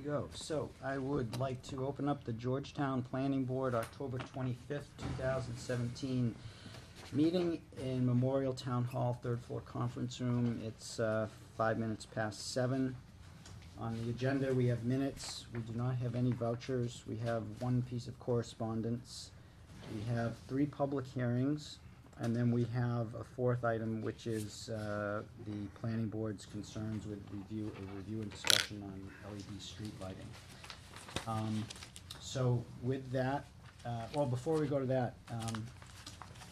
go. So I would like to open up the Georgetown Planning Board October 25th, 2017 meeting in Memorial Town Hall, third floor conference room. It's 5 minutes past 7. On the agenda, we have minutes. We do not have any vouchers. We have one piece of correspondence. We have 3 public hearings. And then we have a 4th item, which is the planning board's concerns with review and discussion on LED street lighting. So with that, well, before we go to that,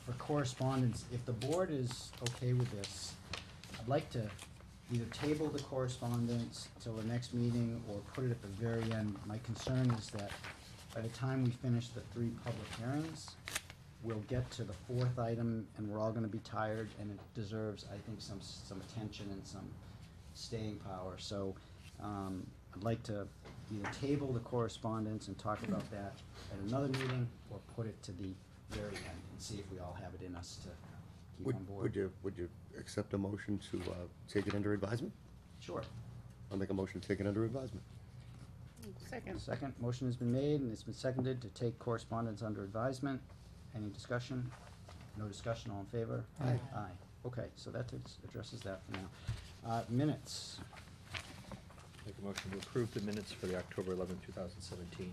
for correspondence, if the board is okay with this, I'd like to either table the correspondence till the next meeting or put it at the very end. My concern is that by the time we finish the 3 public hearings, we'll get to the 4th item and we're all gonna be tired, and it deserves, I think, some attention and some staying power. So, I'd like to either table the correspondence and talk about that at another meeting, or put it to the very end and see if we all have it in us to keep on board. Would you accept a motion to take it under advisement? Sure. I'll make a motion to take it under advisement. Second. Motion has been made and it's been seconded to take correspondence under advisement. Any discussion? No discussion, all in favor? Aye. Aye. Okay, so that addresses that for now. Minutes. Make a motion to approve the minutes for the October 11, 2017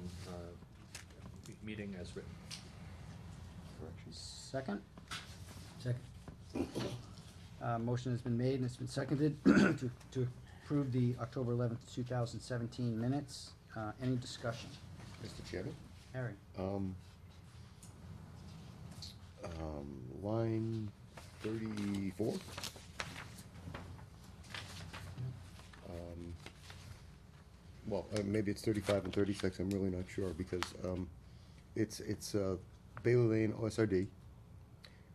meeting as written. Corrections. Second? Second. Motion has been made and it's been seconded to approve the October 11th, 2017 minutes. Any discussion? Mr. Chairman? Harry? Line 34. Well, maybe it's 35 and 36, I'm really not sure, because it's Bailey Lane OSRD,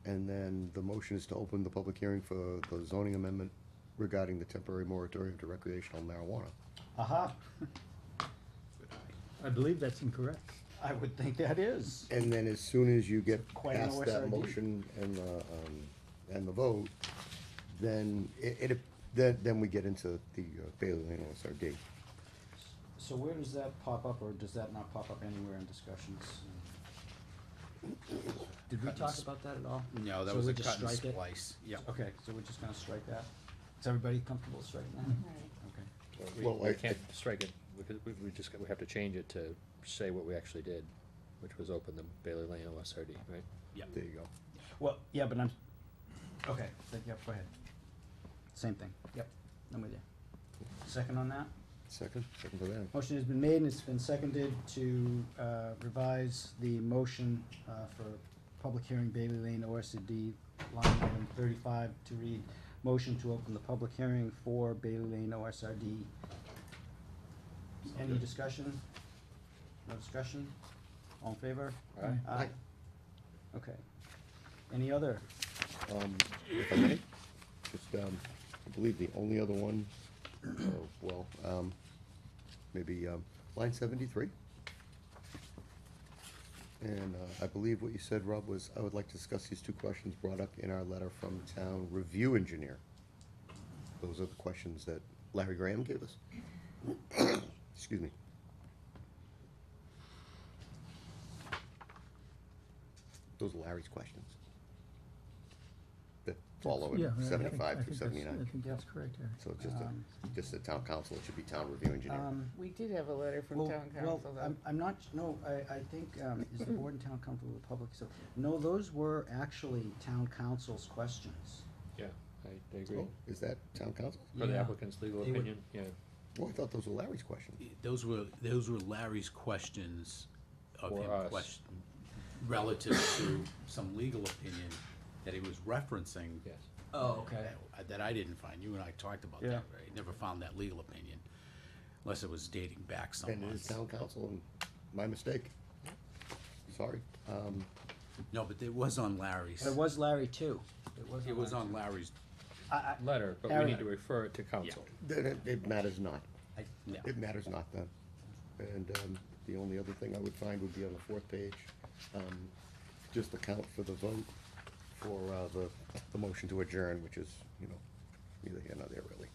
and then the motion is to open the public hearing for the zoning amendment regarding the temporary moratorium to recreational marijuana. Aha. I believe that's incorrect. I would think that is. And then as soon as you get Quite an past that OSRD. motion and the vote, then then we get into the Bailey Lane OSRD. So where does that pop up, or does that not pop up anywhere in discussions? Did we talk about that at all? No, that So was we a just cut and strike it? splice. Yeah. Okay, so we're just gonna strike that? Is everybody comfortable striking that? Okay. Well, We I- can't strike it, because we have to change it to say what we actually did, which was open the Bailey Lane OSRD, right? There you go. Well, yeah, but okay, yep, go ahead. Same thing, yep, I'm with you. Second on that? Second for that. Motion has been made and it's been seconded to revise the motion for public hearing Bailey Lane OSRD line item 35 to read, motion to open the public hearing for Bailey Lane OSRD. Any discussion? No discussion? All in favor? Aye. Aye. Okay. Any other? If I may, just, I believe the only other one, maybe line 73. And I believe what you said, Rob, was I would like to discuss these 2 questions brought up in our letter from town review engineer. Those are the questions that Larry Graham gave us. Excuse me. Those are Larry's questions that follow in Yeah, I 75 think through that's- 79. I think that's correct, Harry. So it's just a town council, it should be town review engineer. We did have a letter from Well, town well, council though. I'm not, no, I think, is the board and town comfortable with the public, so, no, those were actually town council's questions. Yeah, I agree. Oh, is that town council? For the Yeah. applicant's legal They would- opinion, yeah. Oh, I thought those were Larry's questions. Those were Larry's questions of For him us. question, relative to some legal opinion that he was referencing. Yes. Oh, okay. That I didn't find. You and I talked about Yeah. that, right? Never found that legal opinion, unless it was dating back some And it is months. town council, and my mistake. Sorry. No, but it was on Larry's. It was Larry too. It was on Larry's. Letter, but we Aaron. need to refer it to council. Then it matters not. Yeah. It matters not then. And the only other thing I would find would be on the 4th page, just account for the vote for the motion to adjourn, which is, neither here nor there really.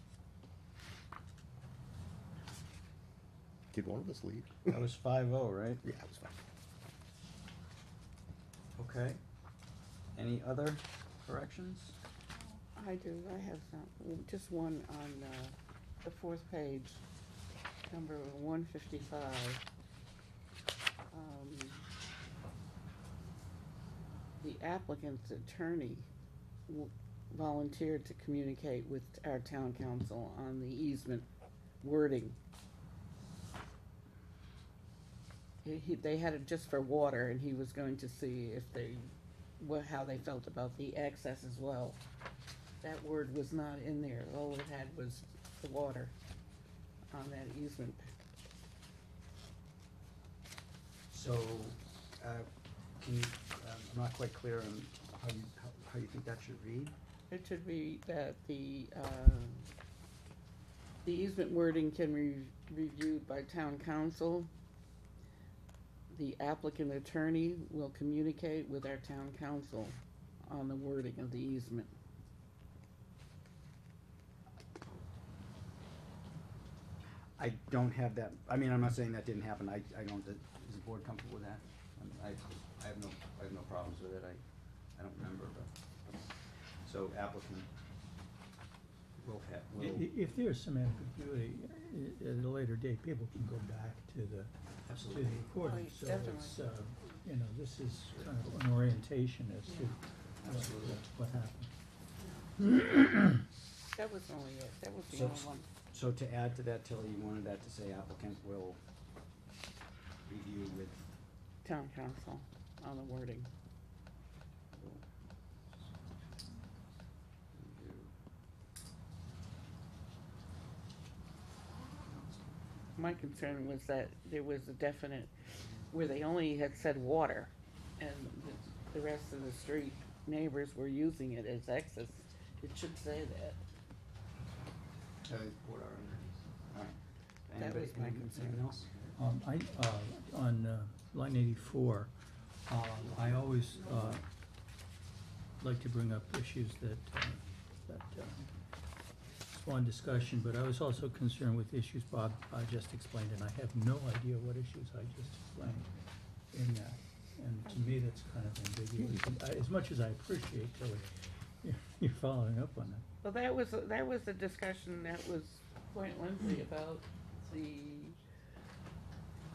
Did one of us leave? That was 5-0, right? Yeah, it was fine. Okay. Any other corrections? I do, I have some, just one on, the fourth page, number 155. The applicant's attorney volunteered to communicate with our town council on the easement wording. They had it just for water, and he was going to see if how they felt about the access as well. That word was not in there, all it had was the water on that easement. So, can you, I'm not quite clear on how you think that should read? It should be that the easement wording can be reviewed by town council. The applicant attorney will communicate with our town council on the wording of the easement. I don't have that, I mean, I'm not saying that didn't happen, I don't, is the board comfortable with that? I have no problems with it, I don't remember, but, so applicant will If there's some ambiguity, at a later date, people can go back to the absolutely, recording. Oh, So definitely. it's, you know, this is kind of an orientation as to Absolutely. what happened. That was only it, that was the So- only one. so to add to that, Tilly, you wanted that to say applicant will review with, Town council on the wording. will review. My concern was that there was a definite, where they only had said water, and the rest of the street neighbors were using it as access. It should say that. Board are underneath. All right. That was my Anything concern. else? On line 84, I always like to bring up issues that spawn discussion, but I was also concerned with issues Bob just explained, and I have no idea what issues I just explained in that. And to me, that's kind of ambiguous. And as much as I appreciate, Tilly, you're following up on that. Well, that was a discussion that was quite lengthy about the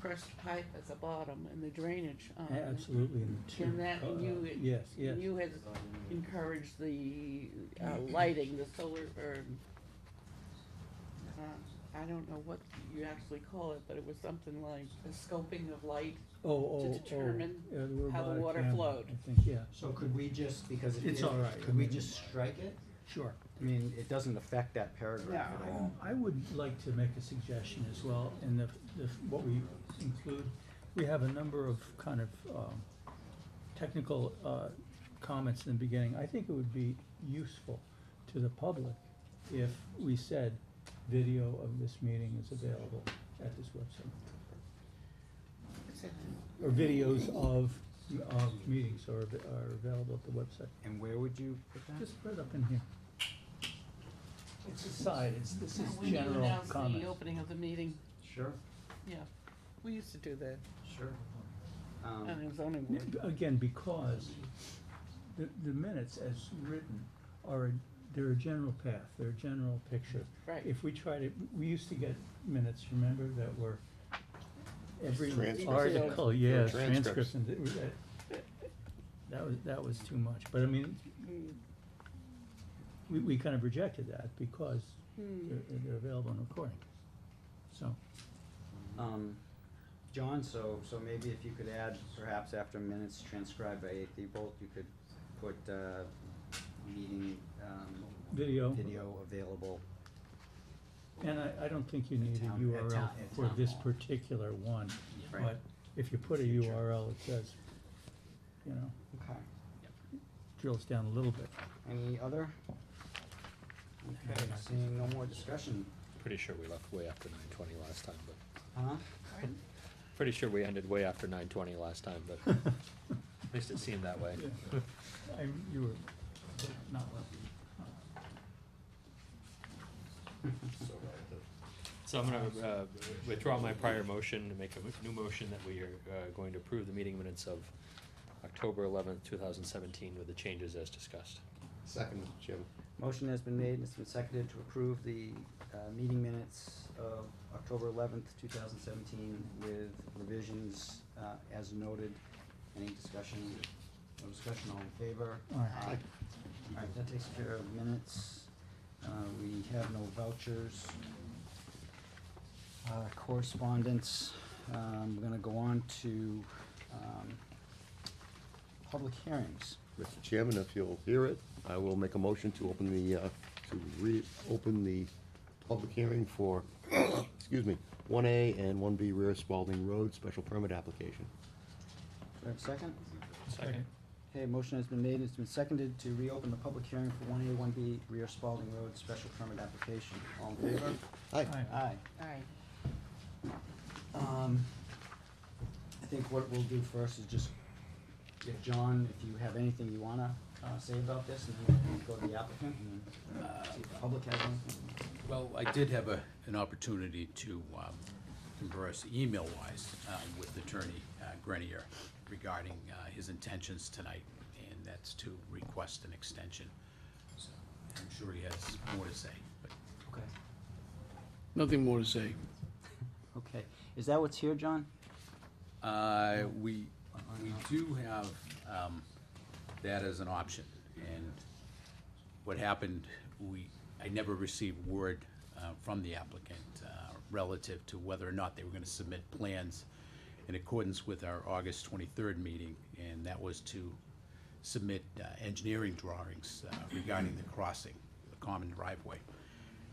crushed pipe at the bottom and the drainage on it. Absolutely, and the two. And that, and you, Yes, yes. and you had encouraged the lighting, the solar, or, I don't know what you actually call it, but it was something like the scoping of light. to determine how the water flowed. I think, yeah. So could we just, because It's all right. could we just strike it? Sure. I mean, it doesn't affect that paragraph at all. I would like to make a suggestion as well, in what we include, we have a number of kind of technical comments in the beginning. I think it would be useful to the public if we said, video of this meeting is available at this website. Or videos of meetings are available at the website. And where would you put that? Just put it up in here. It's a side, this is When you general announced comments. the opening of the meeting, Sure, yeah, we used to do that sure. on the zoning board. Again, because the minutes as written they're a general path, they're a general picture. Right. If we we used to get minutes, remember, that were every Transcripts. article, Or yes, transcripts. transcripts, and that was too much, but I mean, Mm, we kind of rejected that because Hmm. they're available in recording, so. John, so maybe if you could add, perhaps after minutes transcribed by 8th Bolt, you could put, meeting, Video. video available. And I don't think you need a Town- at URL town- at for town this hall. particular one, Right. but if you put a Future. URL, it says, you know, Okay. drills down a little bit. Any other? Okay, seeing no more discussion, Pretty sure we left way after 9:20 last time, but, huh? pretty sure we ended way after 9:20 last time, but at least it seemed that way. You were not lucky. So I'm gonna withdraw my prior motion and make a new motion that we are going to approve the meeting minutes of October 11th, 2017 with the changes as discussed. Second, Mr. Chairman. Motion has been made and it's been seconded to approve the meeting minutes of October 11th, 2017 with revisions as noted. Any discussion? No discussion, all in favor? Aye. Aye. All right, that takes care of minutes. We have no vouchers. Correspondence, we're gonna go on to public hearings. Mr. Chairman, if you'll hear it, I will make a motion to open the, reopen the public hearing for, excuse me, 1A and 1B rear Spalding Road special permit application. Do I have a second? Second. Okay, motion has been made, it's been seconded to reopen the public hearing for 1A, 1B rear Spalding Road special permit application. All in favor? Aye. Aye. Aye. I think what we'll do first is just, if John, if you have anything you wanna say about this, and then we'll go to the applicant, and then see if the public has anything. Well, I did have an opportunity to converse email-wise with Attorney Grenier regarding his intentions tonight, and that's to request an extension. So I'm sure he has more to say, but Okay. Nothing more to say. Okay, is that what's here, John? we do have that as an option, and what happened, I never received word from the applicant relative to whether or not they were gonna submit plans in accordance with our August 23rd meeting, and that was to submit engineering drawings regarding the crossing, the common driveway,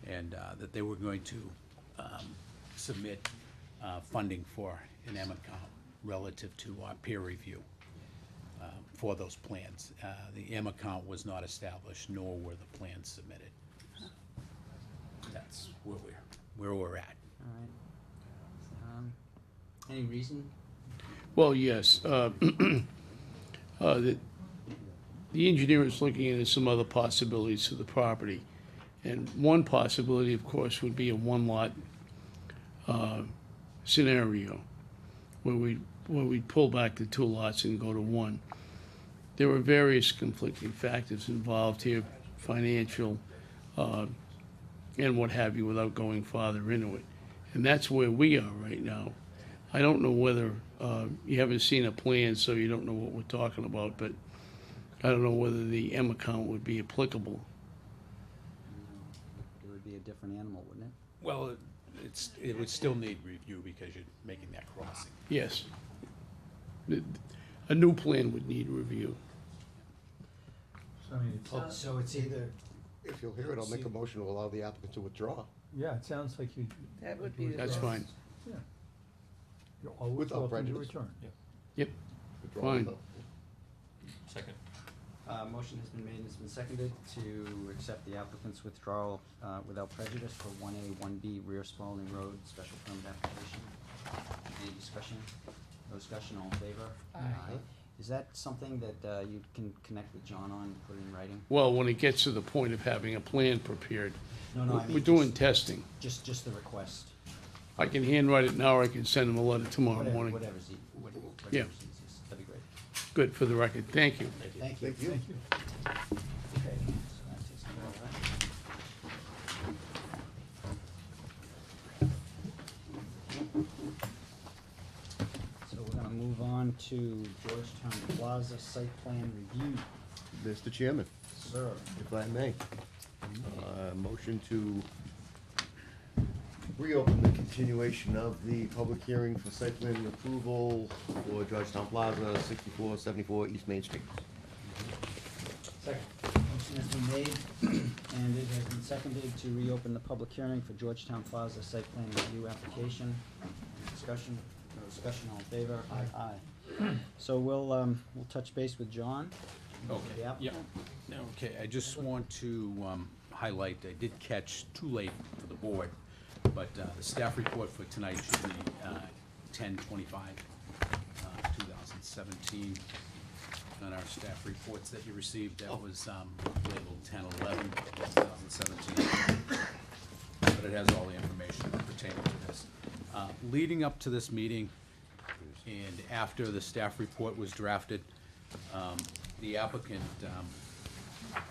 and that they were going to submit funding for an M account relative to our peer review for those plans. The M account was not established, nor were the plans submitted. That's where we're at. All right. Any reason? Well, yes, the engineer is looking into some other possibilities for the property. And one possibility, of course, would be a one-lot scenario, where we'd pull back the two lots and go to one. There were various conflicting factors involved here, financial, and what have you, without going farther into it. And that's where we are right now. I don't know whether, you haven't seen a plan, so you don't know what we're talking about, but I don't know whether the M account would be applicable. It would be a different animal, wouldn't it? Well, it would still need review because you're making that crossing. Yes. A new plan would need review. So, I mean, it's, So it's either, If you'll hear it, I'll make a motion to allow the applicant to withdraw. yeah, it sounds like you. That would be the That's best. fine. Yeah. You're always Without welcome to prejudice. return. Yep, Withdraw Fine. without- Second. motion has been made and it's been seconded to accept the applicant's withdrawal without prejudice for 1A, 1B rear Spalding Road special permit application. Any discussion? No discussion, all in favor? Aye. Is that something that you can connect with John on and put in writing? well, when it gets to the point of having a plan prepared, No, I mean. we're doing testing. Just the request. I can handwrite it now, or I can send him a letter tomorrow morning. Whatever's Yeah. easiest, that'd be great. Good, for the record, thank you. Thank you. Thank you. Thank you. Okay, so that takes care of that. So we're gonna move on to Georgetown Plaza site plan review. Mr. Chairman, Sir, if I may, motion to reopen the continuation of the public hearing for site plan approval for Georgetown Plaza, 6474 East Main Street. second. Motion has been made and it has been seconded to reopen the public hearing for Georgetown Plaza site plan review application. Any discussion? No discussion, all in favor? Aye. So we'll touch base with John. Okay, The yeah. applicant. Okay, I just want to highlight, I did catch too late for the board, but the staff report for tonight should be 10/25, 2017. On our staff reports that you received, that was labeled 10/11, 2017. But it has all the information pertaining leading up to this meeting and after the staff report was drafted, the applicant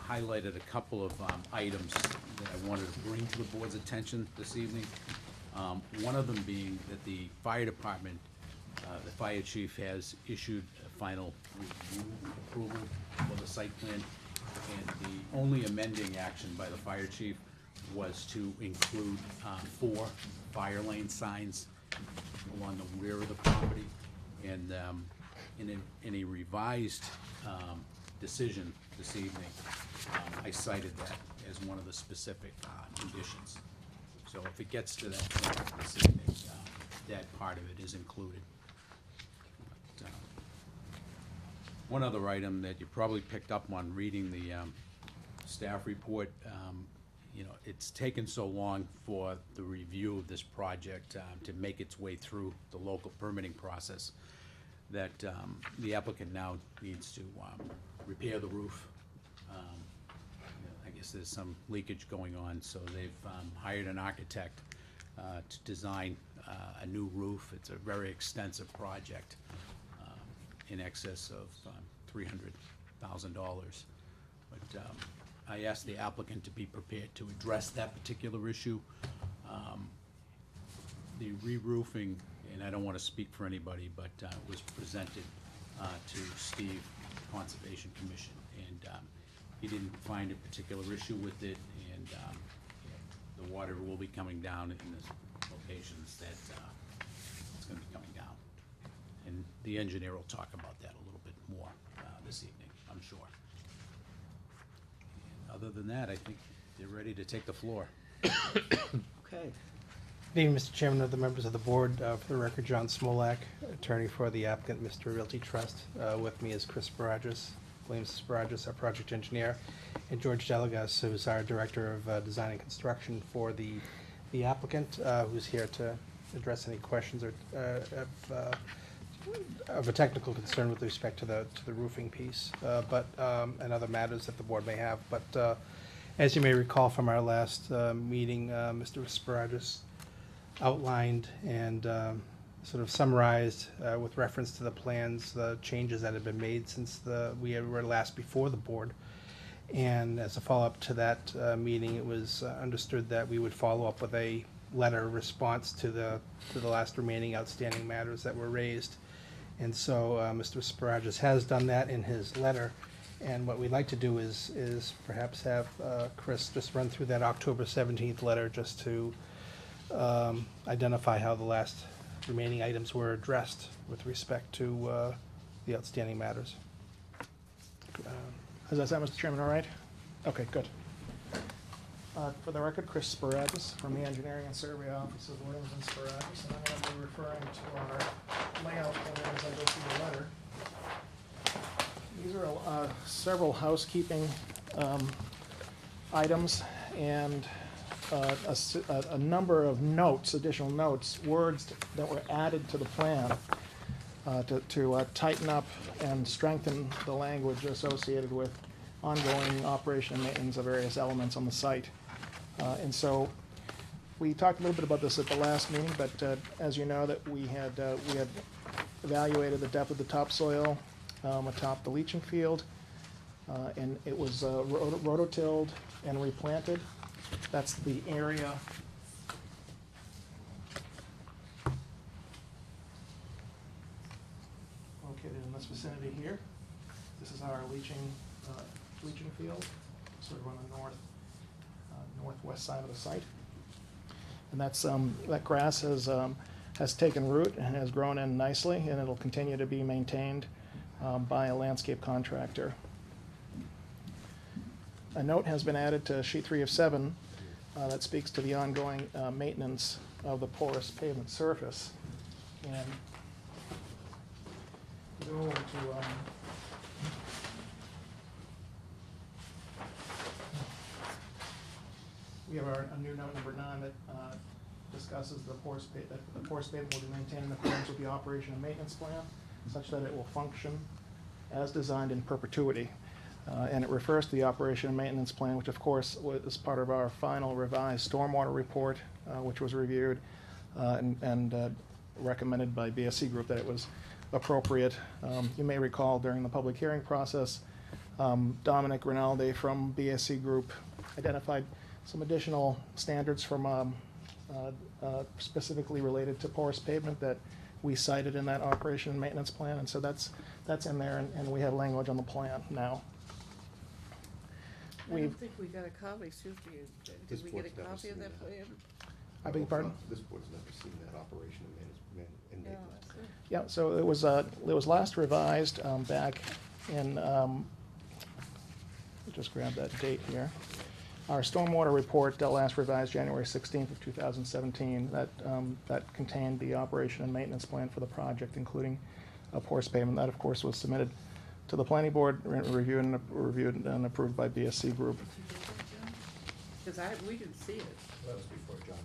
highlighted a couple of items that I wanted to bring to the board's attention this evening. One of them being that the fire department, the fire chief has issued a final review approval for the site plan. And the only amending action by the fire chief was to include 4 fire lane signs along the rear of the property. And in a revised decision this evening, I cited that as one of the specific conditions. So if it gets to that point this evening, that part of it is included. But, one other item that you probably picked up on reading the staff report, you know, it's taken so long for the review of this project to make its way through the local permitting process that the applicant now needs to repair the roof. I guess there's some leakage going on, so they've hired an architect to design a new roof. It's a very extensive project, in excess of $300,000. But I asked the applicant to be prepared to address that particular issue. The re-roofing, and I don't want to speak for anybody, but was presented to Steve, Conservation Commission, and he didn't find a particular issue with it, and the water will be coming down in the locations that it's going to be coming down. And the engineer will talk about that a little bit more this evening, I'm sure. And other than that, I think they're ready to take the floor. Okay. Good evening, Mr. Chairman, other members of the board. For the record, John Smolak, attorney for the applicant, Mr. Realty Trust. With me is Chris Sparagus, Williams Sparagus, our project engineer, and George Delegas, who's our director of design and construction for the applicant, who's here to address any questions or of a technical concern with respect to the roofing piece, and other matters that the board may have. But as you may recall from our last meeting, Mr. Sparagus outlined and sort of summarized with reference to the plans, the changes that have been made since we were last before the board. And as a follow-up to that meeting, it was understood that we would follow up with a letter response to the last remaining outstanding matters that were raised. And so Mr. Sparagus has done that in his letter. And what we'd like to do is perhaps have Chris just run through that October 17th letter just to identify how the last remaining items were addressed with respect to the outstanding matters. Does that sound, Mr. Chairman, all right? Okay, good. For the record, Chris Sparagus from the Engineering and Survey Office of Williams and Sparagus, and I'm going to be referring to our layout plan as I go through the letter. These are several housekeeping items and a number of notes, additional notes, words that were added to the plan to tighten up and strengthen the language associated with ongoing operation and maintenance of various elements on the site. And so we talked a little bit about this at the last meeting, but as you know, that we had evaluated the depth of the topsoil atop the leaching field, and it was rototilled and replanted. That's the area located in this vicinity here. This is our leaching field, sort of on the northwest side of the site. And that's that grass has taken root and has grown in nicely, and it'll continue to be maintained by a landscape contractor. A note has been added to sheet 3 of 7 that speaks to the ongoing maintenance of the porous pavement surface. And go over to we have a new note number 9 that discusses the porous pavement will be maintained in accordance with the operation and maintenance plan, such that it will function as designed in perpetuity. And it refers to the operation and maintenance plan, which of course was part of our final revised stormwater report, which was reviewed and recommended by BSC Group that it was appropriate. You may recall during the public hearing process, Dominic Rinaldi from BSC Group identified some additional standards from specifically related to porous pavement that we cited in that operation and maintenance plan, and so that's in there, and we have language on the plan now. I We've, don't think we got a copy, Susie, This did we get a board's never copy of seen that that. plan? I beg your pardon? This board's never seen that operation and Yeah, maintenance. that's good. Yeah, so it was last revised back in, just grab that date here. Our stormwater report last revised January 16th of 2017. That contained the operation and maintenance plan for the project, including a porous pavement. That, of course, was submitted to the planning board, reviewed and approved by BSC Group. Cause we didn't see it. That was before John,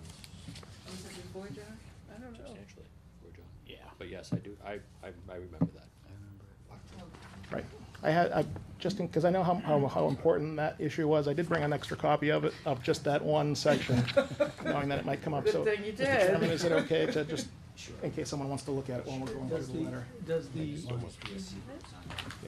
Was it before John? I don't know. substantially before John. Yeah. But yes, I do, I remember that. Right. Because I know how important that issue was, I did bring an extra copy of it, of just that one section, knowing that it might come up. Good So, thing you Mr. Chairman, did. is it okay to just, in case someone wants to look at it while we're going through the letter?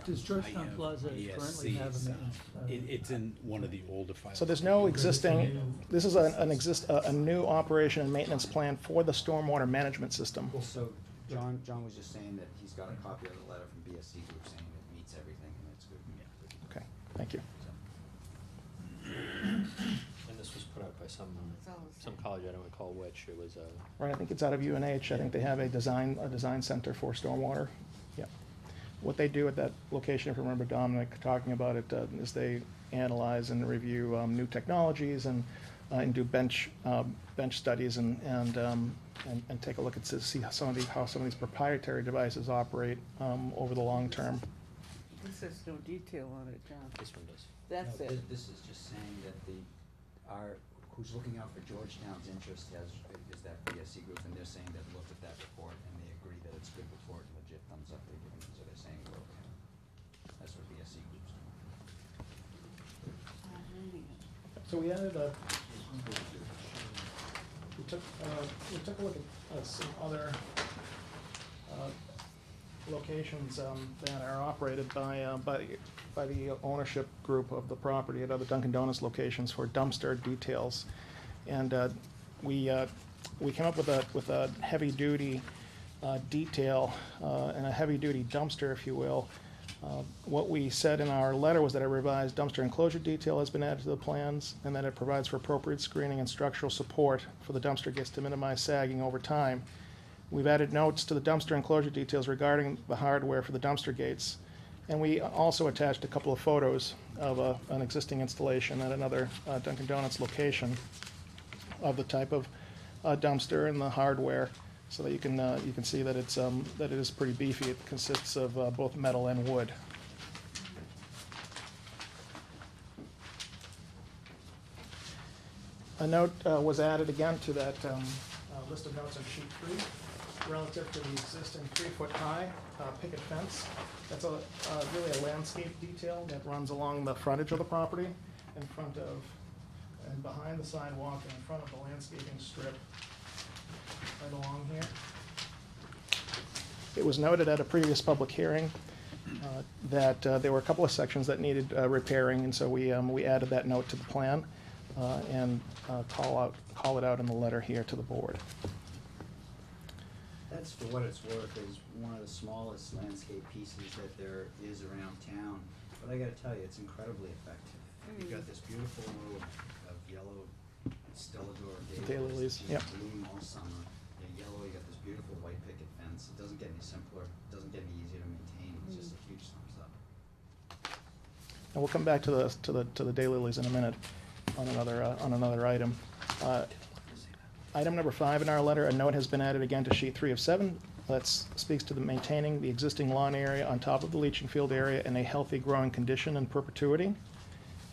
Does Georgetown Plaza currently have a maintenance? It's in one of the older files. So there's no existing, this is a new operation and maintenance plan for the stormwater management system. Well, so John was just saying that he's got a copy of the letter from BSC Group saying it meets everything and it's good. Okay, thank you. And this was put out by some It's all the some same. college, I don't recall which, it was, Right, I think it's out of UNH, I think they have a design center for stormwater, yeah. What they do at that location, if you remember Dominic talking about it, is they analyze and review new technologies and do bench studies and take a look at to see how some of these proprietary devices operate over the long term. This says no detail on it, John. this one does. That's No, it. This is just saying that who's looking out for Georgetown's interest is that BSC Group, and they're saying they've looked at that report and they agree that it's good report, legit thumbs up, they're giving, so they're saying we're okay. That's what BSC Group's doing. I'm reading it. So we added we took a look at some other locations that are operated by the ownership group of the property at other Dunkin' Donuts locations for dumpster details. And we came up with a heavy-duty detail and a heavy-duty dumpster, if you will. What we said in our letter was that a revised dumpster enclosure detail has been added to the plans, and that it provides for appropriate screening and structural support for the dumpster gates to minimize sagging over time. We've added notes to the dumpster enclosure details regarding the hardware for the dumpster gates, and we also attached a couple of photos of an existing installation at another Dunkin' Donuts location of the type of dumpster and the hardware, so that you can see that it is pretty beefy. It consists of both metal and wood. A note was added again to that list of notes on sheet 3 relative to the existing 3-foot-high picket fence. That's really a landscape detail that runs along the frontage of the property in front of and behind the sidewalk and in front of the landscaping strip right along here. It was noted at a previous public hearing that there were a couple of sections that needed repairing, and so we added that note to the plan and call it out in the letter here to the board. That's, for what it's worth, is one of the smallest landscape pieces that there is around town, but I gotta tell you, it's incredibly effective. You've got this beautiful row of yellow Stellador Daylilies, yep. bloom all summer. They're yellow, you got this beautiful white picket fence. It doesn't get any simpler, it doesn't get any easier to maintain, it's just a huge thumbs up. And we'll come back to the daylilies in a minute on another item. Item number 5 in our letter, a note has been added again to sheet 3 of 7. That speaks to the maintaining the existing lawn area on top of the leaching field area in a healthy growing condition in perpetuity.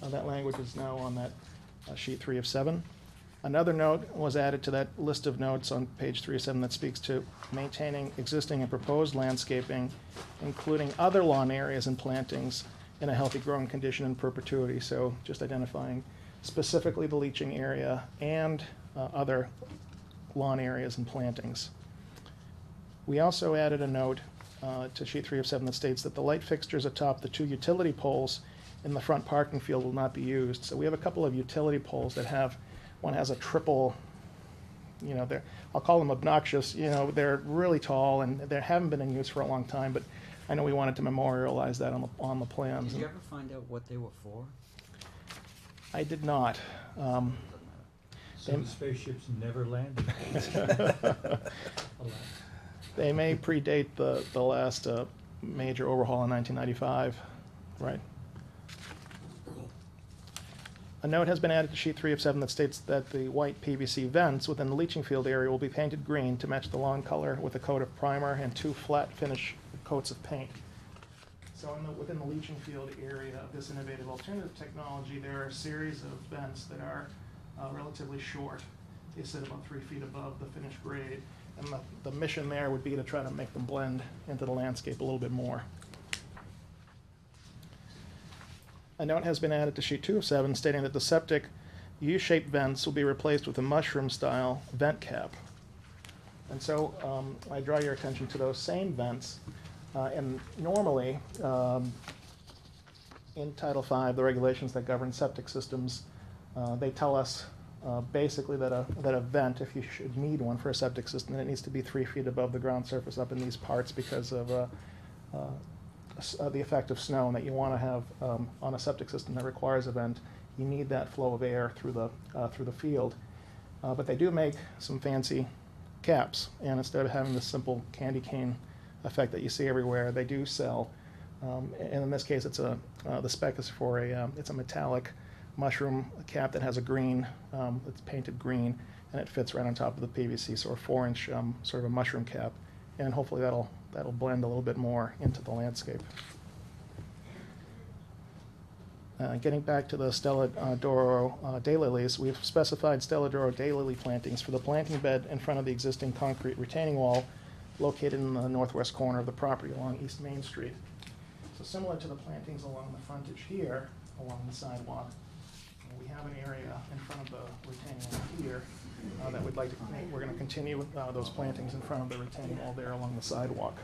That language is now on that sheet 3 of 7. Another note was added to that list of notes on page 3 of 7 that speaks to maintaining existing and proposed landscaping, including other lawn areas and plantings in a healthy growing condition in perpetuity. So just identifying specifically the leaching area and other lawn areas and plantings. We also added a note to sheet 3 of 7 that states that the light fixtures atop the 2 utility poles in the front parking field will not be used. So we have a couple of utility poles that have, one has a triple, you know, I'll call them obnoxious, you know, they're really tall and they haven't been in use for a long time, but I know we wanted to memorialize that on the plans. Did you ever find out what they were for? I did not. So the spaceships never landed. They may predate the last major overhaul in 1995, right? A note has been added to sheet 3 of 7 that states that the white PVC vents within the leaching field area will be painted green to match the lawn color with a coat of primer and 2 flat finish coats of paint. So within the leaching field area of this innovative alternative technology, there are a series of vents that are relatively short. They sit about 3 feet above the finished grade. And the mission there would be to try to make them blend into the landscape a little bit more. A note has been added to sheet 2 of 7 stating that the septic U-shaped vents will be replaced with a mushroom-style vent cap. And so I draw your attention to those same vents. And normally, in Title V, the regulations that govern septic systems, they tell us basically that a vent, if you should need one for a septic system, then it needs to be 3 feet above the ground surface up in these parts because of the effect of snow, and that you want to have on a septic system that requires a vent. You need that flow of air through the field. But they do make some fancy caps, and instead of having this simple candy cane effect that you see everywhere, they do sell. And in this case, it's the spec is for it's a metallic mushroom cap that has a green, it's painted green, and it fits right on top of the PVC, so a 4-inch sort of a mushroom cap, and hopefully that'll blend a little bit more into the landscape. Getting back to the Stella d'Oro daylilies, we've specified Stella d'Oro daylily plantings for the planting bed in front of the existing concrete retaining wall located in the northwest corner of the property along East Main Street. So similar to the plantings along the frontage here, along the sidewalk, we have an area in front of the retaining wall here that we'd like to, we're going to continue with those plantings in front of the retaining wall there along the sidewalk.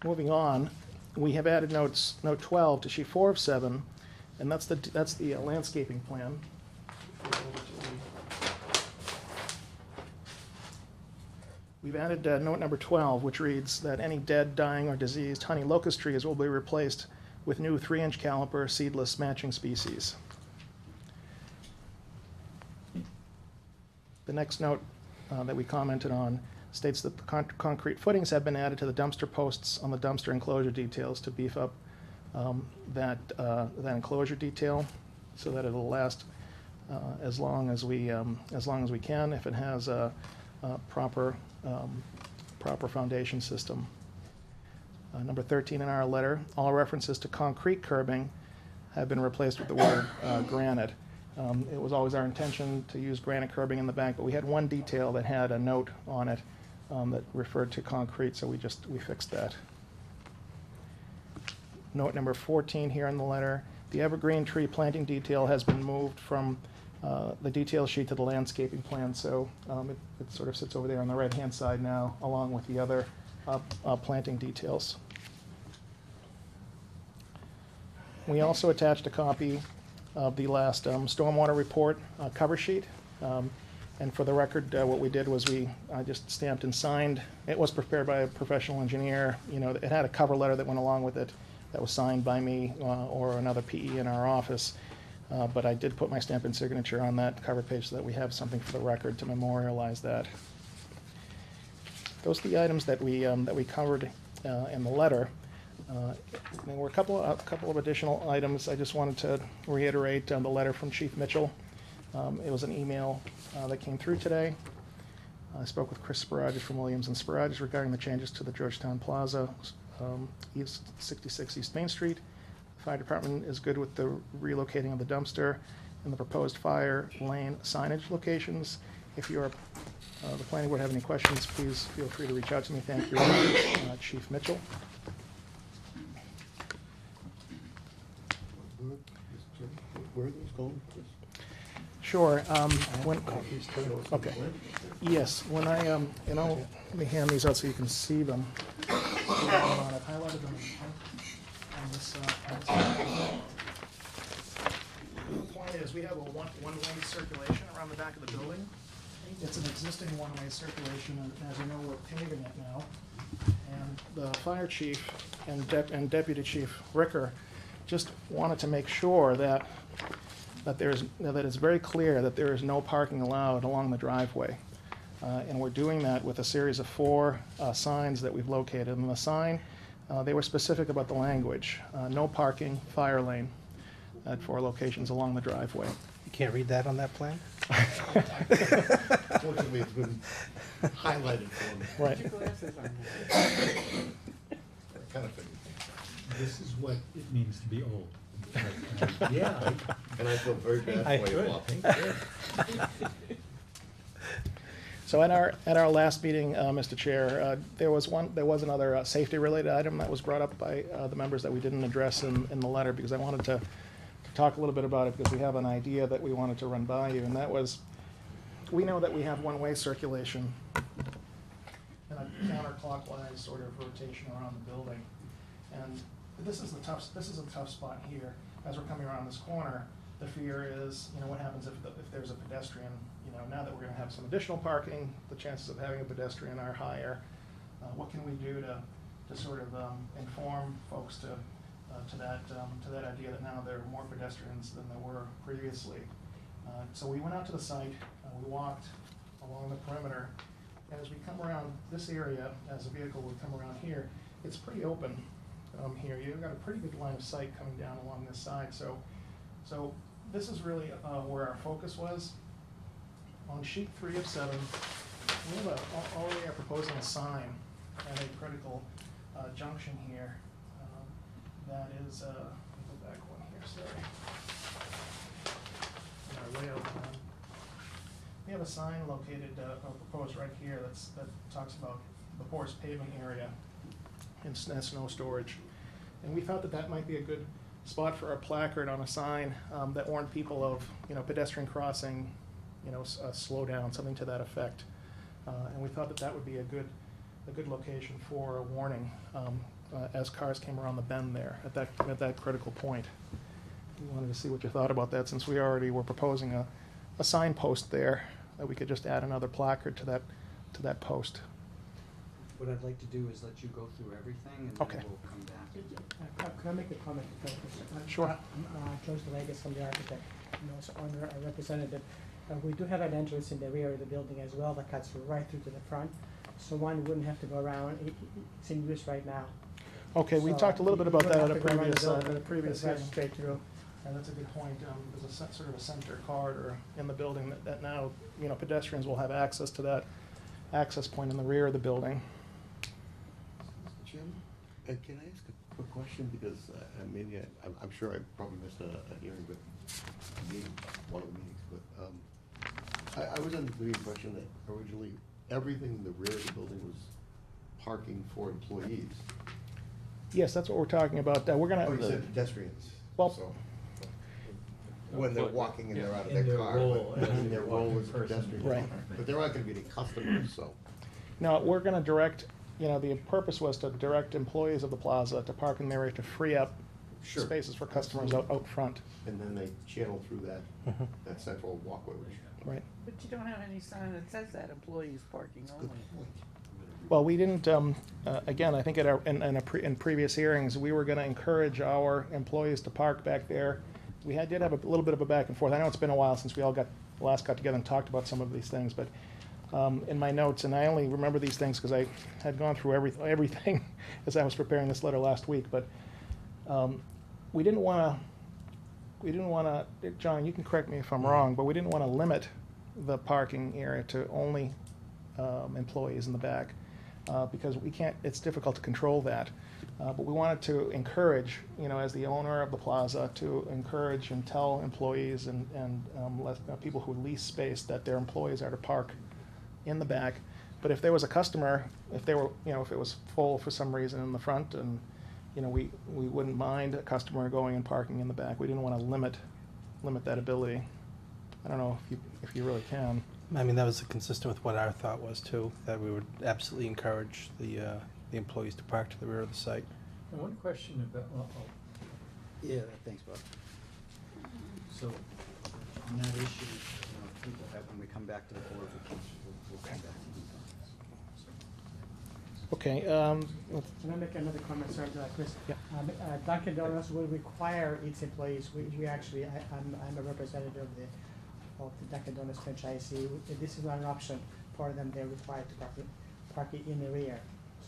Moving on, we have added note 12 to sheet 4 of 7, and that's the landscaping plan. We've added note number 12, which reads that any dead, dying, or diseased honey locust trees will be replaced with new 3-inch caliper seedless matching species. The next note that we commented on states that the concrete footings have been added to the dumpster posts on the dumpster enclosure details to beef up that enclosure detail so that it'll last as long as we can if it has a proper foundation system. Number 13 in our letter, all references to concrete curbing have been replaced with the word granite. It was always our intention to use granite curbing in the back, but we had one detail that had a note on it that referred to concrete, so we fixed that. Note number 14 here in the letter, the evergreen tree planting detail has been moved from the detail sheet to the landscaping plan, so it sort of sits over there on the right-hand side now, along with the other planting details. We also attached a copy of the last stormwater report cover sheet. And for the record, what we did was we just stamped and signed. It was prepared by a professional engineer. You know, it had a cover letter that went along with it that was signed by me or another PE in our office. But I did put my stamp and signature on that cover page so that we have something for the record to memorialize that. Those are the items that we covered in the letter. There were a couple of additional items. I just wanted to reiterate the letter from Chief Mitchell. It was an email that came through today. I spoke with Chris Spiragus from Williams & Spiragus regarding the changes to the Georgetown Plaza, East 66 East Main Street. The fire department is good with the relocating of the dumpster and the proposed fire lane signage locations. If you're the planning board have any questions, please feel free to reach out to me. Thank you, Chief Mitchell. Where are those going, Chris? Sure, when, Copies too. okay. Yes, when I, let me hand these out so you can see them. I've highlighted them on this, The point is, we have a one-way circulation around the back of the building. It's an existing one-way circulation, and as you know, we're paving it now. And the fire chief and Deputy Chief Ricker just wanted to make sure that it's very clear that there is no parking allowed along the driveway. And we're doing that with a series of 4 signs that we've located. And the sign, they were specific about the language. No parking, fire lane, at 4 locations along the driveway. You can't read that on that plan? Fortunately, it's been highlighted for me. Right. Put your glasses on. I kind of figured. This is what it means to be old. Yeah. And I feel very bad I for you, Good. Bob. So at our last meeting, Mr. Chair, there was another safety-related item that was brought up by the members that we didn't address in the letter, because I wanted to talk a little bit about it, because we have an idea that we wanted to run by you, and that was, we know that we have one-way circulation and a counterclockwise sort of rotation around the building. And this is a tough spot here. As we're coming around this corner, the fear is, what happens if there's a pedestrian? Now that we're gonna have some additional parking, the chances of having a pedestrian are higher. What can we do to sort of inform folks to that idea that now there are more pedestrians than there were previously? So we went out to the site, we walked along the perimeter, and as we come around this area, as a vehicle would come around here, it's pretty open here. You've got a pretty good line of sight coming down along this side. So this is really where our focus was. On sheet 3 of 7, we have already are proposing a sign at a critical junction here. That is, let me go back one here, sorry. In our layout plan. We have a sign located, proposed right here that talks about the porous pavement area and snow storage. And we thought that might be a good spot for a placard on a sign that warned people of, pedestrian crossing, slow down, something to that effect. And we thought that would be a good location for a warning as cars came around the bend there at that critical point. We wanted to see what you thought about that, since we already were proposing a signpost there, that we could just add another placard to that post. What I'd like to do is let you go through everything, and Okay. then we'll come back. Can I make a comment? Sure. I'm George Delegas from the architect, also owner and representative. We do have an entrance in the rear of the building as well that cuts right through to the front, so one wouldn't have to go around. It's in use right now. Okay, we So talked a little bit about you that wouldn't at a have to go around the previous, building, previous right hearing. straight through. And that's a good point. There's a sort of a center corridor in the building that now, pedestrians will have access to that access point in the rear of the building. Jim, can I ask a quick question? Because maybe I'm sure I probably missed a hearing, but one of the meetings, but I was under the impression that originally everything in the rear of the building was parking for employees. Yes, that's what we're talking about. We're gonna. Oh, you said pedestrians. Well- so when they're walking in or out of In their their car, role but as in their a role walking as a person. pedestrian. Right. But there aren't gonna be any customers, so. No, we're gonna direct, the purpose was to direct employees of the plaza to park in the area to free up Sure. spaces for customers out front. And then they channel through that central walkway, which. Right. But you don't have any sign that says that, employees parking only. Well, we didn't, again, I think in previous hearings, we were gonna encourage our employees to park back there. We did have a little bit of a back and forth. I know it's been a while since we all last got together and talked about some of these things, but in my notes, and I only remember these things because I had gone through everything as I was preparing this letter last week, but we didn't wanna, John, you can correct me if I'm wrong, but we didn't wanna limit the parking area to only employees in the back. Because it's difficult to control that. But we wanted to encourage, as the owner of the plaza, to encourage and tell employees and people who lease space that their employees are to park in the back. But if there was a customer, if it was full for some reason in the front, and, we wouldn't mind a customer going and parking in the back. We didn't want to limit limit that ability. I don't know if you really can. I mean, that was consistent with what our thought was too, that we would absolutely encourage the employees to park to the rear of the site. And one question about, Yeah, thanks, Bob. So, on that issue, people have, when we come back to the board, we'll come back to you. Okay, Can I make another comment, sorry, Chris? Yeah. Dunkin' Donuts will require its employees, we actually, I'm a representative of the Dunkin' Donuts franchisee. This is not an option for them, they're required to park it in the rear.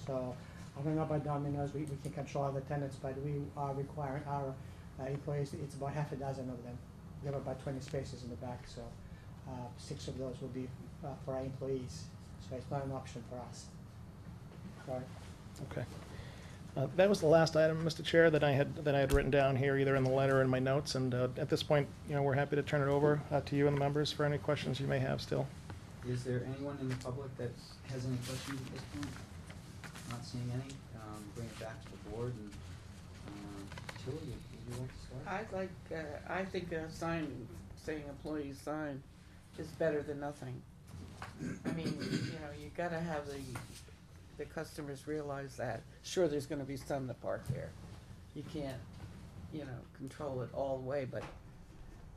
So, I don't know about Domino's, we can control other tenants, but we are requiring our employees, it's about half a dozen of them. We have about 20 spaces in the back, so 6 of those will be for our employees. So it's not an option for us. Sorry. okay. That was the last item, Mr. Chair, that I had written down here, either in the letter or in my notes. And at this point, we're happy to turn it over to you and the members for any questions you may have still. Is there anyone in the public that has any questions at this point? Not seeing any, bring it back to the board, and, Tilly, would you like to start? I'd like, I think a sign saying employees sign is better than nothing. I mean, you gotta have the customers realize that. Sure, there's gonna be some that park there. You can't, control it all the way, but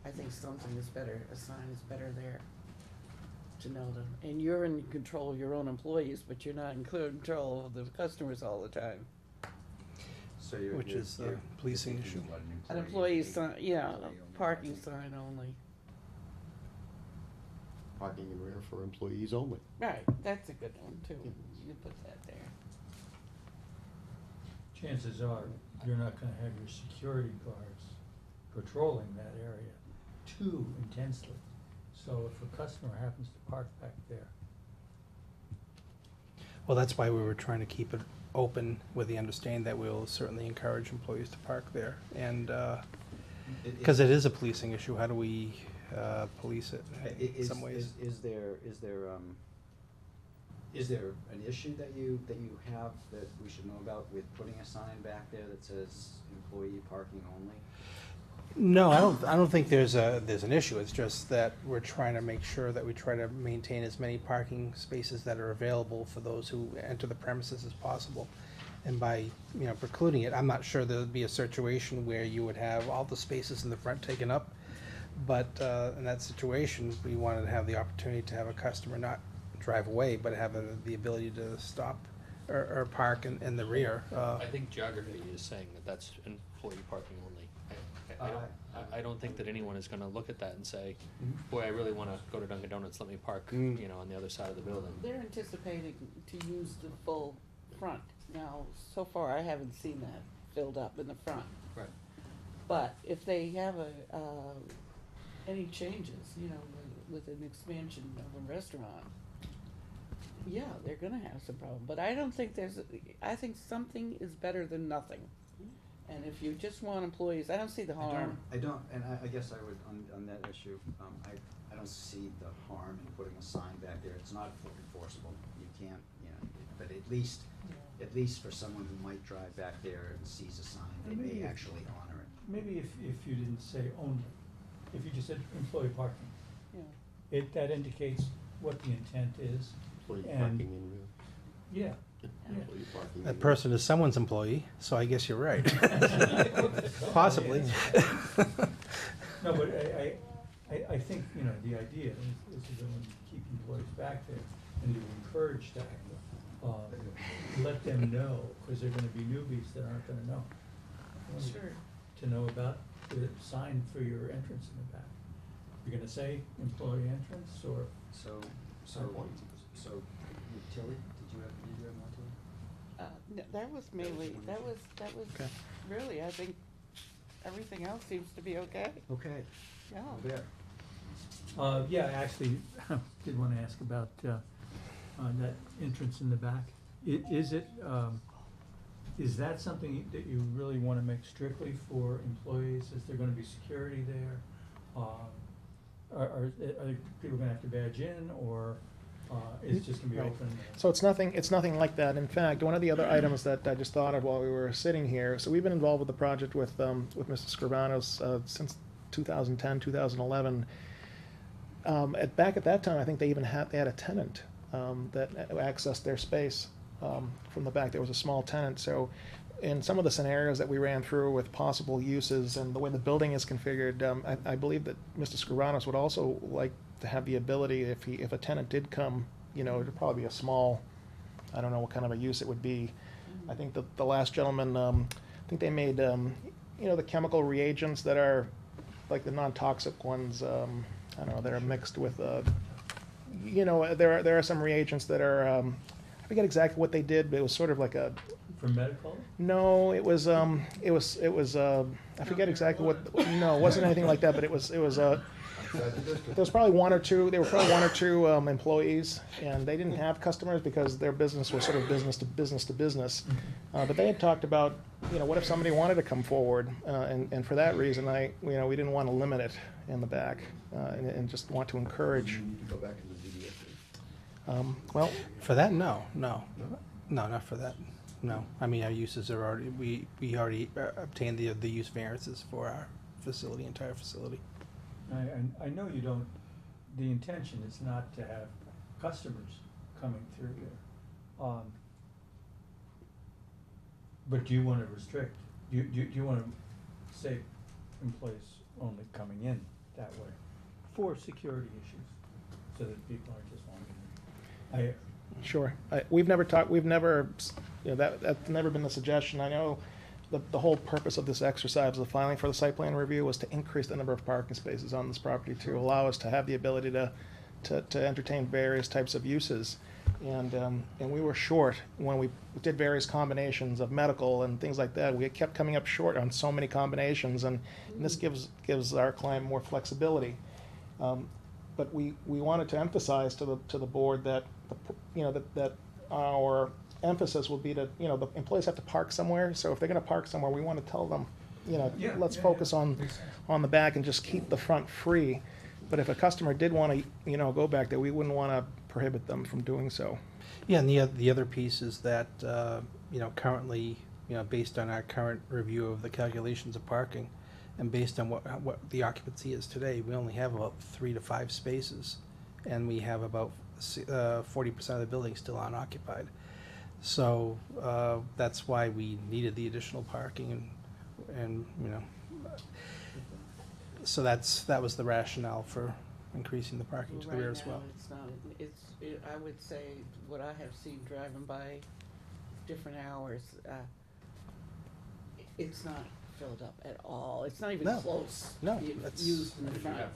I think something is better, a sign is better there to know them. And you're in control of your own employees, but you're not in control of the customers all the time. So Which is the policing issue. An employee sign, yeah, a parking sign only. Parking in rear for employees only. Right, that's a good one too. You put that there. chances are, you're not gonna have your security guards patrolling that area too intensely. So if a customer happens to park back there, Well, that's why we were trying to keep it open with the understanding that we'll certainly encourage employees to park there. And, because it is a policing issue, how do we police it in some ways? Is there an issue that you have that we should know about with putting a sign back there that says employee parking only? No, I don't think there's an issue. It's just that we're trying to make sure that we try to maintain as many parking spaces that are available for those who enter the premises as possible. And by, precluding it, I'm not sure there'd be a situation where you would have all the spaces in the front taken up. But, in that situation, we wanted to have the opportunity to have a customer not drive away, but have the ability to stop or park in the rear. I think geography is saying that that's employee parking only. I don't think that anyone is gonna look at that and say, boy, I really wanna go to Dunkin' Donuts, let me park, on the other side of the building. They're anticipating to use the full front. Now, so far, I haven't seen that filled up in the front. Right. But if they have any changes, with an expansion of a restaurant, yeah, they're gonna have some problem. But I don't think I think something is better than nothing. And if you just want employees, I don't see the harm. I don't, and I guess I would, on that issue, I don't see the harm in putting a sign back there. It's not enforceable. You can't, but at least for someone who might drive back there and sees a sign, they may actually honor it. maybe if you didn't say only, if you just said employee parking, Yeah. that indicates what the intent is. Employee And- parking in rear. Yeah, Employee parking in That rear. person is someone's employee, so I guess you're right. Possibly. No, but I think, the idea is to go and keep employees back there and to encourage that. Let them know, because they're gonna be newbies that aren't gonna know. Sure. To know about the sign for your entrance in the back. You're gonna say employee entrance, or? So, Tilly, did you have more to it? No, that was mainly, that was Okay. really, I think, everything else seems to be okay. Okay. Yeah. Yeah, actually, did wanna ask about, that entrance in the back. Is that something that you really wanna make strictly for employees? Is there gonna be security there? Are people gonna have to badge in, or, is it just gonna be Right. open? So it's nothing like that. In fact, one of the other items that I just thought of while we were sitting here, so we've been involved with the project with Mr. Scribanos, since 2010, 2011. Back at that time, I think they had a tenant that accessed their space from the back. There was a small tenant. So in some of the scenarios that we ran through with possible uses and the way the building is configured, I believe that Mr. Skouranos would also like to have the ability, if a tenant did come, it'd probably be a small, I don't know what kind of a use it would be. I think the last gentleman, I think they made, the chemical reagents that are like the non-toxic ones, I don't know, that are mixed with, there are some reagents that are, I forget exactly what they did, but it was sort of like a, For medical? no, it was, I forget exactly what, no, it wasn't anything like that, but it was, there was probably one or two employees, and they didn't have customers because their business was sort of business to business. But they had talked about, what if somebody wanted to come forward, and for that reason, we didn't want to limit it in the back, and just want to encourage. Go back to the ZBA. Well, For that, no, not for that, no. I mean, our uses are already, we already obtained the use variances for our facility, entire facility. I know you don't, the intention is not to have customers coming through here. But do you wanna restrict, do you wanna say employees only coming in that way for security issues, so that people aren't just wandering in? sure. We've never, that's never been the suggestion. I know the whole purpose of this exercise of filing for the site plan review was to increase the number of parking spaces on this property to allow us to have the ability to entertain various types of uses. And we were short when we did various combinations of medical and things like that. We kept coming up short on so many combinations, and this gives our client more flexibility. But we wanted to emphasize to the board that, that our emphasis will be to, the employees have to park somewhere, so if they're gonna park somewhere, we wanna tell them, let's focus on the back and just keep the front free. But if a customer did wanna, go back there, we wouldn't wanna prohibit them from doing so. Yeah, and the other piece is that, currently, based on our current review of the calculations of parking, and based on what the occupancy is today, we only have about 3 to 5 spaces, and we have about 40% of the building still unoccupied. So that's why we needed the additional parking, and so that was the rationale for increasing the parking to the rear as well. Right now, I would say what I have seen driving by different hours, it's not filled up at all. It's not even No. close. No, It's that's- used in the If you front. have,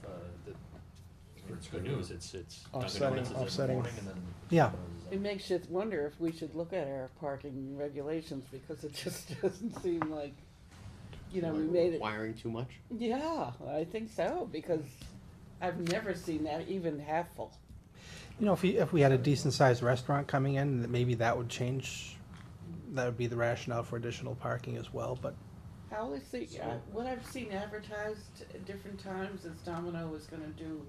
it's good news, it's Dunkin' Offsetting- Donuts is in the offsetting. morning and then. Yeah. It makes you wonder if we should look at our parking regulations, because it just doesn't seem like, we made it. Wiring too much? Yeah, I think so, because I've never seen that even half full. If we had a decent-sized restaurant coming in, then maybe that would change. That would be the rationale for additional parking as well, but How is the, what I've seen advertised at different times is Domino is gonna do,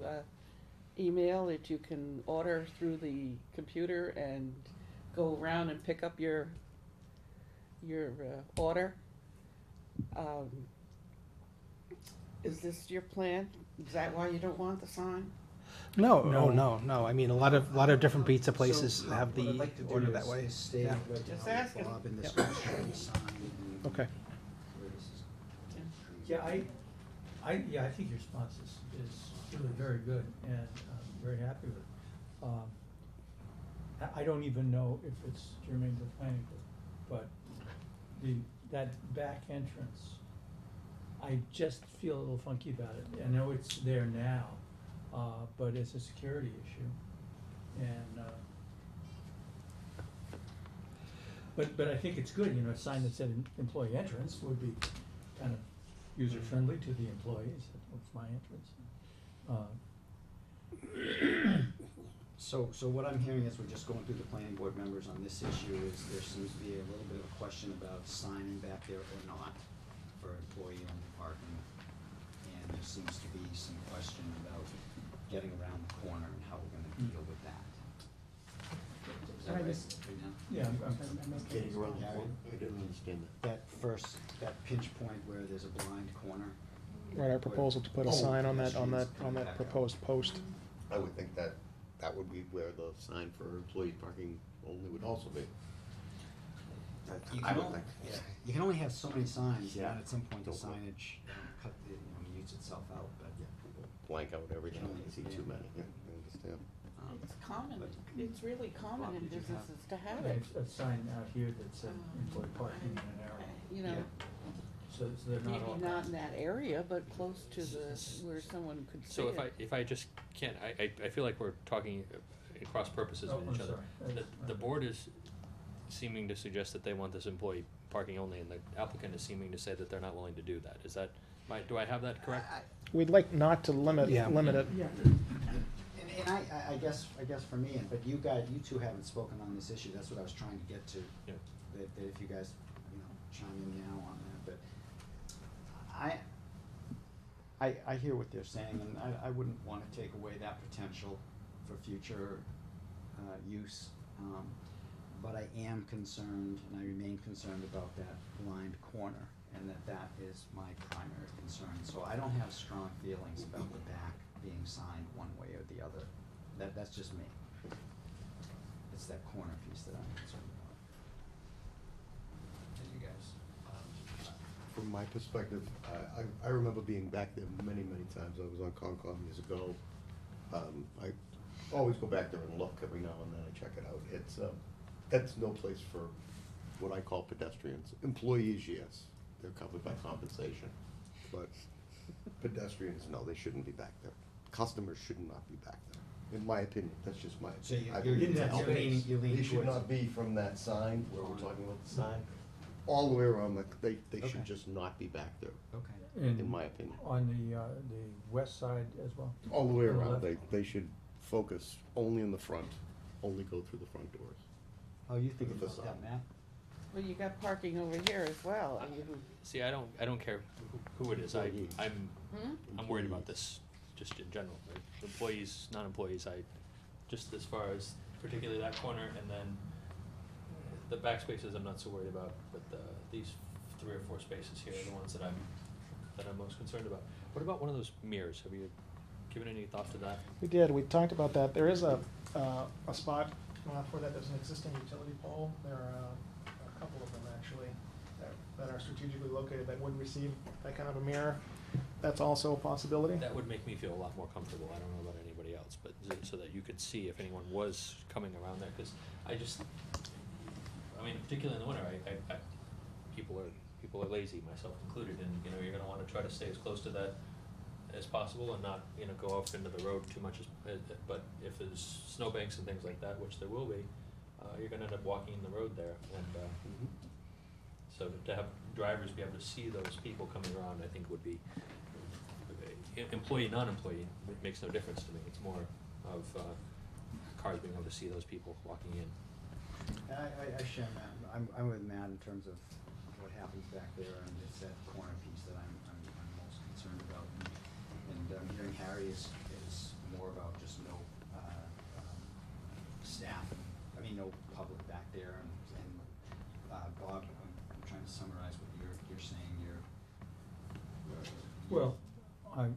email that you can order through the computer and go around and pick up your order. Is this your plan? Is that why you don't want the sign? no. I mean, a lot of different pizza places So, have what I'd the like to do order is- that way. is stay Yeah. right Just now with asking. Bob in this Yep. discussion, sign and Okay. where this is- Yeah, I think your response is really very good, and I'm very happy with it. I don't even know if it's germane to the planning board, but that back entrance, I just feel a little funky about it. I know it's there now, but it's a security issue, and, but I think it's good, a sign that said employee entrance would be kind of user-friendly to the employees. That's my entrance. So what I'm hearing as we're just going through the planning board members on this issue is there seems to be a little bit of a question about signing back there or not for employee-only parking. And there seems to be some question about getting around the corner and how we're gonna deal with that. Is that Can I right? just- Right now? Yeah, I'm okay. Getting around, I didn't understand that. That pinch point where there's a blind corner, write our proposal to put a Oh, sign on that, pedestrians on coming that back out. proposed post. I would think that that would be where the sign for employee parking only would also be. You I can would only, think. yeah, you can only have so many signs, Yeah. and at some point the Don't work. signage, mutes itself out, but, Blank out everything, Can only- you see yeah. too many, yeah, I understand. It's common, it's really common in Did you have- businesses to have I it, have a sign out here that said employee parking in an area, you know, so they're not all. maybe not in that area, but close to the, where someone could see So it. if I just can't, I feel like we're talking at cross purposes Oh, with I'm each other. sorry. The board is seeming to suggest that they want this employee parking only, and the applicant is seeming to say that they're not willing to do that. Is that, do I have that correct? We'd like not to limit it. Yeah, and I guess for me, but you two haven't spoken on this issue, that's what I was trying to get to. Yeah. That if you guys, chime in now on that, but I hear what they're saying, and I wouldn't wanna take away that potential for future, use. But I am concerned, and I remain concerned about that blind corner, and that is my primary concern. So I don't have strong feelings about the back being signed one way or the other. That's just me. It's that corner piece that I'm concerned about. And you guys? From my perspective, I remember being back there many, many times. I was on Concom years ago. I always go back there and look every now and then. I check it out. It's, that's no place for what I call pedestrians. Employees, yes, they're covered by compensation. But pedestrians, no, they shouldn't be back there. Customers should not be back there, in my opinion. That's just my So opinion. I you're believe leaning- that's- you're leaning- you lean They should towards- not be from that sign, where we're talking about the sign, all the way around, like, they Okay. should just not be back there, Okay. in my opinion. On the west side as well? All the way On the around, left? they should focus only in the front, only go through the front doors. Oh, you think The about that, facade. Matt? Well, you got parking over here as well, See, I don't care who it is, Employees. I'm worried about this, just in general, right? Employees, non-employees, just as far as particularly that corner, and then the back spaces I'm not so worried about, but these 3 or 4 spaces here are the ones that I'm most concerned about. What about one of those mirrors? Have you given any thought to that? We did, we talked about that. There is a spot for that. There's an existing utility pole. There are a couple of them actually that are strategically located that would receive that kind of a mirror. That's also a possibility. That would make me feel a lot more comfortable. I don't know about anybody else, but so that you could see if anyone was coming around there, because I mean, particularly in the winter, people are lazy, myself included, and, you're gonna wanna try to stay as close to that as possible and not, go off into the road too much but if there's snowbanks and things like that, which there will be, you're gonna end up walking in the road there, and, so to have drivers be able to see those people coming around, I think would be, employee, non-employee, it makes no difference to me. It's more of, cars being able to see those people walking in. I share Matt, I'm with Matt in terms of what happens back there, and it's that corner piece that I'm most concerned about. And hearing Harry is more about just no, staff, no public back there, and Bob, I'm trying to summarize what you're saying, Well, I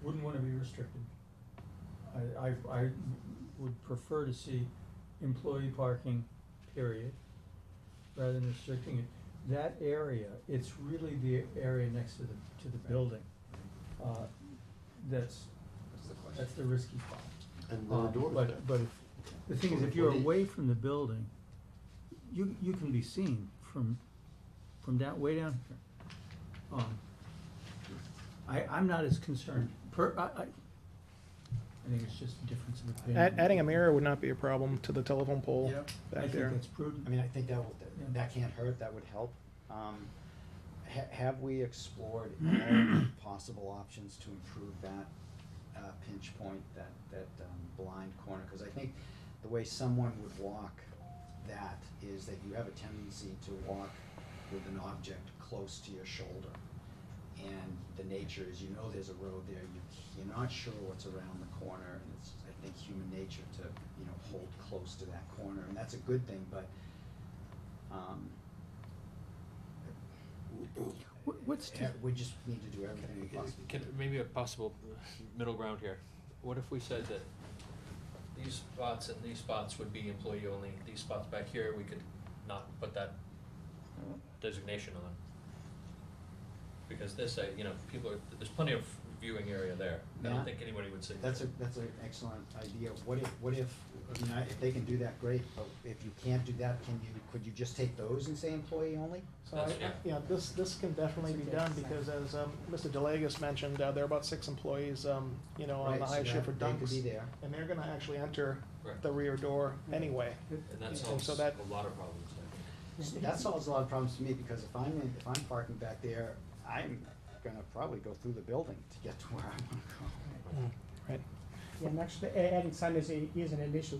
wouldn't wanna be restricted. I would prefer to see employee parking, period, rather than restricting it. That area, it's really the area next to the building. That's the question. that's the risky part. And there are doors there. But the thing is, if you're away from the building, you can be seen from way down here. I'm not as concerned, I think it's just a difference of opinion. Adding a mirror would not be a problem to the telephone pole Yep. I back think there. that's prudent. I think that can't hurt, that would help. Have we explored all possible options to improve that pinch point, that blind corner? Because I think the way someone would walk that is that you have a tendency to walk with an object close to your shoulder. And the nature is, there's a road there, you're not sure what's around the corner, and it's, I think, human nature to, hold close to that corner, and that's a good thing, but, What's, We just need to do everything we possibly Can, can. maybe a possible middle ground here. What if we said that these spots and these spots would be employee only, these spots back here, we could not put that designation on? Because this, you know, people are, there's plenty of viewing area there. I Yeah. don't think anybody would say. That's an excellent idea. What if, I mean, if they can do that, great, but if you can't do that, could you just take those and say employee only? So I, That's- yeah, this can definitely be done, because as, Mr. Delegas mentioned, there are about 6 employees, you know, on the Right, so high shift for that they could be Dunks. there. And they're gonna actually enter Right. the rear door anyway. And that And solves so that- a lot of problems, I think. That solves a lot of problems for me, because if I'm parking back there, I'm gonna probably go through the building to get to where I wanna go. Right. Yeah, and actually, adding signage isn't an issue.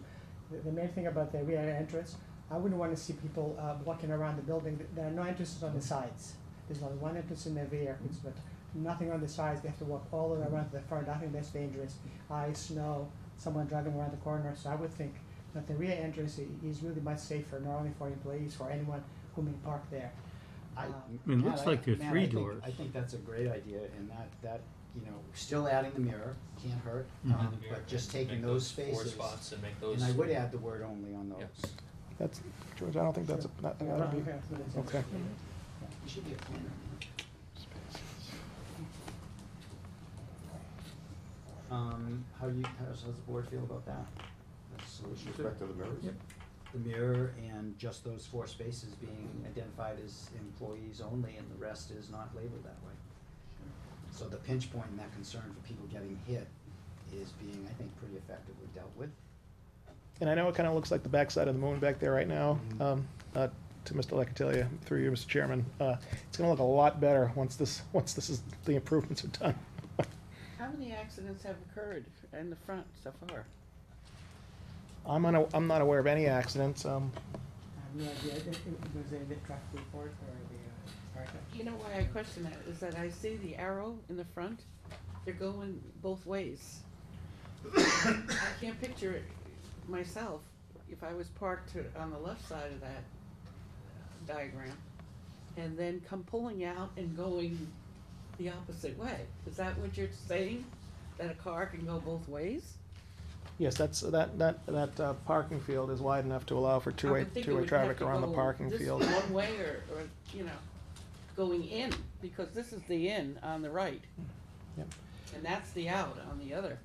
The main thing about the rear entrance, I wouldn't wanna see people, walking around the building. There are no entrances on the sides. There's only one entrance in the rear, but nothing on the sides. They have to walk all the way around to the front. I think that's dangerous. Ice, snow, someone driving around the corner. So I would think that the rear entrance is really much safer, not only for employees, for anyone who may park there. I mean, it looks Matt, like there are Matt, 3 I think- doors. I think that's a great idea, and that, you know, still adding the mirror, can't hurt, Mhm. but just taking Make those four spaces. spots and make those. And I would add the word only on Yeah. those. That's, George, I don't think that's, that'd be, okay. You should be a planner, man. How does the board feel about that? That's a solution. With respect to the mirrors? Yep. The mirror and just those 4 spaces being identified as employees only, and the rest is not labeled that way. So the pinch point and that concern for people getting hit is being, I think, pretty effectively dealt with. And I know it kinda looks like the backside of the moon back there right now, to Mr. Locatilia, through you, Mr. Chairman. It's gonna look a lot better once this is, the improvements are done. How many accidents have occurred in the front so far? I'm not aware of any accidents, I have no idea. It was in the traffic report or the, fire truck. You know why I question that, is that I see the arrow in the front, they're going both ways. I can't picture it myself, if I was parked on the left side of that diagram, and then come pulling out and going the opposite way. Is that what you're saying, that a car can go both ways? yes, that parking field is wide enough to allow for I two-way would think it would traffic have to around the go parking this field. one way or, you know, going in, because this is the in on the right. Yep. And that's the out on the other.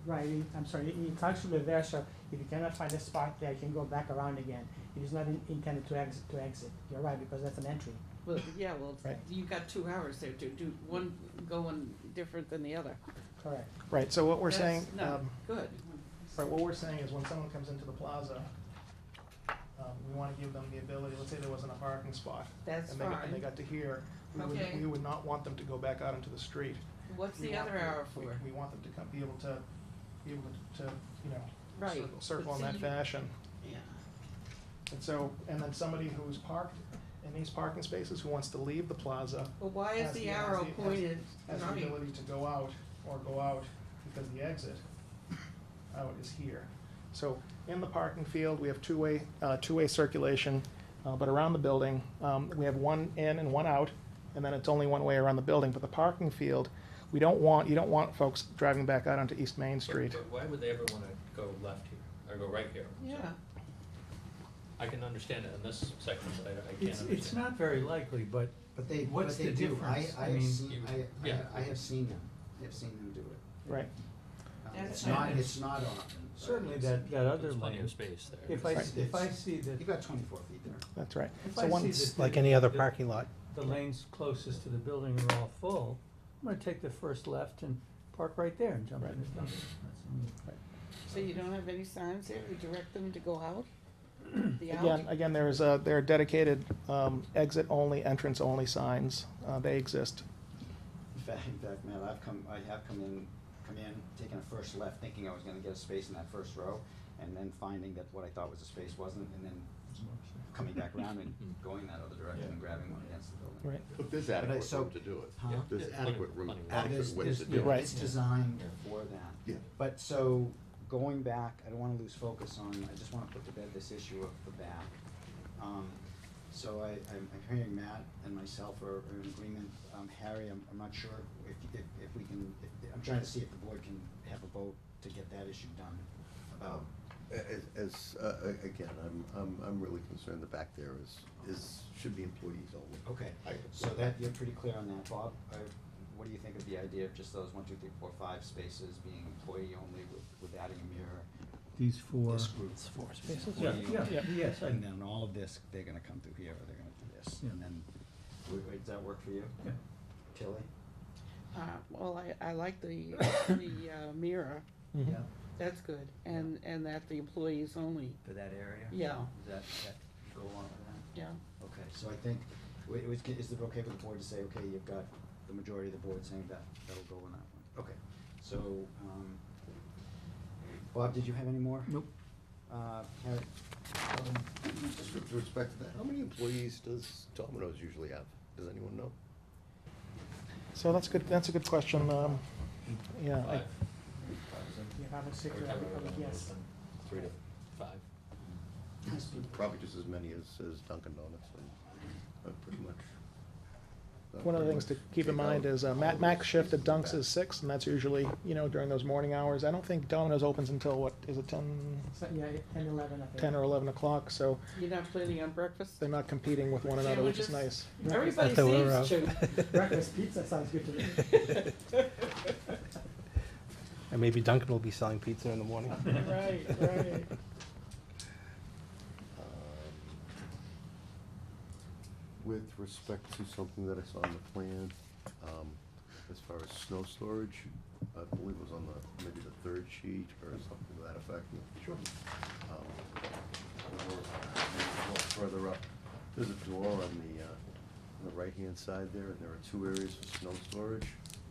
Right, I'm sorry, it's actually there, so if you cannot find a spot there, you can go back around again. It is not intended to exit. You're right, because that's an entry. Well, yeah, well, Right. you've got 2 hours there to do one going different than the other. Correct. Right, so what we're That's saying, not good. right, what we're saying is when someone comes into the plaza, we wanna give them the ability, let's say there wasn't a parking spot. That's And they fine. got to here, Okay. we would not want them to go back out into the street. What's We the want other them- hour for? We want them to come, be able to, you know, Right. circle in But that see- fashion. Yeah. And so, and then somebody who's parked in these parking spaces who wants to leave the plaza But why is has the has arrow has- pointed has the right? ability to go out or go out because the exit out is here. So in the parking field, we have two-way circulation, but around the building, we have one in and one out, and then it's only one way around the building. But the parking field, you don't want folks driving back out onto East Main Street. But why would they ever wanna go left here, or go right here? Yeah. I can understand it in this section, but I can't It's understand. not very likely, but But they What's do. the difference? I I have mean- seen, Yeah. I have seen them. I have seen them do it. Right. That's It's not, fine. it's not often. but certainly I've that, seen that other There's plenty lane, of space there. if I, Right. if I see that, You've got 24 feet there. That's right. if So I one, see It's that like the- any other the- parking lot. the lanes closest to the building are all full, I'm gonna take the first left and park right there and jump in the building. So you don't have any signs there to direct them to go out? The out? again, there are dedicated exit only, entrance only signs. They exist. In fact, Matt, I have come in, taking a first left, thinking I was gonna get a space in that first row, and then finding that what I thought was a space wasn't, and then coming back around and going that other direction and grabbing one against the building. Right. But there's But adequate so- room to do it. Huh? There's Yeah, adequate room, plenty of room. adequate ways to There's- do Right. it. It's designed for that. Yeah. But so, going back, I don't wanna lose focus on, I just wanna put to bed this issue of the back. So I'm hearing Matt and myself are in agreement. Harry, I'm not sure if we can, I'm trying to see if the board can have a vote to get that issue done about. Again, I'm really concerned the back there should be employees only. Okay, so that, you're pretty clear on that. Bob, what do you think of the idea of just those 1, 2, 3, 4, 5 spaces being employee only with adding a mirror? These four. This group. Four spaces? Yeah, yeah, yes, And then all of this, they're gonna come through here, or they're gonna do this, Yeah. and then, does that work for you? Yeah. Tilly? Well, I like the, mirror, Mhm. Yeah. that's good, and that the employees only, For that area? Yeah. Does that go along with that? yeah. Okay, so I think, is it okay for the board to say, okay, you've got the majority of the board saying that'll go on that one? Okay, so, Bob, did you have any more? Nope. Harry? Just with respect to that, how many employees does Domino's usually have? Does anyone know? So that's a good question. Yeah, Five. You have a secret, I would guess. 3 to 5. Probably just as many as Dunkin' Donuts, and pretty much. one of the things to keep in mind is max shift at Dunks is 6, and that's usually, during those morning hours. I don't think Domino's opens until, what, is it 10, So, yeah, 10, 11, I think. 10 or 11 o'clock, so You're not planning on breakfast? they're not competing with one another, which is Sandwiches? nice. Everybody I thought we were seems to. Breakfast pizza sounds good to me. And maybe Duncan will be selling pizza in the morning. Right, right. With respect to something that I saw on the plan, as far as snow storage, I believe it was on maybe the 3rd sheet or something to that effect. Sure. Or maybe a little further up, there's a door on the right-hand side there, and there are 2 areas for snow storage,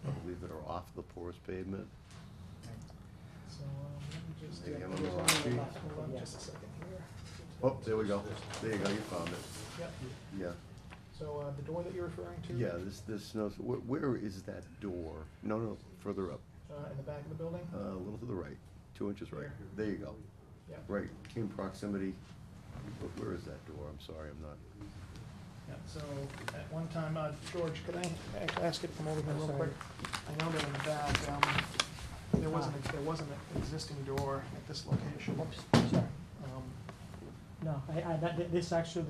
I believe that are off the porous pavement. So, let me just Maybe get I'm the on the door wrong on the sheet. left. Hold on just a second here. Oh, there we go. There you go, you found it. Yep. Yeah. So, the door that you're referring to? Yeah, this snow, where is that door? No, further up, In the back of the building? a little to the right, 2 inches right. Here. There you go. Yep. Right, in proximity, but where is that door? I'm sorry, I'm not. Yeah, so at one time, George, could I ask you to come over here real Sorry. quick? I know that in the back, there was an existing door at this location. Oops, sorry. Um, No,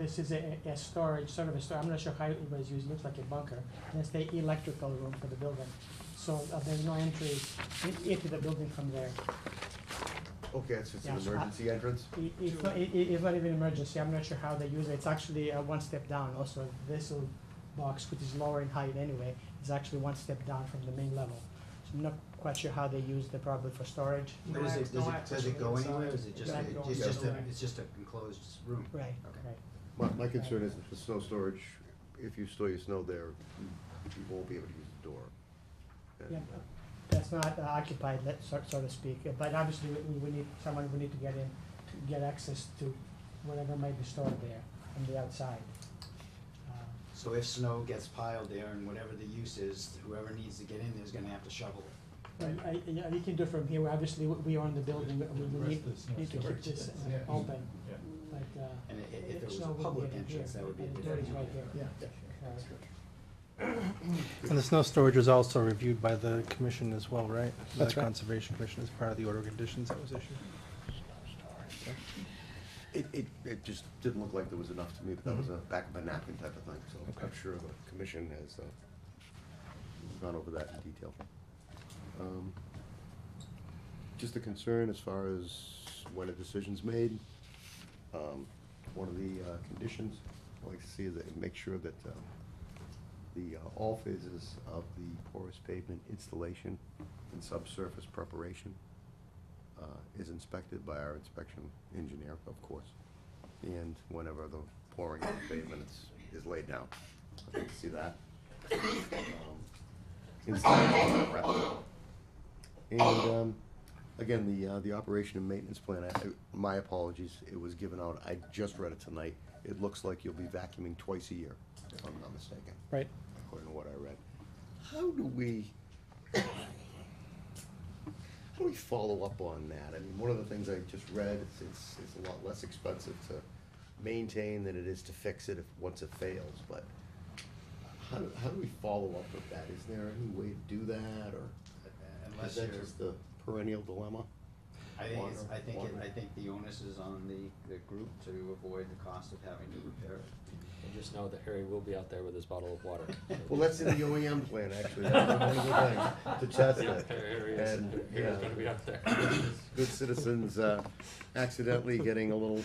this is a storage, sort of a storage, I'm not sure how it was used, looks like a bunker. And it's the electrical room for the building. So there's no entry into the building from there. Okay, it's just an Yeah, so emergency entrance? It's not even emergency, I'm not sure how they use it. It's actually one step down also. This little box, which is lower in height anyway, is actually one step down from the main level. So I'm not quite sure how they use it, probably for storage. No Does access- it, no does it, access does it from the go inside. anywhere, or is it just, Yeah, it's going just the other way. it's just an enclosed room? Right, Okay. right. My concern is that the snow storage, if you store your snow there, you won't be able to use the door. And, Yeah, that's not occupied, so to speak, but obviously we need, someone we need to get in, to get access to whatever might be stored there from the outside. So if snow gets piled there and whatever the use is, whoever needs to get in there is gonna have to shovel it. Yeah, you can do from here, obviously we own the building, we need to keep this open, but, And if it was snow a would public get in here, entrance, that would be a and the different. door is right here. Yeah. And the snow storage was also reviewed by the commission as well, right? That's The right. Conservation Commission as part of the order of conditions that was issued. It just didn't look like there was enough to me, but that was a back of a napkin type of thing, so I'm Okay. sure the commission has gone over that in detail. Just a concern as far as when a decision's made. One of the conditions I'd like to see is that make sure that all phases of the porous pavement installation and subsurface preparation is inspected by our inspection engineer, of course. And whenever the pouring of the pavement is laid down. I'd like to see that. And, again, the operation and maintenance plan, my apologies, it was given out, I just read it tonight. It looks like you'll be vacuuming twice a year, if I'm not mistaken, Right. according to what I read. How do we follow up on that? I mean, one of the things I just read, it's a lot less expensive to maintain than it is to fix it if, once it fails, but how do we follow up with that? Is there any way to do that, or is Unless that you're, just the perennial dilemma? I think the onus is on the group to avoid the cost of having to repair it. And just know that Harry will be out there with his bottle of water. Well, that's in the OEM plan, actually, that's one of the things, to test Yeah, it. Harry is, And, Harry's yeah. gonna be out there. Good citizens, accidentally getting a little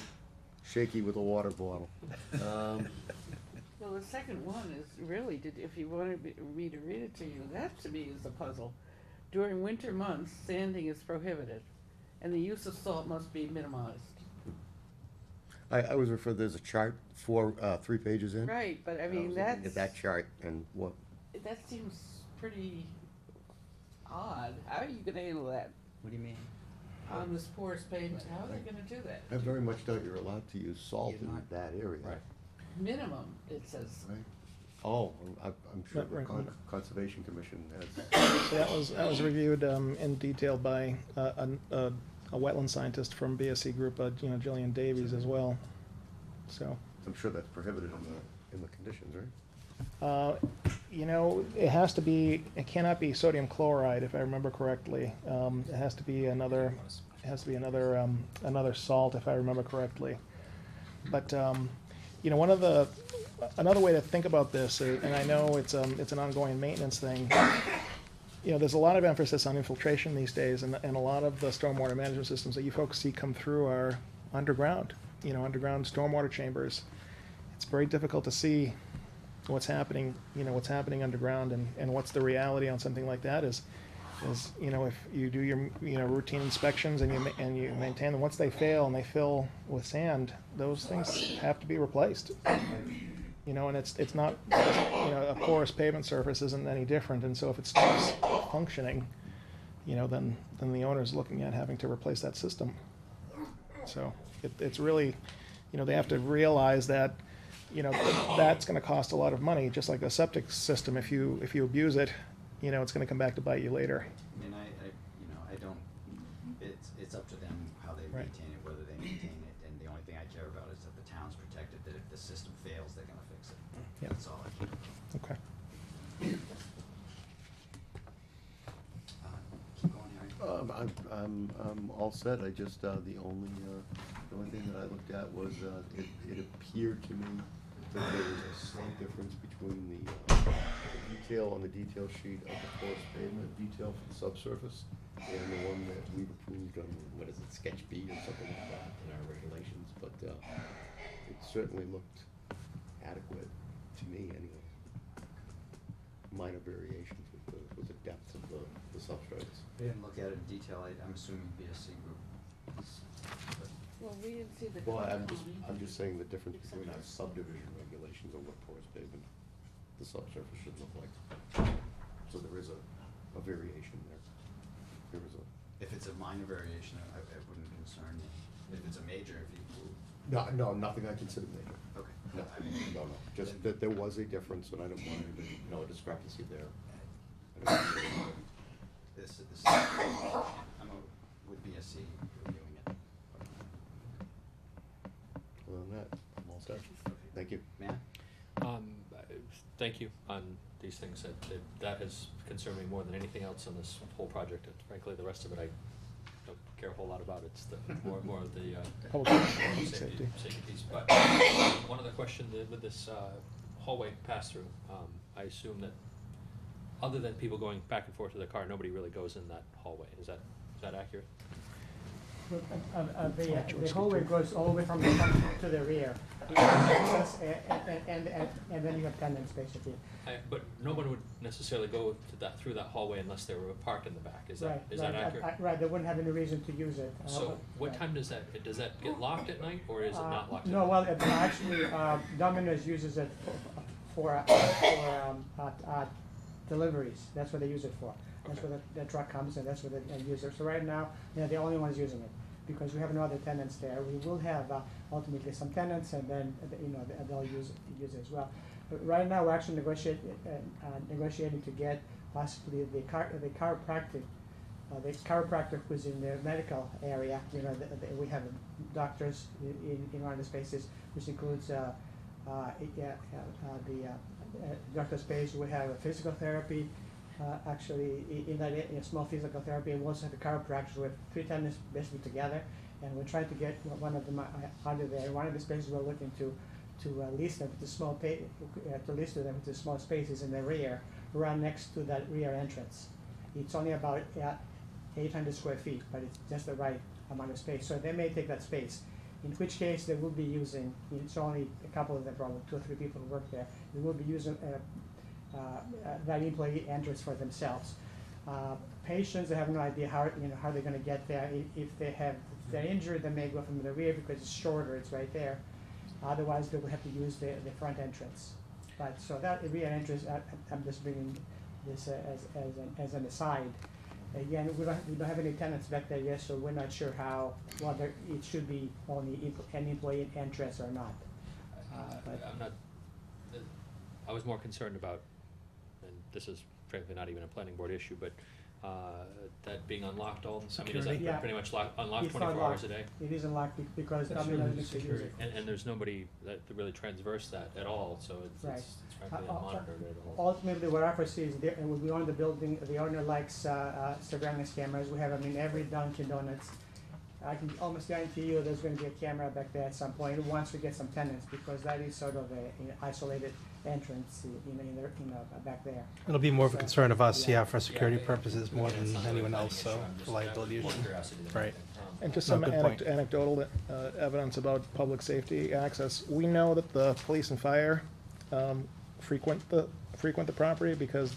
shaky with a water bottle. Well, the second one is really, if you wanted me to read it to you, that to me is a puzzle. During winter months, sanding is prohibited, and the use of salt must be minimized. I was referred, there's a chart, 3 pages in. Right, but I And mean, was looking that's, at that chart and what, that seems pretty odd. How are you gonna handle that What do you mean? on this porous pavement? How are they gonna do that? I very much doubt you're allowed to use salt You're in not. that area. Right. Minimum, it says. Right. Oh, I'm sure the Right, right. Conservation Commission has, That was reviewed in detail by a wetland scientist from BSC Group, Jillian Davies as well, so. I'm sure that's prohibited in the conditions, right? It has to be, it cannot be sodium chloride, if I remember correctly. It has to be another salt, if I remember correctly. But, another way to think about this, and I know it's an ongoing maintenance thing, there's a lot of emphasis on infiltration these days, and a lot of the stormwater management systems that you folks see come through are underground, underground stormwater chambers. It's very difficult to see what's happening underground, and what's the reality on something like that is if you do your routine inspections and you maintain them, once they fail and they fill with sand, those things have to be replaced. And it's not, a porous pavement surface isn't any different, and so if it stops functioning, then the owner's looking at having to replace that system. So it's really, they have to realize that, that's gonna cost a lot of money, just like a septic system. If you abuse it, it's gonna come back to bite you later. I mean, I don't, it's up to them how they Right. maintain it, whether they maintain it, and the only thing I care about is that the town's protected, that if the system fails, they're gonna fix it. Yeah. That's all I care about. Okay. Keep going, Harry. I'm all set, I just, the only thing that I looked at was, it appeared to me that there was a slight difference between the detail on the detail sheet of the porous pavement detail for the subsurface and the one that we've approved on, what is it, sketch B or something like that in our regulations, but, it certainly looked adequate to me anyway. Minor variations with the depth of the substrates. I didn't look at it in detail, I'm assuming BSC group. Well, we didn't see the. Well, compound. I'm just saying the difference between our subdivision regulations and what porous pavement, the subsurface should look like. So there is a variation there. There is a. If it's a minor variation, it wouldn't concern me. If it's a major, if you, No, nothing I consider major. okay. No, no, just that there was a difference and I don't want a discrepancy there. This, I'm with BSC reviewing it. Other than that, I'm all set. Thank you. Matt? Thank you on these things, that has concerned me more than anything else on this whole project, and frankly, the rest of it I don't care a whole lot about, it's the, more of the, Public health and safety. safety piece, but, one other question, with this, hallway pass-through, I assume that, other than people going back and forth to their car, nobody really goes in that hallway, is that accurate? The hallway goes all the way from the front to the rear. And then you have tenants basically. But no one would necessarily go through that hallway unless they were parked in the back, is that accurate? Right, they wouldn't have any reason to use it. So, what right. time does that get locked at night, or is it not locked at No, night? well, actually, Domino's uses it for deliveries. That's what they use it for. That's Okay. where the truck comes and that's where they use it. So right now, they're the only ones using it because we have no other tenants there. We will have ultimately some tenants and then, they'll use it as well. But right now, we're actually negotiating to get possibly the chiropractic the chiropractor who's in the medical area, you know, we have doctors in one of the spaces, which includes the doctor space. We have a physical therapy, actually in that in small physical therapy, and we also have a chiropractor with 3 tenants basically together, and we're trying to get one of them under there. One of the spaces we're looking to lease them to small to lease to them to small spaces in the rear, right next to that rear entrance. It's only about 800 square feet, but it's just the right amount of space. So they may take that space, in which case they will be using, it's only a couple of them, probably 2 or 3 people who work there, they will be using that employee entrance for themselves. Patients, they have no idea how they're going to get there. If they're injured, they may go from the rear because it's shorter, it's right there. Otherwise, they will have to use the front entrance. But so that rear entrance, I'm just bringing this as an aside. Again, we don't have any tenants back there yet, so we're not sure whether it should be only an employee entrance or not. I was more concerned about, and this is frankly not even a planning board issue, but that being unlocked all, I mean, is that Yeah. pretty much unlocked It's 24 not hours locked. a day? It isn't locked because That's I mean, really I need to use security. it. And there's nobody that really transverse that at all, so Right. it's frankly unmonitored at all. Ultimately, what I foresee is when we own the building, the owner likes surveillance cameras. We have them in every Dunkin' Donuts. I can almost guarantee you there's going to be a camera back there at some point once we get some tenants, because that is sort of an isolated entrance back there. It'll be more of a So, concern of us, yeah. yeah, for security purposes more Again, than it's not really anyone a planning else, issue, so I'm just for liability more issue. curiosity than Right. anything. And just No, some good point. anecdotal evidence about public safety access. We know that the police and fire frequent the property because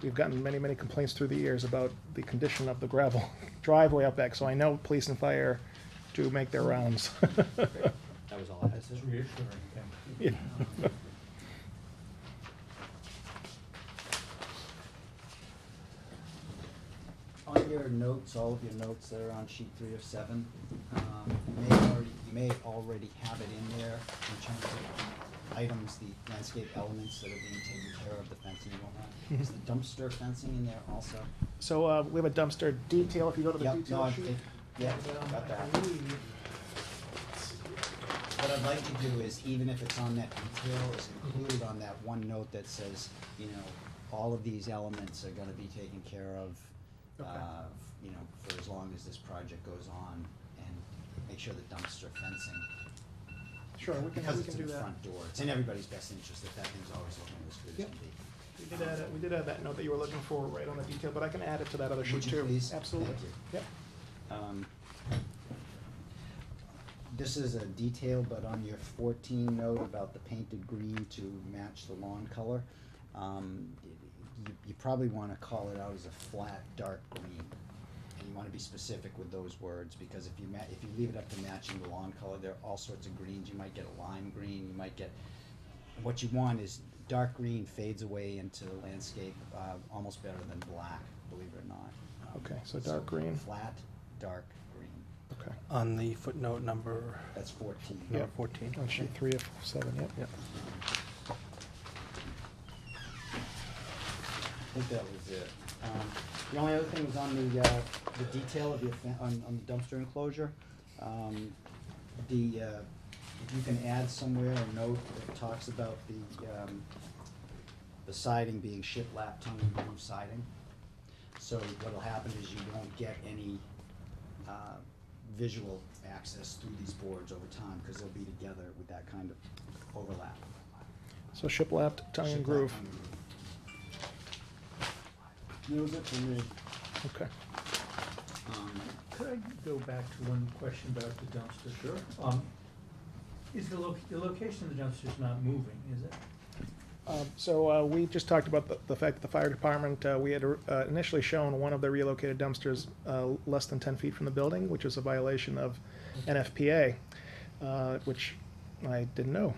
we've gotten many complaints through the years about the condition of the gravel driveway up back. So I know police and fire do make their rounds. That was all I had. That's reassuring, thank you. Yeah. On your notes, all of your notes that are on sheet 3 of 7, you may already have it in there in terms of items, the landscape elements that are being taken care of, the fencing and whatnot. Is the dumpster fencing in there also? So we have a dumpster detail, if you go to the Yep, detail no, sheet. yeah, got that. What I'd like to do is, even if it's on that detail, is included on that one note that says, all of these elements are gonna be taken care of, Okay. for as long as this project goes on, and make sure the dumpster fencing. Sure, we Because can it's do in the that. front door, it's in everybody's best interest that that thing's always looking as good as Yep. can be. We did add that note that you were looking for right on the detail, but I can add it to that other sheet Would too. you please? Absolutely. Thank you. Yep. This is a detail, but on your 14 note about the painted green to match the lawn color, you probably wanna call it out as a flat, dark green. And you wanna be specific with those words, because if you leave it up to matching the lawn color, there are all sorts of greens. You might get a lime green, you might get, what you want is dark green fades away into the landscape, almost better than black, believe it or not. Okay, so dark green. Flat, dark green. Okay. On the footnote number That's 14. number 14. On sheet 3 of 7, yep. Yep. I think that was it. The only other thing was on the detail of on the dumpster enclosure. If you can add somewhere a note that talks about the siding being shiplap tongue and groove siding. So what'll happen is you won't get any visual access through these boards over time, because they'll be together with that kind of overlap. So shiplapped tongue and Shiplap groove. tongue and groove. That was it for me. Okay. Could I go back to one question about the dumpster? Sure. Is the location of the dumpster is not moving, is it? So we just talked about the fact that the fire department, we had initially shown one of the relocated dumpsters less than 10 feet from the building, which is a violation of NFPA, which I didn't know.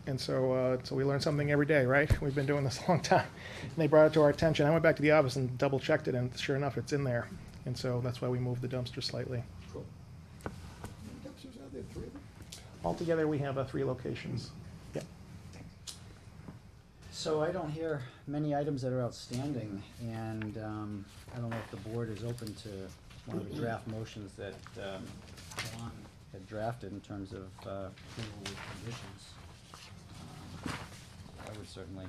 And so we learn something every day, right? We've been doing this a long time. And they brought it to our attention. I went back to the office and double checked it, and sure enough, it's in there. And so that's why we moved the dumpster slightly. Cool. Dumpsters out there, 3 of them? Altogether, we have 3 locations. Yeah. So I don't hear many items that are outstanding, and I don't know if the board is open to one of the draft motions that, Juan had drafted in terms of, approval with conditions. I would certainly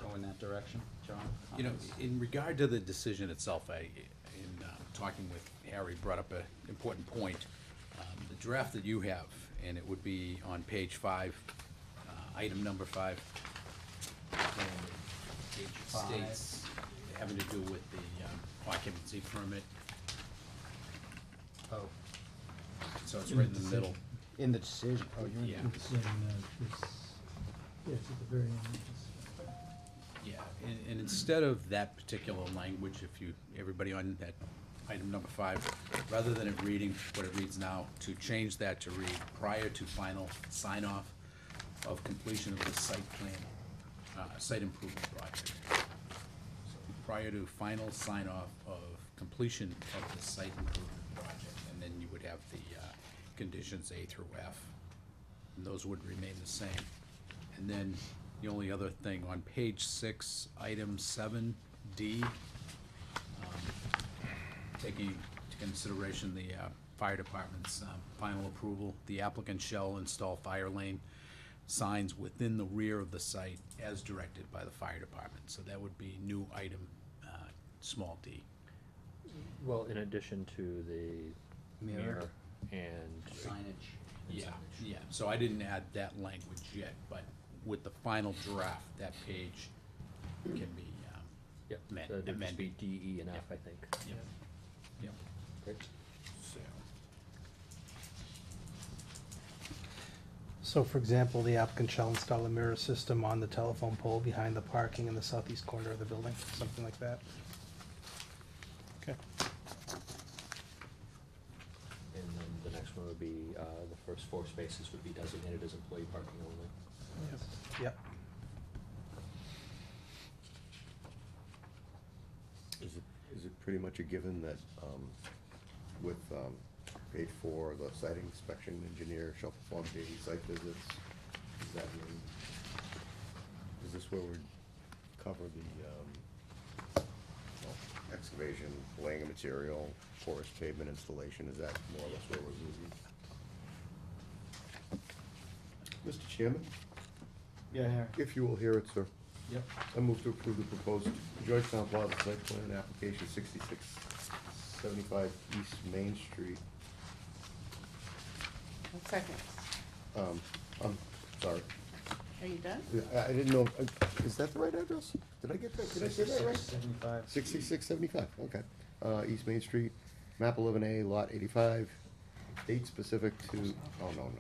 go in that direction, John. You know, in regard to the decision itself, in talking with Harry, brought up an important point. The draft that you have, and it would be on page 5, item number 5. It states, having to do with the occupancy permit, Oh, so it's right in the middle. in the decision, oh, you're in. Yeah. It's in, this, yeah, it's at the very end of this. Yeah, and instead of that particular language, if you, everybody on that item number 5, rather than it reading what it reads now, to change that to read prior to final sign-off of completion of the site plan, site improvement project. So prior to final sign-off of completion of the site improvement project, and then you would have the conditions A through F. And those would remain the same. And then the only other thing, on page 6, item 7D, taking into consideration the fire department's final approval, the applicant shall install fire lane signs within the rear of the site as directed by the fire department. So that would be new item, small d. Well, in addition to the Mirror. mirror and. Signage. Yeah, yeah, so I didn't add that language yet, but with the final draft, that page can be Yep, amended. so it'd just be D, E, and F, I think. Yep. Yep. Great. So, So for example, the applicant shall install a mirror system on the telephone pole behind the parking in the southeast corner of the building, something like that. Okay. And then the next one would be, the first 4 spaces would be designated as employee parking only. Yep. Is it pretty much a given that, with, page 4, the site inspection engineer shall perform daily site visits? Does that mean, is this where we'd cover the, excavation, laying of material, porous pavement installation? Is that more or less where we're moving? Mr. Chairman, Yeah, Harry. if you will hear it, sir. Yep. I move to approve the proposed Georgetown Plaza site plan application 6675 East Main Street. A second. I'm sorry. Are you done? I didn't know, is that the right address? Did I get that, did I say that right? 75. 6675, okay. East Main Street, map 11A, lot 85, date specific to, oh, no,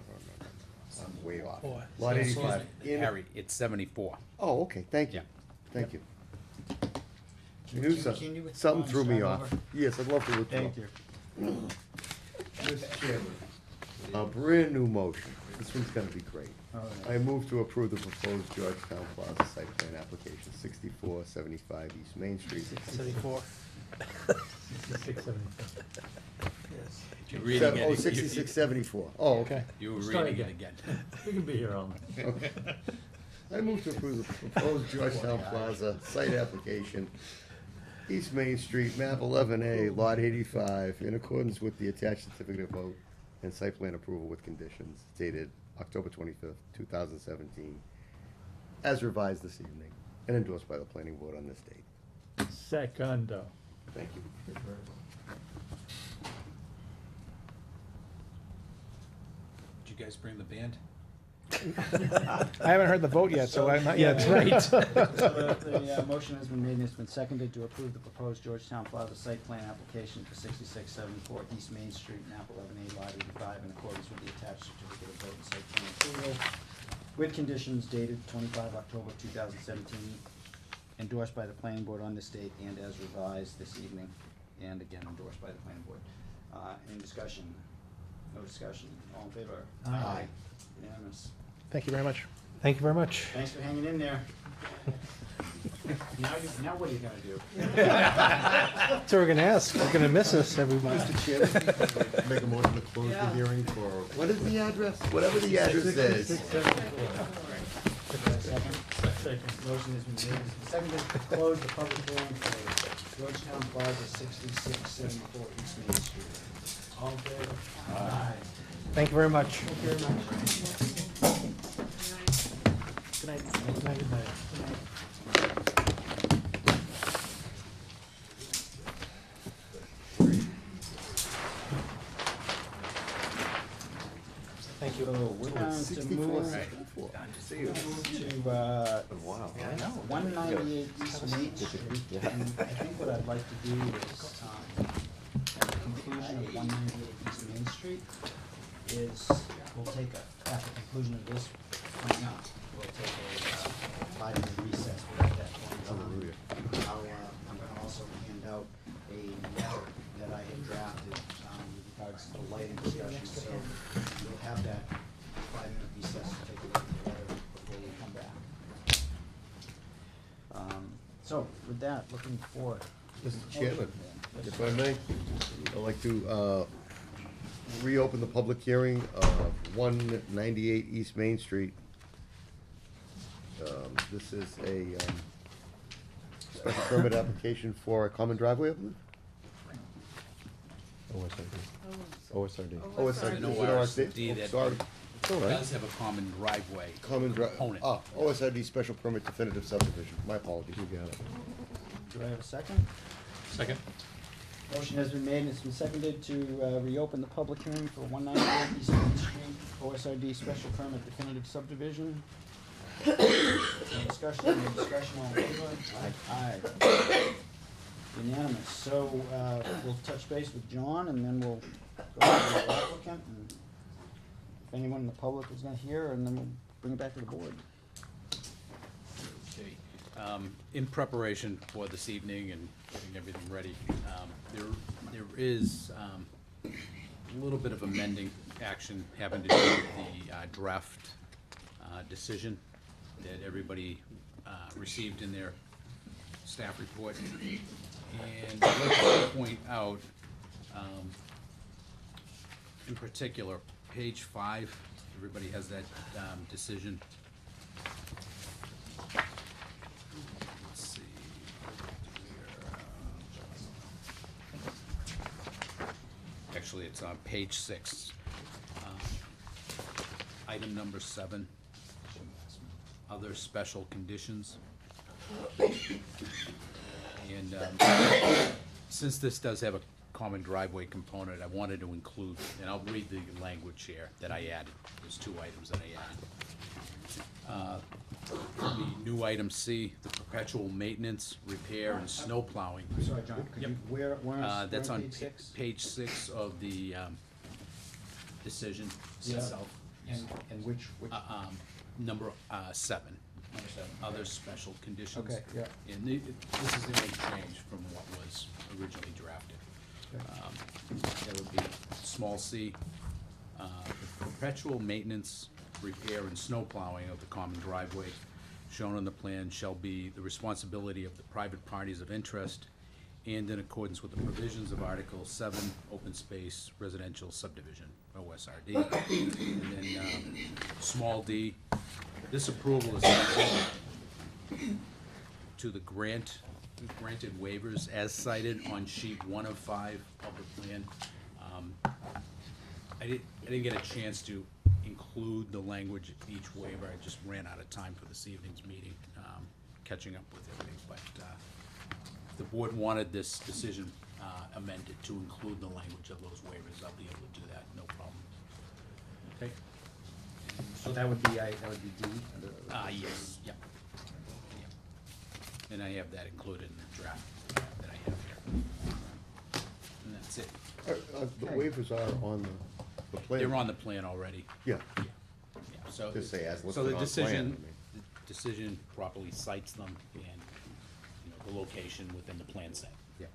I'm way off. Boy. Lot 85. in- Harry, it's 74. Oh, okay, thank you, Yeah. thank you. Can You we knew something, continue with something Juan, threw me start off. over? Yes, I'd love to withdraw. Thank you. Mr. Chairman, a brand new motion, this one's gonna be great. All I right. move to approve the proposed Georgetown Plaza site plan application, 6475 East Main Street. 74. 675. You're reading it. Oh, 6674, oh, okay. You were Start reading it again. again. We can be here all night. I move to approve the proposed Georgetown Plaza site application, East Main Street, map 11A, lot 85, in accordance with the attached certificate of vote and site plan approval with conditions dated October 25th, 2017, as revised this evening and endorsed by the planning board on this date. Secondo. Thank you. Did you guys bring the band? I haven't heard the vote yet, so I'm not yet. Right. So the motion has been made and it's been seconded to approve the proposed Georgetown Plaza site plan application for 6674 East Main Street, map 11A, lot 85, in accordance with the attached certificate of vote and site plan approval, with conditions dated 25 October 2017, endorsed by the planning board on this date and as revised this evening, and again endorsed by the planning board. Any discussion? No discussion. All in favor? Aye. Unanimous. Thank you very much. Thank you very much. Thanks for hanging in there. Now what are you gonna do? So we're gonna ask, we're gonna miss us every month. Mr. Chairman, make a motion to close the hearing for, what is the address? Whatever the address is. 674. Second. Second. Motion has been made and seconded to close the public hearing for Georgetown Plaza, 6674 East Main Street. All in favor? Aye. Thank you very much. Thank you very much. Good night. Good night. Good night. Thank you. So we're going to 64, move 64. to, Wow. 198 East Main Street. And I think what I'd like to do is, at the conclusion of 198 East Main Street, is we'll take at the conclusion of this, we'll take a 5-minute recess. But at that point, I'm gonna also hand out a letter that I had drafted, with regards to the lighting discussion, so we'll have that 5-minute recess to take a look at the letter before we come back. So, with that, looking forward. Mr. Chairman, if I may, I'd like to reopen the public hearing of 198 East Main Street. This is a special permit application for a common driveway, I believe? OSRD. Oh, it's An not, OSRD that sorry. It's all right. does have a common driveway. Common component. OSRD special permit definitive subdivision. My apologies. You got it. Do I have a second? Second? Motion has been made and it's been seconded to reopen the public hearing for 198 East Main Street, OSRD special permit definitive subdivision. No discussion, all in favor? Aye. Unanimous. So, we'll touch base with John and then we'll go to the applicant and if anyone in the public is gonna hear, and then we'll bring it back to the board. Okay. In preparation for this evening and getting everything ready, there is a little bit of amending action having to do with the draft decision that everybody received in their staff report. And I'd like to point out, in particular, page 5, everybody has that decision. Let's see. Actually, it's on page 6. Item number 7, other special conditions. And since this does have a common driveway component, I wanted to include, and I'll read the language here that I added. There's 2 items that I added. The new item C, the perpetual maintenance, repair, and snow plowing. I'm sorry, John, could you, where is, That's on page 6? page 6 of the decision Yeah. itself. And which, Number 7. number 7? Other special conditions. Okay, yeah. And this is the only change from what was originally drafted. That would be small c, perpetual maintenance, repair, and snow plowing of the common driveway shown on the plan shall be the responsibility of the private parties of interest and in accordance with the provisions of Article 7, Open Space Residential Subdivision, OSRD. And then, small d, this approval is subject to the granted waivers as cited on sheet 1 of 5 of the plan. I didn't get a chance to include the language in each waiver, I just ran out of time for this evening's meeting, catching up with everything, but, if the board wanted this decision, amended to include the language of those waivers, I'll be able to do that, no problem. Okay? So that would be D? Yes, yep. Yep. And I have that included in the draft that I have here. And that's it. The waivers are on the plan. They're on the plan already. Yeah. Yeah, so. Just say as So listed the on plan, decision, I mean. the decision properly cites them and, you know, the location within the plan set. Yeah.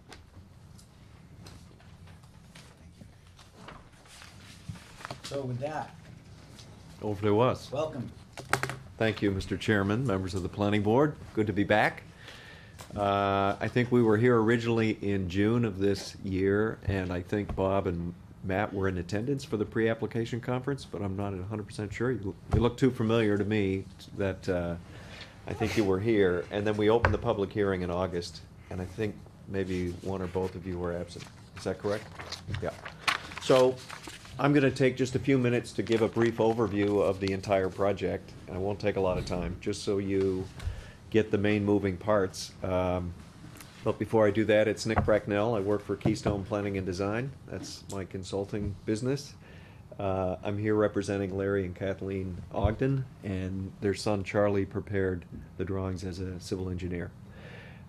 So with that, Hopefully it was. welcome. Thank you, Mr. Chairman, members of the planning board. Good to be back. I think we were here originally in June of this year, and I think Bob and Matt were in attendance for the pre-application conference, but I'm not 100% sure. You look too familiar to me that I think you were here. And then we opened the public hearing in August, and I think maybe one or both of you were absent. Is that correct? Yeah. So I'm going to take just a few minutes to give a brief overview of the entire project. I won't take a lot of time, just so you get the main moving parts. But before I do that, it's Nick Bracknell. I work for Keystone Planning and Design. That's my consulting business. I'm here representing Larry and Kathleen Ogden, and their son Charlie prepared the drawings as a civil engineer.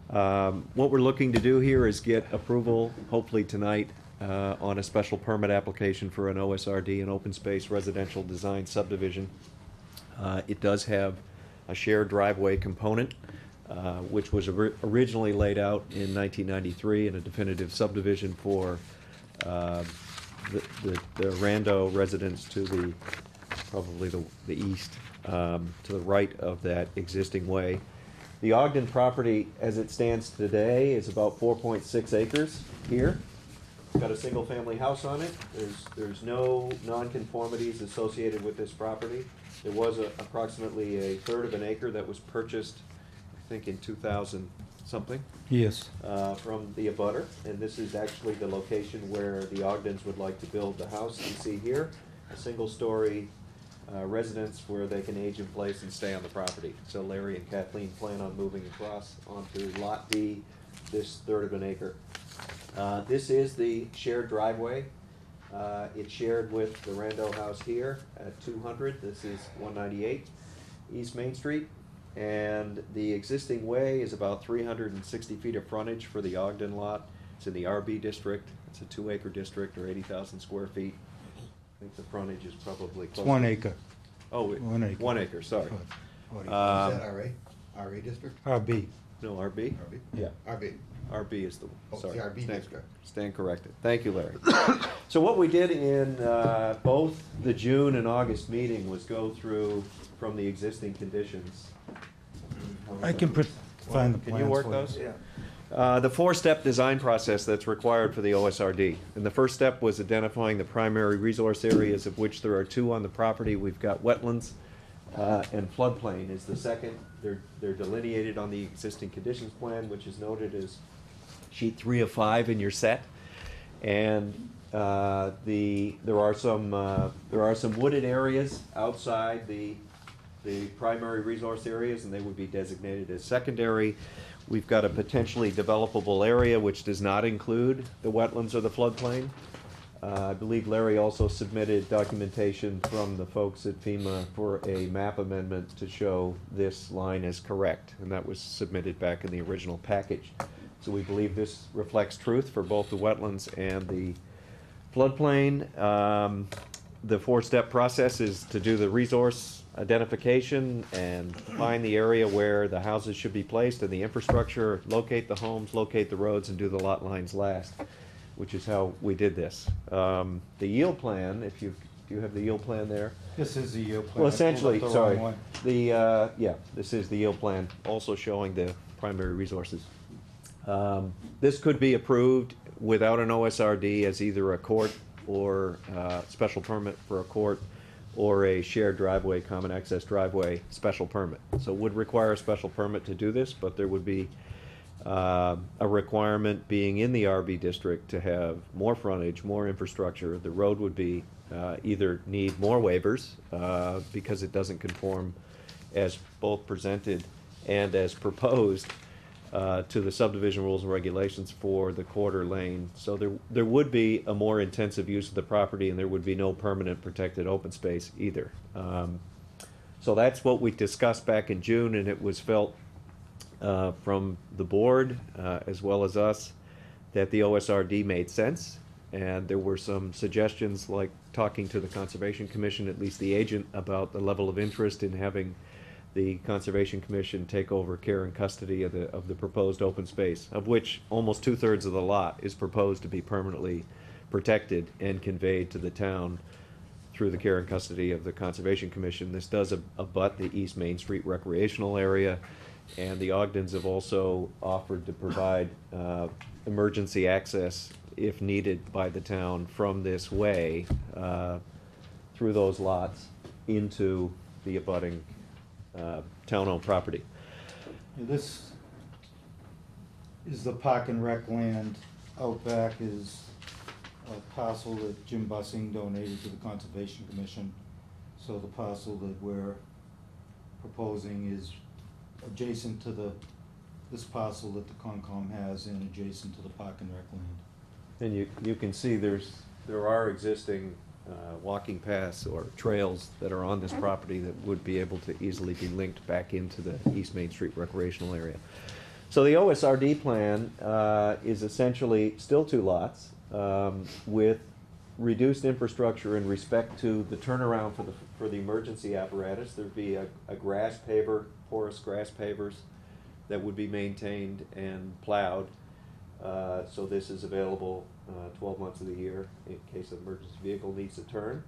What we're looking to do here is get approval, hopefully tonight, on a special permit application for an OSRD, an open space residential design subdivision. It does have a shared driveway component, which was originally laid out in 1993 in a definitive subdivision for the Rando residents to the, probably the east, to the right of that existing way. The Ogden property, as it stands today, is about 4.6 acres here. Got a single-family house on it. There's no nonconformities associated with this property. There was approximately a third of an acre that was purchased, I think in 2000 something. Yes. From the abutter, and this is actually the location where the Ogdens would like to build the house you see here, a single-story residence where they can age in place and stay on the property. So Larry and Kathleen plan on moving across onto Lot D, this third of an acre. This is the shared driveway. It's shared with the Rando house here at 200. This is 198 East Main Street. And the existing way is about 360 feet of frontage for the Ogden lot. It's in the RB district. It's a 2-acre district, or 80,000 square feet. I think the frontage is probably close. It's 1 acre. Oh, 1 acre. 1 acre, sorry. Is that RA? RA district? RB. No, RB? RB? Yeah. RB. RB is the, Oh, sorry. the RB Stand- district. Stand corrected. Thank you, Larry. So what we did in both the June and August meeting was go through from the existing conditions. I can find the plans. Can you work for those? Yeah. The 4-step design process that's required for the OSRD. And the first step was identifying the primary resource areas, of which there are 2 on the property. We've got wetlands and floodplain is the second. They're delineated on the existing conditions plan, which is noted as sheet 3 of 5 in your set. And there are some wooded areas outside the primary resource areas, and they would be designated as secondary. We've got a potentially developable area which does not include the wetlands or the floodplain. I believe Larry also submitted documentation from the folks at FEMA for a map amendment to show this line as correct, and that was submitted back in the original package. So we believe this reflects truth for both the wetlands and the floodplain. The 4-step process is to do the resource identification and find the area where the houses should be placed and the infrastructure, locate the homes, locate the roads, and do the lot lines last, which is how we did this. The yield plan, do you have the yield plan there? This is the yield plan. Well, I pulled up essentially, the sorry, wrong one. this is the yield plan, also showing the primary resources. This could be approved without an OSRD as either a court or special permit for a court, or a shared driveway, common access driveway special permit. So it would require a special permit to do this, but there would be a requirement, being in the RB district, to have more frontage, more infrastructure. The road would be either need more waivers because it doesn't conform as both presented and as proposed to the subdivision rules and regulations for the quarter lane. So there would be a more intensive use of the property, and there would be no permanent protected open space either. So that's what we discussed back in June, and it was felt from the board as well as us that the OSRD made sense. And there were some suggestions, like talking to the Conservation Commission, at least the agent, about the level of interest in having the Conservation Commission take over care and custody of the proposed open space, of which almost 2/3 of the lot is proposed to be permanently protected and conveyed to the town through the care and custody of the Conservation Commission. This does abut the East Main Street recreational area, and the Ogdens have also offered to provide emergency access, if needed by the town, from this way through those lots into the abutting town-owned property. Yeah, this, is the park and rec land. Out back is a parcel that Jim Bussing donated to the Conservation Commission. So the parcel that we're proposing is adjacent to this parcel that the Concom has and adjacent to the park and rec land. And you can see there are existing walking paths or trails that are on this property that would be able to easily be linked back into the East Main Street recreational area. So the OSRD plan is essentially still 2 lots with reduced infrastructure in respect to the turnaround for the emergency apparatus. There'd be a grass paver, porous grass pavers that would be maintained and plowed. So this is available 12 months of the year in case an emergency vehicle needs to turn.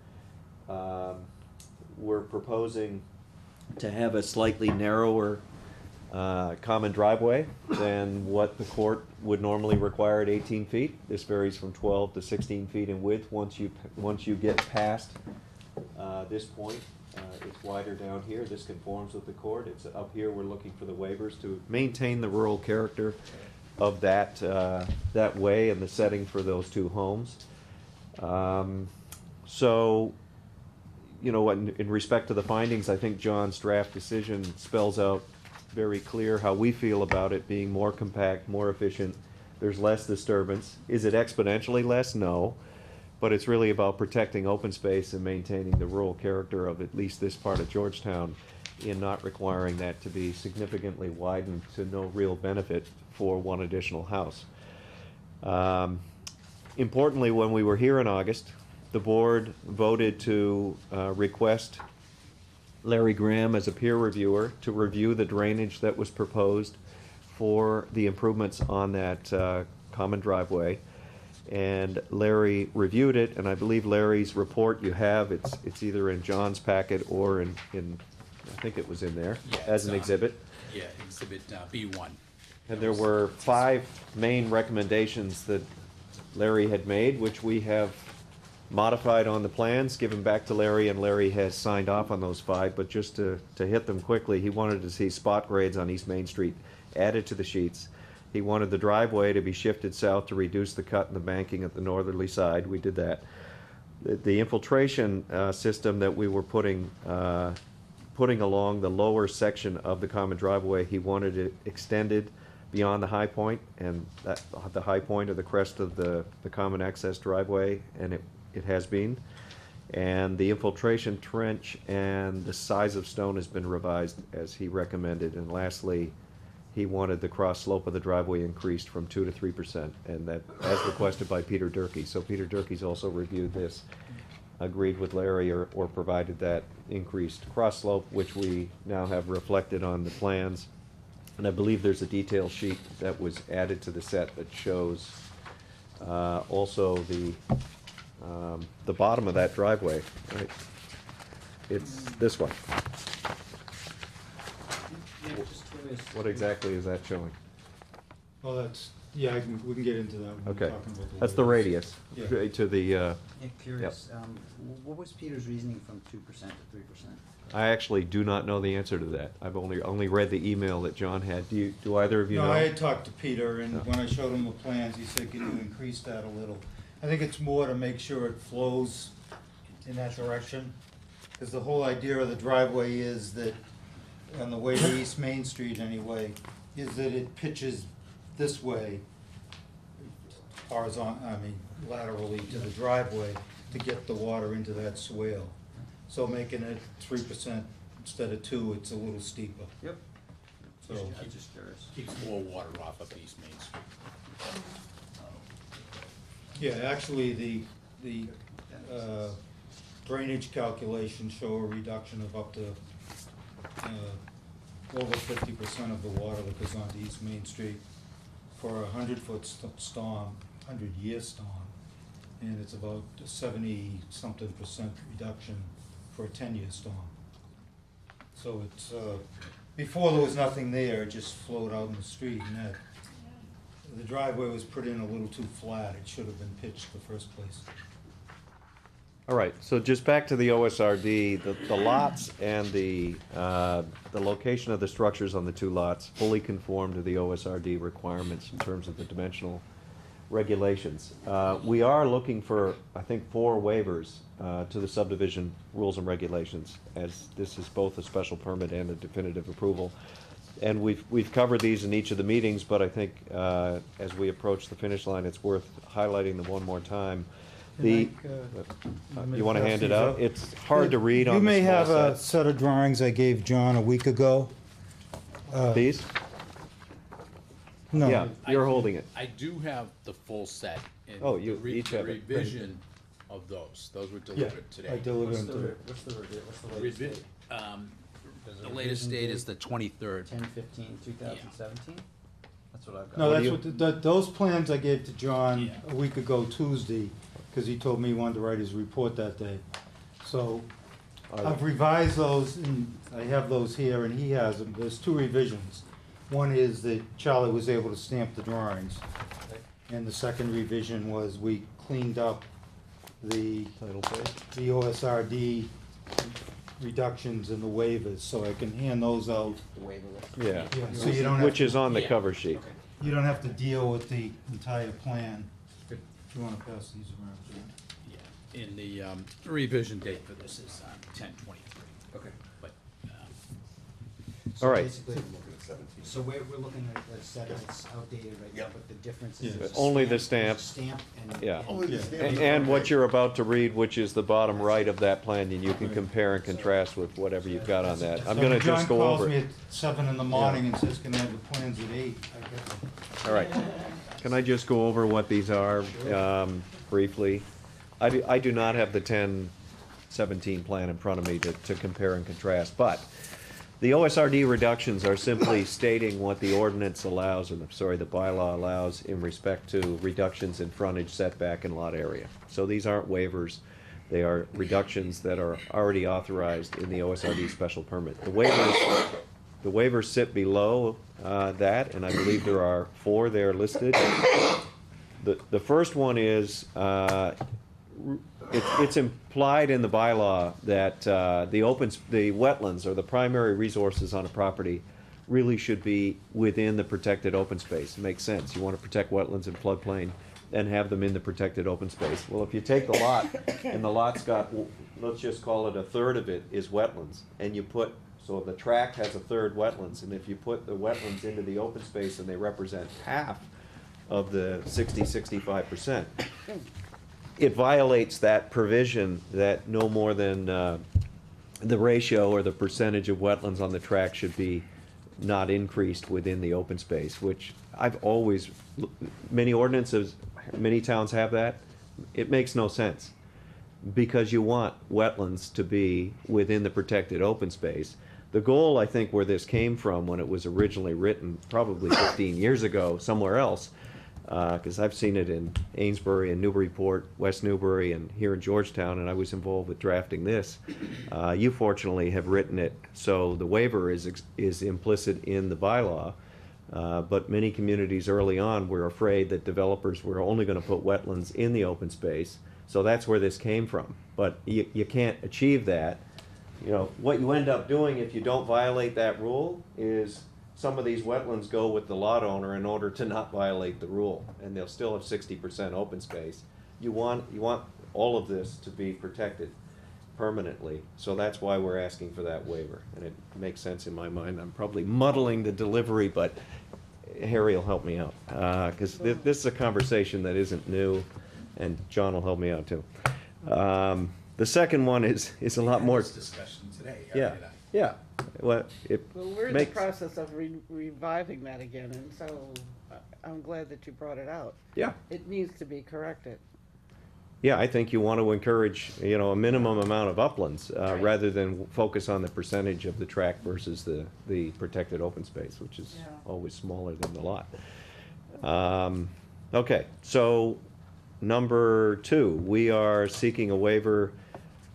We're proposing to have a slightly narrower common driveway than what the court would normally require at 18 feet. This varies from 12 to 16 feet in width. Once you get past this point, it's wider down here. This conforms with the court. It's up here. We're looking for the waivers to maintain the rural character of that way and the setting for those 2 homes. So, you know, in respect to the findings, I think John's draft decision spells out very clear how we feel about it being more compact, more efficient. There's less disturbance. Is it exponentially less? No. But it's really about protecting open space and maintaining the rural character of at least this part of Georgetown in not requiring that to be significantly widened to no real benefit for one additional house. Importantly, when we were here in August, the board voted to request Larry Graham as a peer reviewer to review the drainage that was proposed for the improvements on that common driveway. And Larry reviewed it, and I believe Larry's report you have, it's either in John's packet or in I think it was in there Yeah, as an it's, exhibit. Yeah, exhibit B1. And there were 5 main recommendations that Larry had made, which we have modified on the plans, given back to Larry, and Larry has signed off on those 5. But just to hit them quickly, he wanted to see spot grades on East Main Street added to the sheets. He wanted the driveway to be shifted south to reduce the cut in the banking at the northerly side. We did that. The infiltration system that we were putting along the lower section of the common driveway, he wanted it extended beyond the high point, and the high point of the crest of the common access driveway, and it has been. And the infiltration trench and the size of stone has been revised as he recommended. And lastly, he wanted the cross slope of the driveway increased from 2% to 3%, and that as requested by Peter Durkee. So Peter Durkee's also reviewed this, agreed with Larry, or provided that increased cross slope, which we now have reflected on the plans. And I believe there's a detail sheet that was added to the set that shows also the bottom of that driveway, right? It's this one. Yeah, just curious. What exactly is that showing? Well, that's, yeah, we can get into that when we're Okay, talking about that's the radius Yeah. to the, Yeah, curious, what was Peter's reasoning from 2% to 3%? I actually do not know the answer to that. I've only read the email that John had. Do either of you know? No, I had talked to Peter, and when I showed him the plans, he said, can you increase that a little? I think it's more to make sure it flows in that direction, because the whole idea of the driveway is that, on the way to East Main Street anyway, is that it pitches this way, laterally to the driveway to get the water into that swale. So making it 3% instead of 2, it's a little steeper. Yep. So, I'm just curious. Keeps more water off of East Main Street. yeah, actually, the drainage calculations show a reduction of up to over 50% of the water that goes onto East Main Street for a 100-foot storm, 100-year storm. And it's about 70-something% reduction for a 10-year storm. So it's, before there was nothing there, it just flowed out in the street, and that, the driveway was put in a little too flat. It should have been pitched in the first place. All right, so just back to the OSRD, the lots and the location of the structures on the two lots fully conform to the OSRD requirements in terms of the dimensional regulations. We are looking for, I think, 4 waivers to the subdivision rules and regulations, as this is both a special permit and a definitive approval. And we've covered these in each of the meetings, but I think as we approach the finish line, it's worth highlighting them one more time. You want to hand it out? It's hard to read on the You may small have a set. set of drawings I gave John a week ago. These? No. Yeah, you're holding it. I do have the full set. And Oh, you the re- each the have it. revision of those were Yeah, delivered today. I delivered What's them the, today. what's the, what's the Revi- latest date? The latest date is the 23rd. 10/15/2017? That's what I've got. No, What that's do what, those plans I gave to John Yeah. a week ago Tuesday, because he told me he wanted to write his report that day. So I've revised those, and I have those here, and he has them. There's 2 revisions. One is that Charlie was able to stamp the drawings. And the second revision was we cleaned up the Title page? the OSRD reductions and the waivers, so I can hand those out. The waiver list. Yeah, Yeah, so you don't have which to- is on the Yeah. cover sheet. You don't have to deal with the entire plan. If you wanna pass these around, John. Yeah. And the revision date for this is 10/23. Okay. But All right. Basically, so we're looking at a set that's outdated right now, but the difference is. Yeah. there's a Only the stamp, stamp. there's a Stamp and. Yeah. and- And what you're about to read, which is the bottom right of that plan, and you can compare and contrast with whatever you've got on that. I'm So gonna when just go John over calls me it. at 7 in the morning and says, can I have the plans at 8? I get them. All right. Can I just go over what these are, briefly? I do not have the 10/17 plan in front of me to compare and contrast, but the OSRD reductions are simply stating what the ordinance allows, or the bylaw allows in respect to reductions in frontage, setback, and lot area. So these aren't waivers, they are reductions that are already authorized in the OSRD special permit. The waivers sit below that, and I believe there are 4 there listed. The first one is, it's implied in the bylaw that the wetlands or the primary resources on a property really should be within the protected open space. It makes sense. You want to protect wetlands and floodplain and have them in the protected open space. Well, if you take the lot, and the lot's got, let's just call it a third of it is wetlands, and you put, so the tract has a third wetlands, and if you put the wetlands into the open space and they represent half of the 65%, it violates that provision that no more than the ratio or the percentage of wetlands on the tract should be not increased within the open space, which I've always, many ordinances, many towns have that. It makes no sense, because you want wetlands to be within the protected open space. The goal, I think, where this came from when it was originally written, probably 15 years ago, somewhere else, because I've seen it in Amesbury and Newburyport, West Newbury, and here in Georgetown, and I was involved with drafting this. You fortunately have written it so the waiver is implicit in the bylaw, but many communities early on were afraid that developers were only going to put wetlands in the open space, so that's where this came from. But you can't achieve that. You know, what you end up doing if you don't violate that rule is some of these wetlands go with the lot owner in order to not violate the rule, and they'll still have 60% open space. You want all of this to be protected permanently, so that's why we're asking for that waiver, and it makes sense in my mind. I'm probably muddling the delivery, but Harry will help me out, because this is a conversation that isn't new, and John will help me out too. The second one is a lot more. discussion today. Yeah, yeah. Well, it Well, we're in the makes, process of reviving that again, and so I'm glad that you brought it out. yeah, It needs to be corrected. yeah. I think you want to encourage, a minimum amount of uplands rather than focus on the percentage of the tract versus the protected open space, which is Yeah. always smaller than the lot. Okay, so number 2, we are seeking a waiver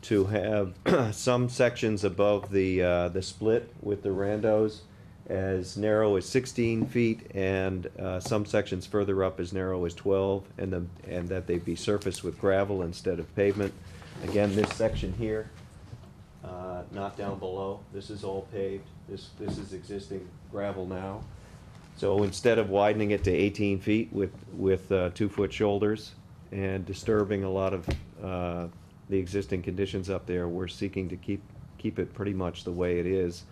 to have some sections above the split with the randos as narrow as 16 feet, and some sections further up as narrow as 12, and that they be surfaced with gravel instead of pavement. Again, this section here, not down below, this is all paved, this is existing gravel now. So instead of widening it to 18 feet with 2-foot shoulders and disturbing a lot of the existing conditions up there, we're seeking to keep it pretty much the way it is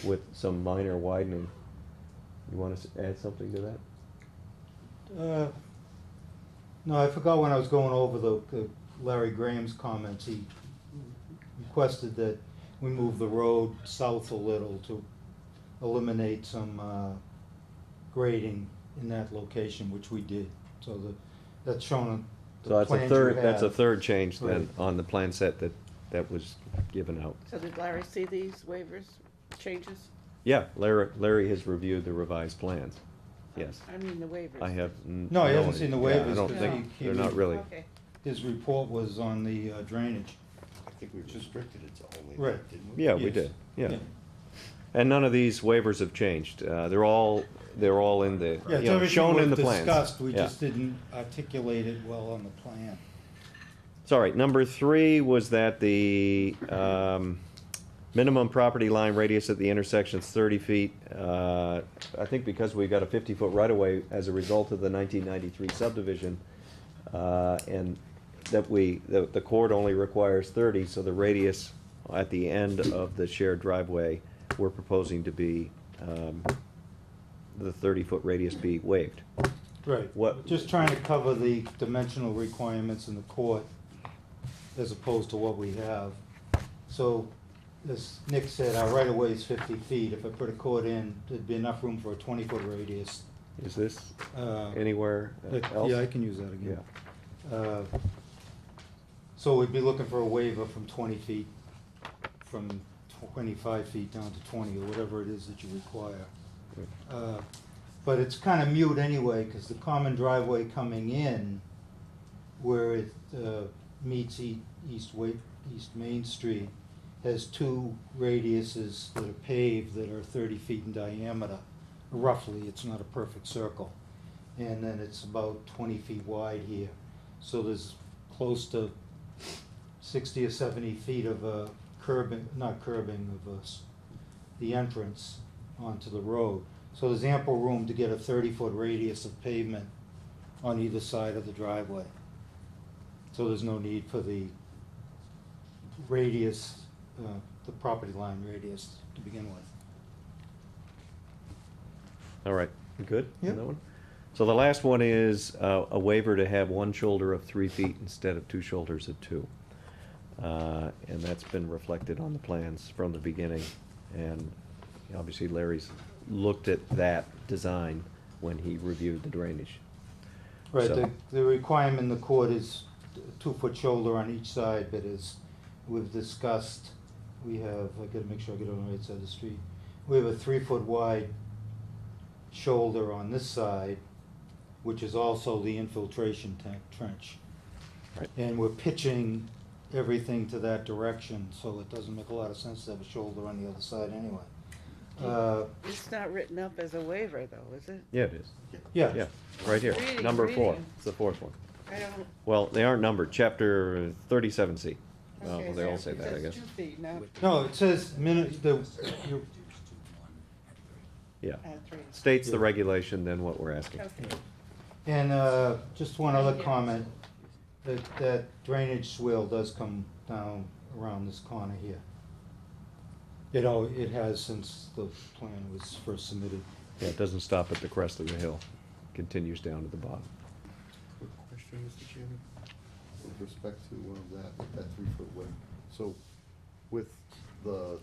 with some minor widening. You want to add something to that? No, I forgot when I was going over the Larry Graham's comments, he requested that we move the road south a little to eliminate some grading in that location, which we did. So that's shown on So the that's plans a you third, that's a have. third change then Right. on the plan set that was given out. So did Larry see these waivers, changes? Yeah, Larry has reviewed the revised plans, yes. I mean, the waivers. I have. No, he hasn't seen the yeah, I waivers, don't 'cause think, he they're not really. Okay. His report was on the drainage. I think we restricted it to only Right. that, didn't we? Yeah, we Yes. did, yeah. And none of these waivers have changed. They're all in the, Yeah, you know, it's shown in everything the we've plans. discussed, we Yeah. just didn't articulate it well on the plan. Sorry, number 3 was that the minimum property line radius at the intersection is 30 feet. I think because we got a 50-foot right-of-way as a result of the 1993 subdivision, and that the court only requires 30, so the radius at the end of the shared driveway, we're proposing to be, the 30-foot radius be waived. Right. What- Just trying to cover the dimensional requirements in the court as opposed to what we have. So, as Nick said, our right of way is 50 feet. If I put a court in, there'd be enough room for a 20-foot radius. Is this Uh, anywhere else? Yeah, I can use that again. Yeah. So we'd be looking for a waiver from 20 feet, from 25 feet down to 20, or whatever it is that you require. But it's kind of mute anyway, because the common driveway coming in, where it meets East Main Street, has 2 radiuses that are paved that are 30 feet in diameter. Roughly, it's not a perfect circle. And then it's about 20 feet wide here. So there's close to 60 or 70 feet of the entrance onto the road. So there's ample room to get a 30-foot radius of pavement on either side of the driveway. So there's no need for the radius, the property line radius to begin with. All right, you good on Yep. that one? So the last one is a waiver to have 1 shoulder of 3 feet instead of 2 shoulders of 2. And that's been reflected on the plans from the beginning. And obviously Larry's looked at that design when he reviewed the drainage. Right, So- the requirement in the court is a 2-foot shoulder on each side, but as we've discussed, we have, I gotta make sure I get it on the right side of the street. We have a 3-foot wide shoulder on this side, which is also the infiltration trench. Right. And we're pitching everything to that direction, so it doesn't make a lot of sense to have a shoulder on the other side anyway. It's not written up as a waiver though, is it? Yeah, it is. Yeah. Yeah, right here, Reading, number 4, reading. it's the 4th one. I don't. Well, they aren't numbered, chapter 37C. Well, Okay, they all so say that, I it guess. says 2 feet, not No, it says Yeah, 3. states the regulation, then what we're asking. Okay. And just one other comment, that drainage swale does come down around this corner here. It has since the plan was first submitted. Yeah, it doesn't stop at the crest of the hill, continues down to the bottom. Quick question, Mr. Chairman, with respect to that 3-foot width. So with the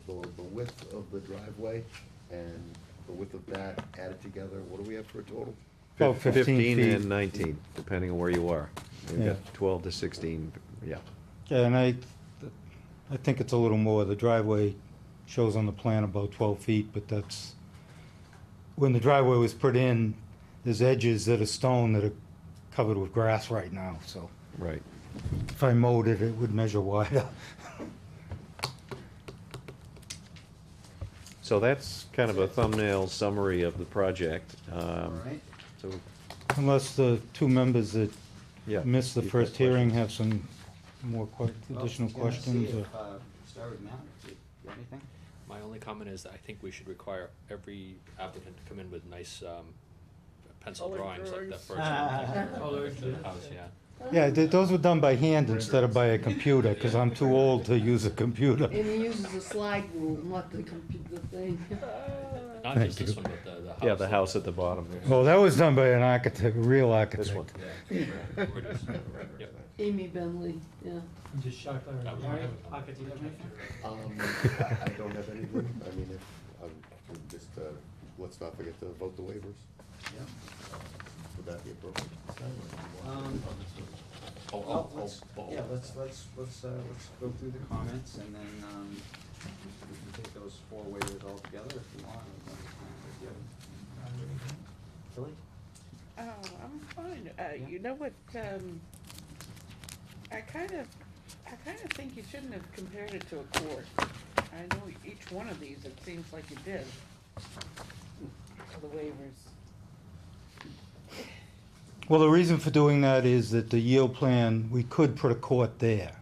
width of the driveway and the width of that added together, what do we have for a total? About 15 feet. and 19, depending on where you are. We've Yeah. got 12 to 16, yeah. Yeah, and I think it's a little more, the driveway shows on the plan about 12 feet, but that's, when the driveway was put in, there's edges that are stone that are covered with grass right now, so Right. if I mowed it, it would measure wider. So that's kind of a thumbnail summary of the project. So, Unless the 2 members that yeah. missed the you've got first hearing questions. have some more additional Well, I was gonna questions? see or- if, start with Matt, do you have anything? My only comment is that I think we should require every applicant to come in with nice, pencil Colored drawings like that drawings. first one. Colored, For the house, yeah. Yeah, those were done by hand instead of by a computer, because I'm too old to use a computer. And he uses a slide rule, not the computer thing. Not just this one, but the house. Yeah, the house at the bottom there. Well, that was done by an architect, a real architect. This one. Yeah. Gorgeous. Yep. Amy Bentley, yeah. I'm just shocked, Larry. That was All right, my- Pocket, do you have anything? I don't have anything, I mean, just, let's not forget to vote the waivers. Yeah. Would that be appropriate? Well, let's, yeah, let's go through the comments and then, we can take those 4 waivers all together if you want. Billy? Oh, I'm fine. You know what, I kind of think you shouldn't have compared it to a court. I know each one of these, it seems like you did, for the waivers. Well, the reason for doing that is that the yield plan, we could put a court there.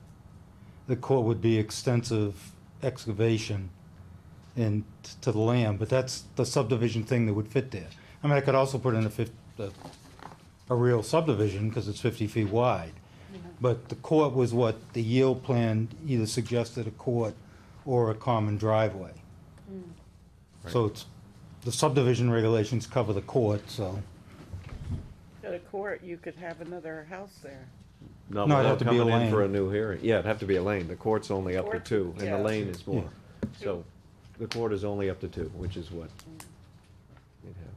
The court would be extensive excavation and to the land, but that's the subdivision thing that would fit there. I mean, I could also put in a real subdivision, because it's 50 feet wide. But the court was what the yield plan either suggested, a court or a common driveway. So it's, the subdivision regulations cover the court, so. At a court, you could have another house there. No, No, it'd have without to be a coming in for a lane. new hearing. Yeah, it'd have to be a lane. The court's only up to Court, 2, and yeah. the lane is more. Yeah. So, the court is only up to 2, which is what you'd have.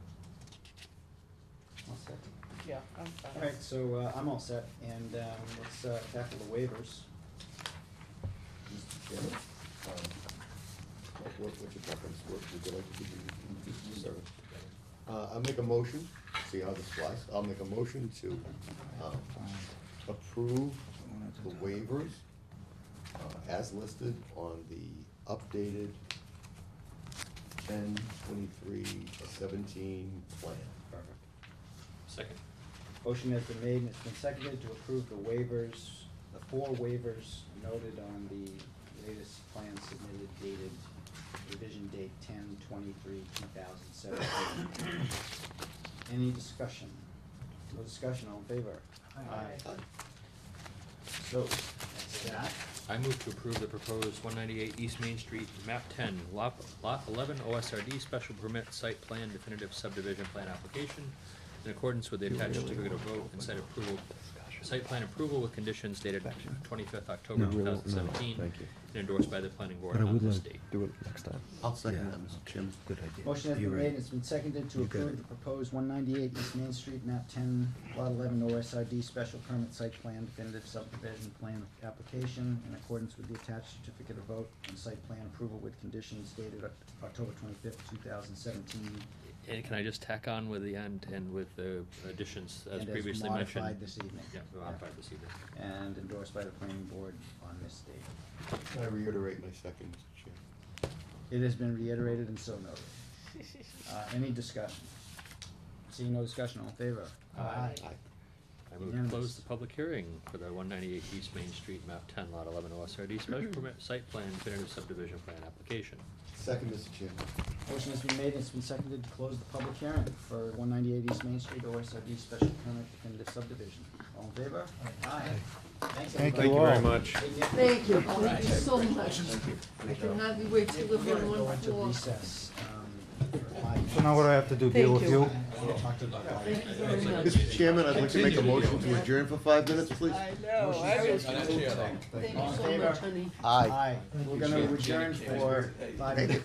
All set? Yeah, I'm fine. All right, so, I'm all set, and, let's, tackle the waivers. Mr. Chairman, what's your preference? What would you like to do? Sir? I'll make a motion, see how this flies. I'll make a motion to approve the waivers as listed on the updated 10/23/17 plan. Perfect. Second. Motion has been made and it's been seconded to approve the waivers, the 4 waivers noted on the latest plan submitted dated, revision date 10/23/2017. Any discussion? No discussion, all in favor? Aye. So, that's that. I move to approve the proposed 198 East Main Street, map 10, lot 11 OSRD special permit site plan definitive subdivision plan application in accordance with the attached certificate of vote and site plan approval with conditions dated 25th October 2017 Thank you. and endorsed by the planning board on this date. Do it next time. I'll second that, Mr. Chairman. Good idea. Motion has been made and it's been seconded to approve the proposed 198 East Main Street, map 10, lot 11 OSRD special permit site plan definitive subdivision plan application in accordance with the attached certificate of vote and site plan approval with conditions dated October 25th, 2017. And can I just tack on with the end and with the additions as And previously mentioned? modified this evening. Yeah, modified this evening. And endorsed by the planning board on this date. Can I reiterate my second, Mr. Chairman? It has been reiterated and so noted. Any discussion? Seeing no discussion, all in favor? Aye. I move to Unanimous. close the public hearing for the 198 East Main Street, map 10, lot 11 OSRD special permit site plan definitive subdivision plan application. Second, Mr. Chairman. Motion has been made and it's been seconded to close the public hearing for 198 East Main Street, OSRD special permit definitive subdivision. All in favor? Aye. Thanks, Thank everybody. you Thank you very all. much. Thank you, thank you so much. I can hardly wait to live We're gonna on go one into floor. recess, for 5 So now what do I have to do, deal Thank with you. you? Thank you very much. Mr. Chairman, I'd like to make a motion to adjourn for 5 minutes, please. I know, I was, minutes. thank you All in so favor? much, honey. Aye. We're gonna adjourn for 5 minutes.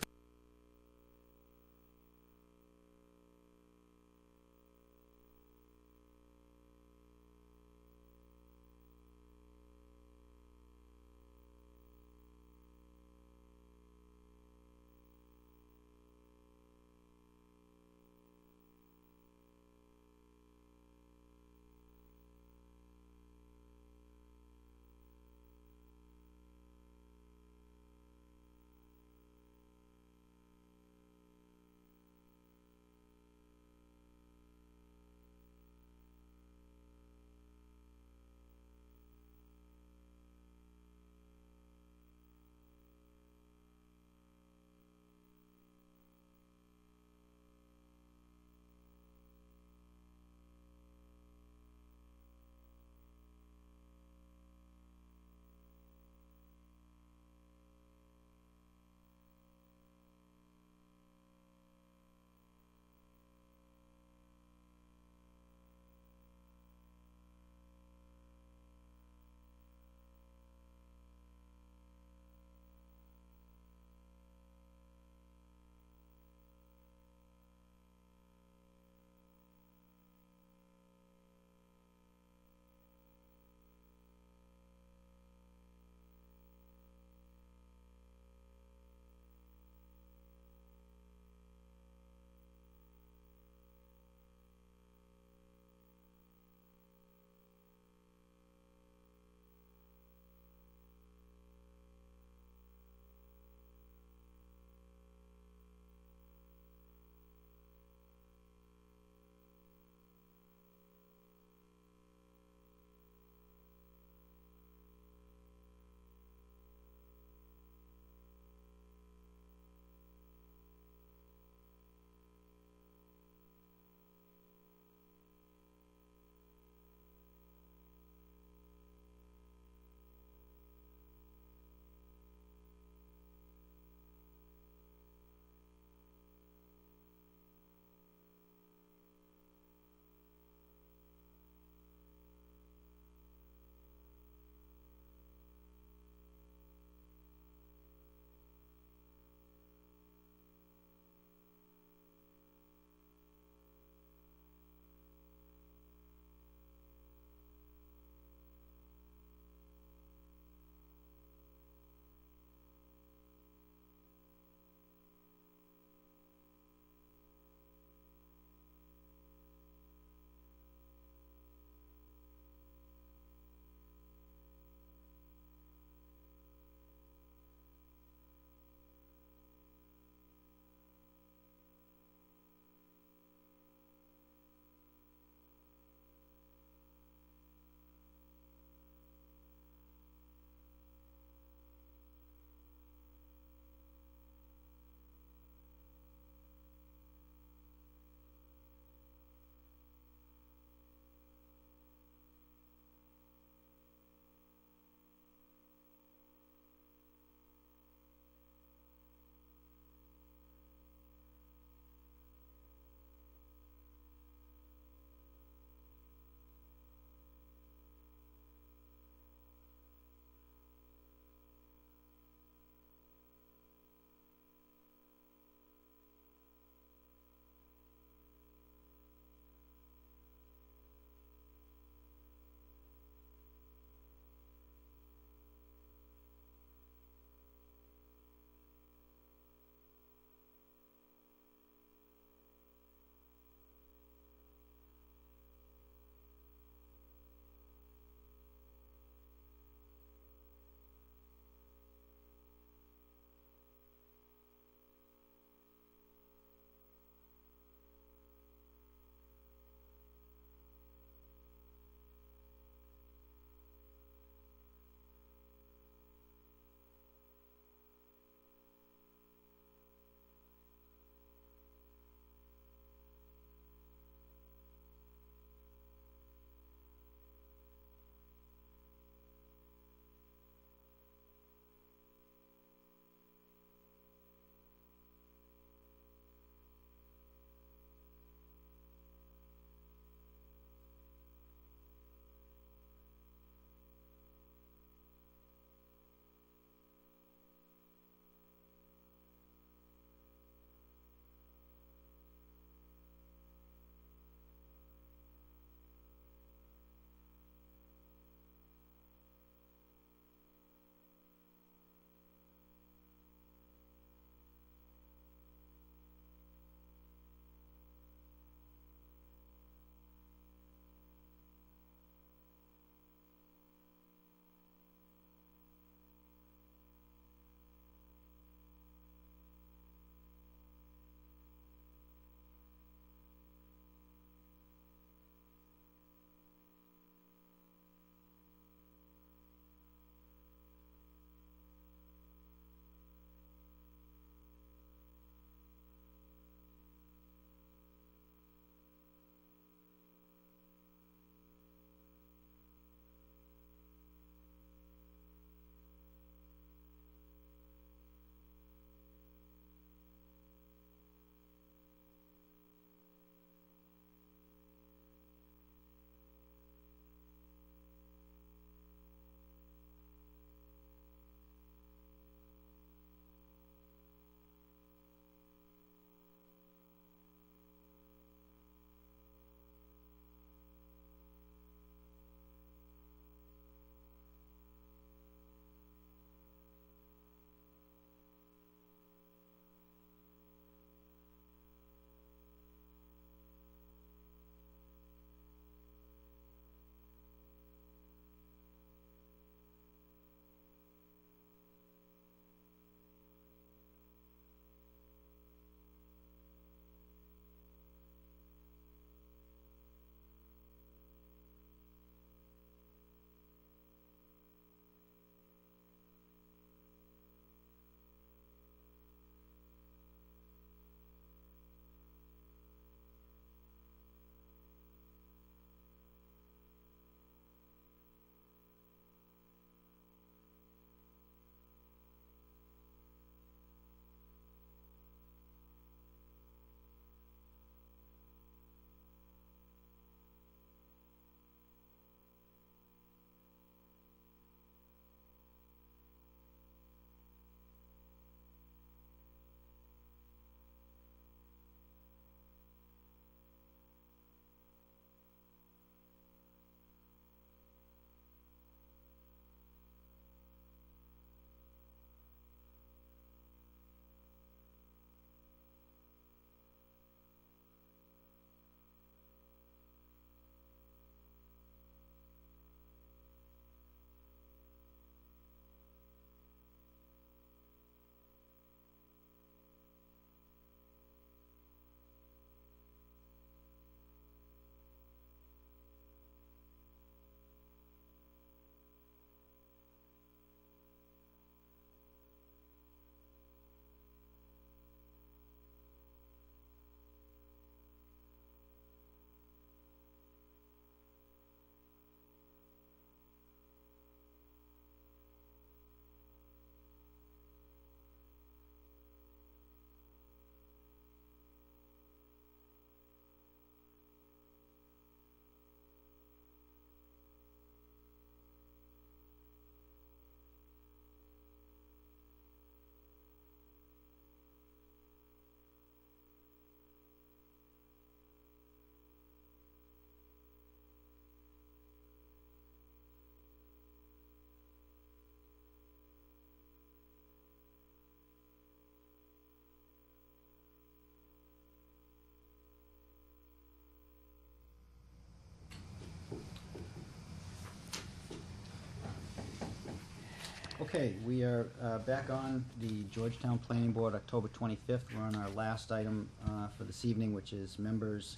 Okay, we are back on the Georgetown Planning Board, October 25th. We're on our last item for this evening, which is members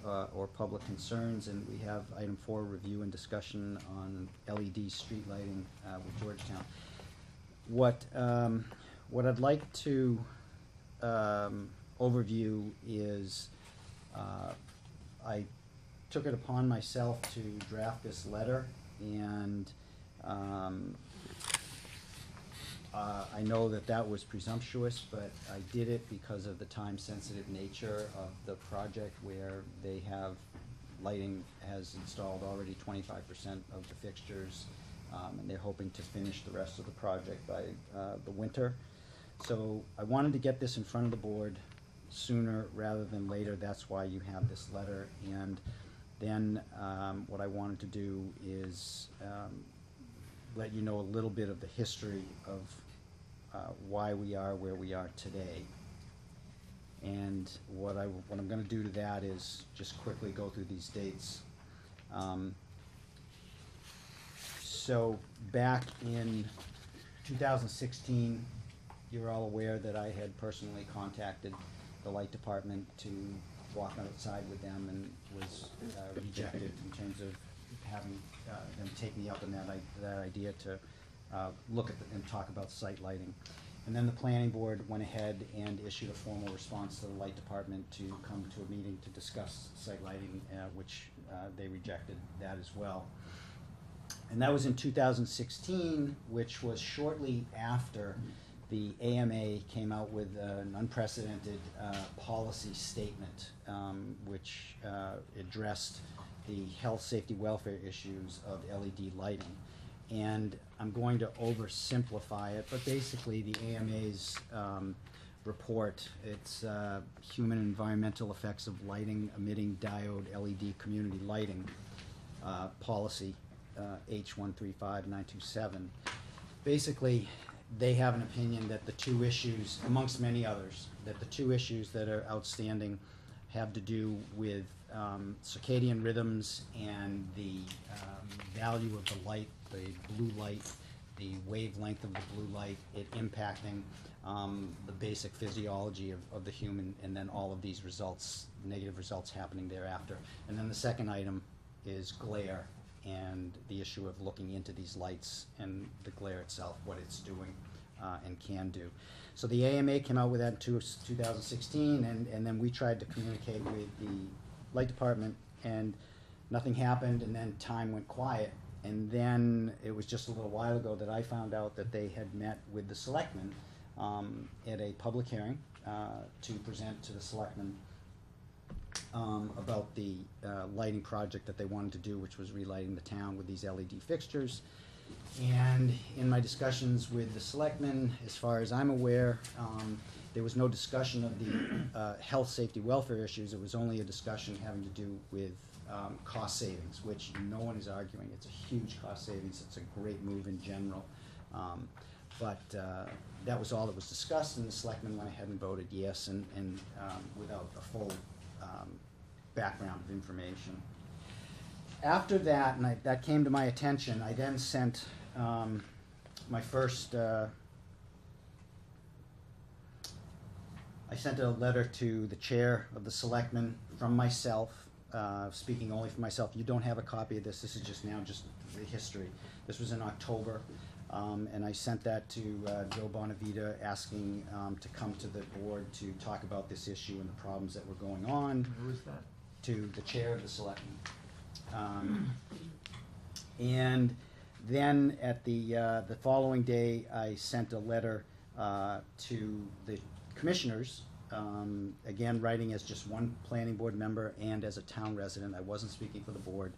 or public concerns, and we have item 4, review and discussion on LED street lighting with Georgetown. What I'd like to overview is I took it upon myself to draft this letter, and I know that was presumptuous, but I did it because of the time-sensitive nature of the project, where they have, lighting has installed already 25% of the fixtures, and they're hoping to finish the rest of the project by the winter. So I wanted to get this in front of the board sooner rather than later. That's why you have this letter. And then what I wanted to do is let you know a little bit of the history of why we are where we are today. And what I'm going to do to that is just quickly go through these dates. So back in 2016, you're all aware that I had personally contacted the light department to walk outside with them, and was rejected in terms of having them take me up on that idea to look at and talk about site lighting. And then the planning board went ahead and issued a formal response to the light department to come to a meeting to discuss site lighting, which they rejected that as well. And that was in 2016, which was shortly after the AMA came out with an unprecedented policy statement, which addressed the health, safety, welfare issues of LED lighting. And I'm going to oversimplify it, but basically the AMA's report, it's human and environmental effects of lighting emitting diode LED community lighting policy, H135927. Basically, they have an opinion that the two issues, amongst many others, that the two issues that are outstanding have to do with circadian rhythms and the value of the light, the blue light, the wavelength of the blue light, it impacting the basic physiology of the human, and then all of these results, negative results happening thereafter. And then the second item is glare, and the issue of looking into these lights and the glare itself, what it's doing and can do. So the AMA came out with that in 2016, and then we tried to communicate with the light department, and nothing happened, and then time went quiet. And then it was just a little while ago that I found out that they had met with the selectmen at a public hearing to present to the selectmen about the lighting project that they wanted to do, which was relighting the town with these LED fixtures. And in my discussions with the selectmen, as far as I'm aware, there was no discussion of the health, safety, welfare issues. It was only a discussion having to do with cost savings, which no one is arguing. It's a huge cost savings. It's a great move in general. But that was all that was discussed, and the selectmen went ahead and voted yes, and without a full background of information. After that, and that came to my attention, I then sent my first, I sent a letter to the chair of the selectmen from myself, speaking only for myself. You don't have a copy of this. This is just the history. This was in October, and I sent that to Joe Bonavita, asking to come to the board to talk about this issue and the problems that were going on. Who is that? To the chair of the selectmen. And then at the following day, I sent a letter to the commissioners, again writing as just one planning board member and as a town resident. I wasn't speaking for the board,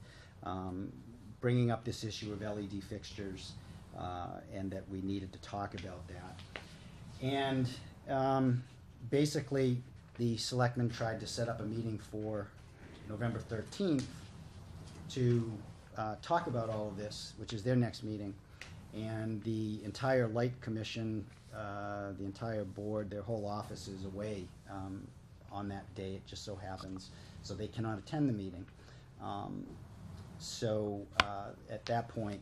bringing up this issue of LED fixtures, and that we needed to talk about that. And basically, the selectmen tried to set up a meeting for November 13th to talk about all of this, which is their next meeting. And the entire light commission, the entire board, their whole office is away on that day. It just so happens, so they cannot attend the meeting. So at that point,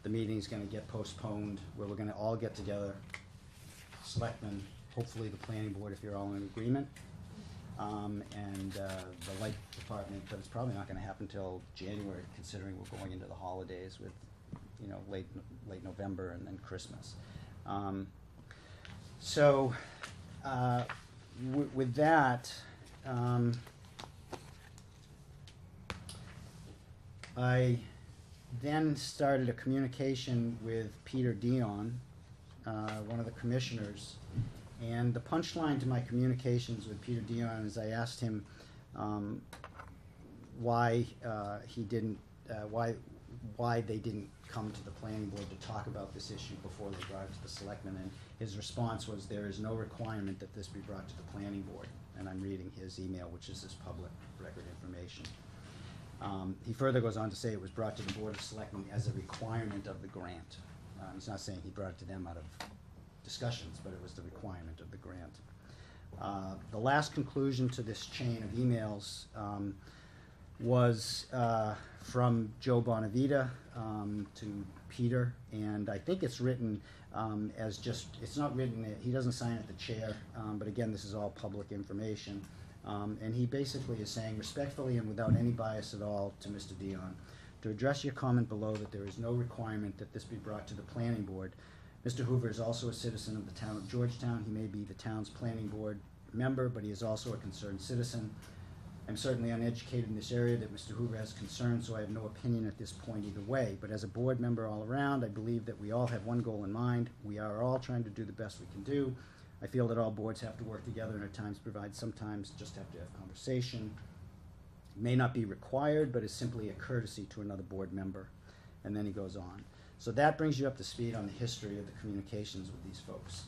the meeting's gonna get postponed, where we're gonna all get together, selectmen, hopefully the planning board if you're all in agreement, and the light department, but it's probably not gonna happen till January, considering we're going into the holidays with, you know, late November and then Christmas. So, with that, I then started a communication with Peter Dion, one of the commissioners, and the punchline to my communications with Peter Dion is I asked him why he didn't, why they didn't come to the planning board to talk about this issue before they brought it to the selectmen, and his response was, there is no requirement that this be brought to the planning board, and I'm reading his email, which is his public record information. He further goes on to say it was brought to the Board of Selectmen as a requirement of the grant. He's not saying he brought it to them out of discussions, but it was the requirement of the grant. The last conclusion to this chain of emails was from Joe Bonavita to Peter, and I think it's written as just, it's not written, he doesn't sign it, the chair, but again, this is all public information. And he basically is saying respectfully and without any bias at all to Mr. Dion, to address your comment below that there is no requirement that this be brought to the planning board. Mr. Hoover is also a citizen of the town of Georgetown. He may be the town's planning board member, but he is also a concerned citizen. I'm certainly uneducated in this area that Mr. Hoover has concerns, so I have no opinion at this point either way. But as a board member all around, I believe that we all have one goal in mind. We are all trying to do the best we can do. I feel that all boards have to work together and at times provide, sometimes just have to have conversation. It may not be required, but is simply a courtesy to another board member. And then he goes on. So that brings you up to speed on the history of the communications with these folks.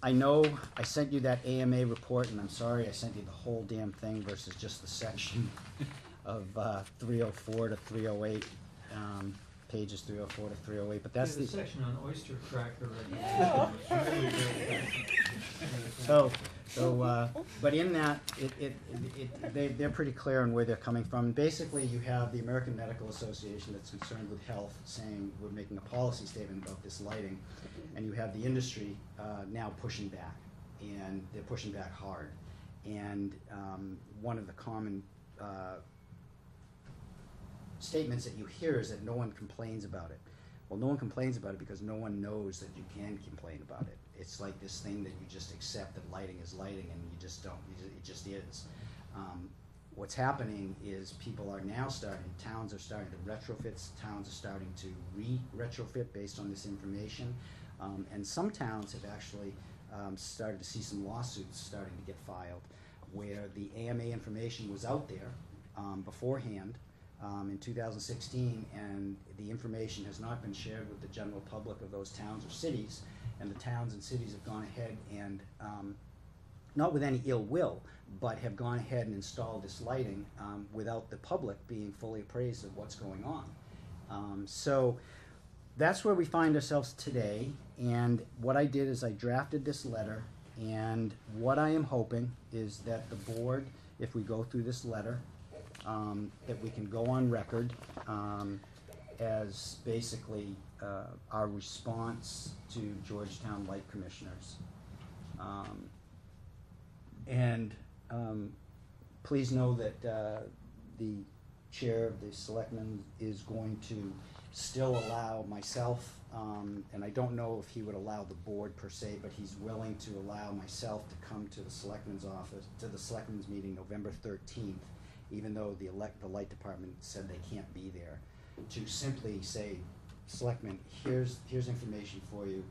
I know I sent you that AMA report, and I'm sorry I sent you the whole damn thing versus just the section of 304 to 308. Pages 304 to 308, but that's There's the a section on oyster cracker and. Yeah. It's really good. But in that, they're pretty clear on where they're coming from. Basically, you have the American Medical Association that's concerned with health, saying we're making a policy statement about this lighting, and you have the industry now pushing back, and they're pushing back hard. And one of the common statements that you hear is that no one complains about it. Well, no one complains about it because no one knows that you can complain about it. It's like this thing that you just accept that lighting is lighting, and you just don't, it just is. What's happening is people are now towns are starting to retrofit, towns are starting to re-retrofit based on this information, and some towns have actually started to see some lawsuits starting to get filed where the AMA information was out there beforehand, in 2016, and the information has not been shared with the general public of those towns or cities, and the towns and cities have gone ahead and, not with any ill will, but have gone ahead and installed this lighting without the public being fully appraised of what's going on. So that's where we find ourselves today, and what I did is I drafted this letter, and what I am hoping is that the board, if we go through this letter, that we can go on record as basically our response to Georgetown Light Commissioners. Please know that the chair of the selectmen is going to still allow myself, and I don't know if he would allow the board per se, but he's willing to allow myself to come to the selectmen's office, to the selectmen's meeting November 13th, even though the light department said they can't be there, to simply say, selectmen, here's information for you.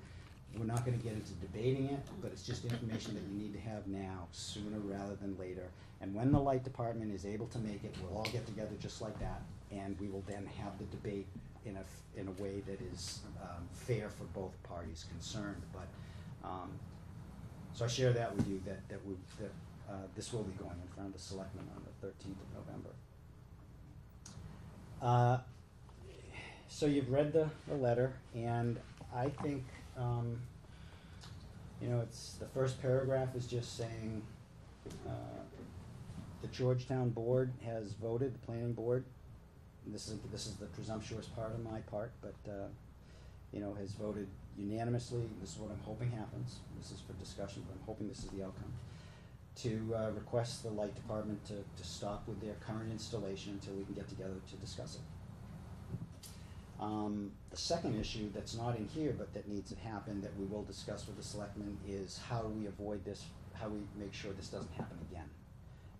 We're not gonna get into debating it, but it's just information that you need to have now, sooner rather than later. And when the light department is able to make it, we'll all get together just like that, and we will then have the debate in a way that is fair for both parties concerned. But so I share that with you, that this will be going in front of the selectmen on the 13th of November. So you've read the letter, and I think, it's, the first paragraph is just saying, the Georgetown board has voted, the planning board, this is the presumptuous part of my part, but, you know, has voted unanimously, this is what I'm hoping happens, this is for discussion, but I'm hoping this is the outcome, to request the light department to stop with their current installation until we can get together to discuss it. The second issue that's not in here but that needs to happen, that we will discuss with the selectmen, is how do we avoid this, how we make sure this doesn't happen again.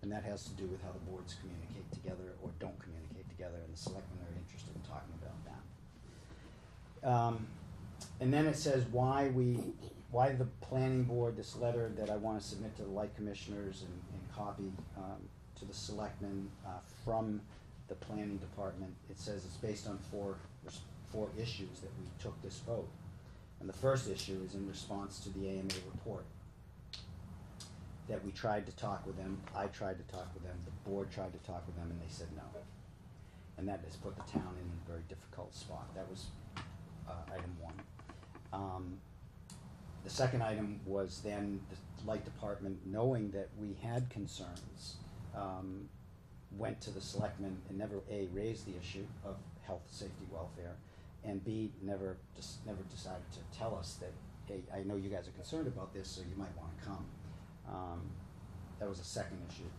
And that has to do with how the boards communicate together or don't communicate together, and the selectmen are interested in talking about that. And then it says why the planning board, this letter that I wanna submit to the light commissioners and copy, to the selectmen, from the planning department, it says it's based on four issues that we took this vote. And the first issue is in response to the AMA report. That we tried to talk with them, I tried to talk with them, the board tried to talk with them, and they said no. And that has put the town in a very difficult spot. That was, item one. The second item was then the light department, knowing that we had concerns, went to the selectmen and never, A, raised the issue of health, safety, welfare, and B, never decided to tell us that, hey, I know you guys are concerned about this, so you might wanna come. That was a second issue.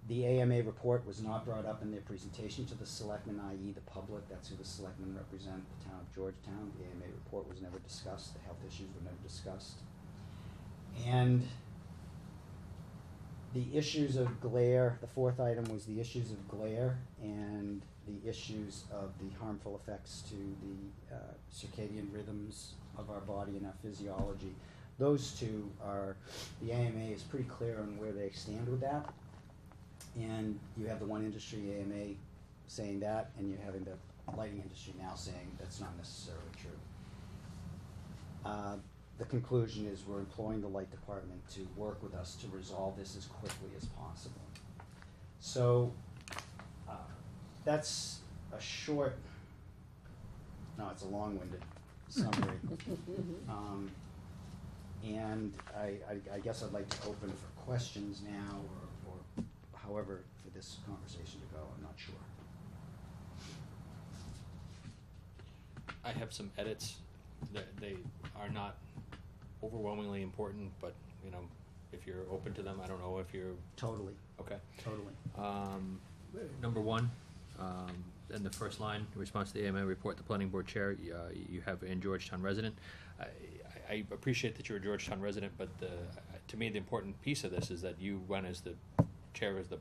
The AMA report was not brought up in their presentation to the selectmen, i.e. the public, that's who the selectmen represent, the town of Georgetown. The AMA report was never discussed, the health issues were never discussed. And the issues of glare, the fourth item was the issues of glare and the issues of the harmful effects to the circadian rhythms of our body and our physiology. Those two are, the AMA is pretty clear on where they stand with that. And you have the one industry AMA saying that, and you're having the lighting industry now saying that's not necessarily true. The conclusion is we're employing the light department to work with us to resolve this as quickly as possible. So, that's a short, no, it's a long-winded summary. And I guess I'd like to open for questions now, or however for this conversation to go, I'm not sure. I have some edits that they are not overwhelmingly important, but, you know, if you're open to them, I don't know if you're. Totally. Okay. Totally. Number one, in the first line, in response to the AMA report, the planning board chair, you have in Georgetown resident. I appreciate that you're a Georgetown resident, but to me, the important piece of this is that you run as the chair of the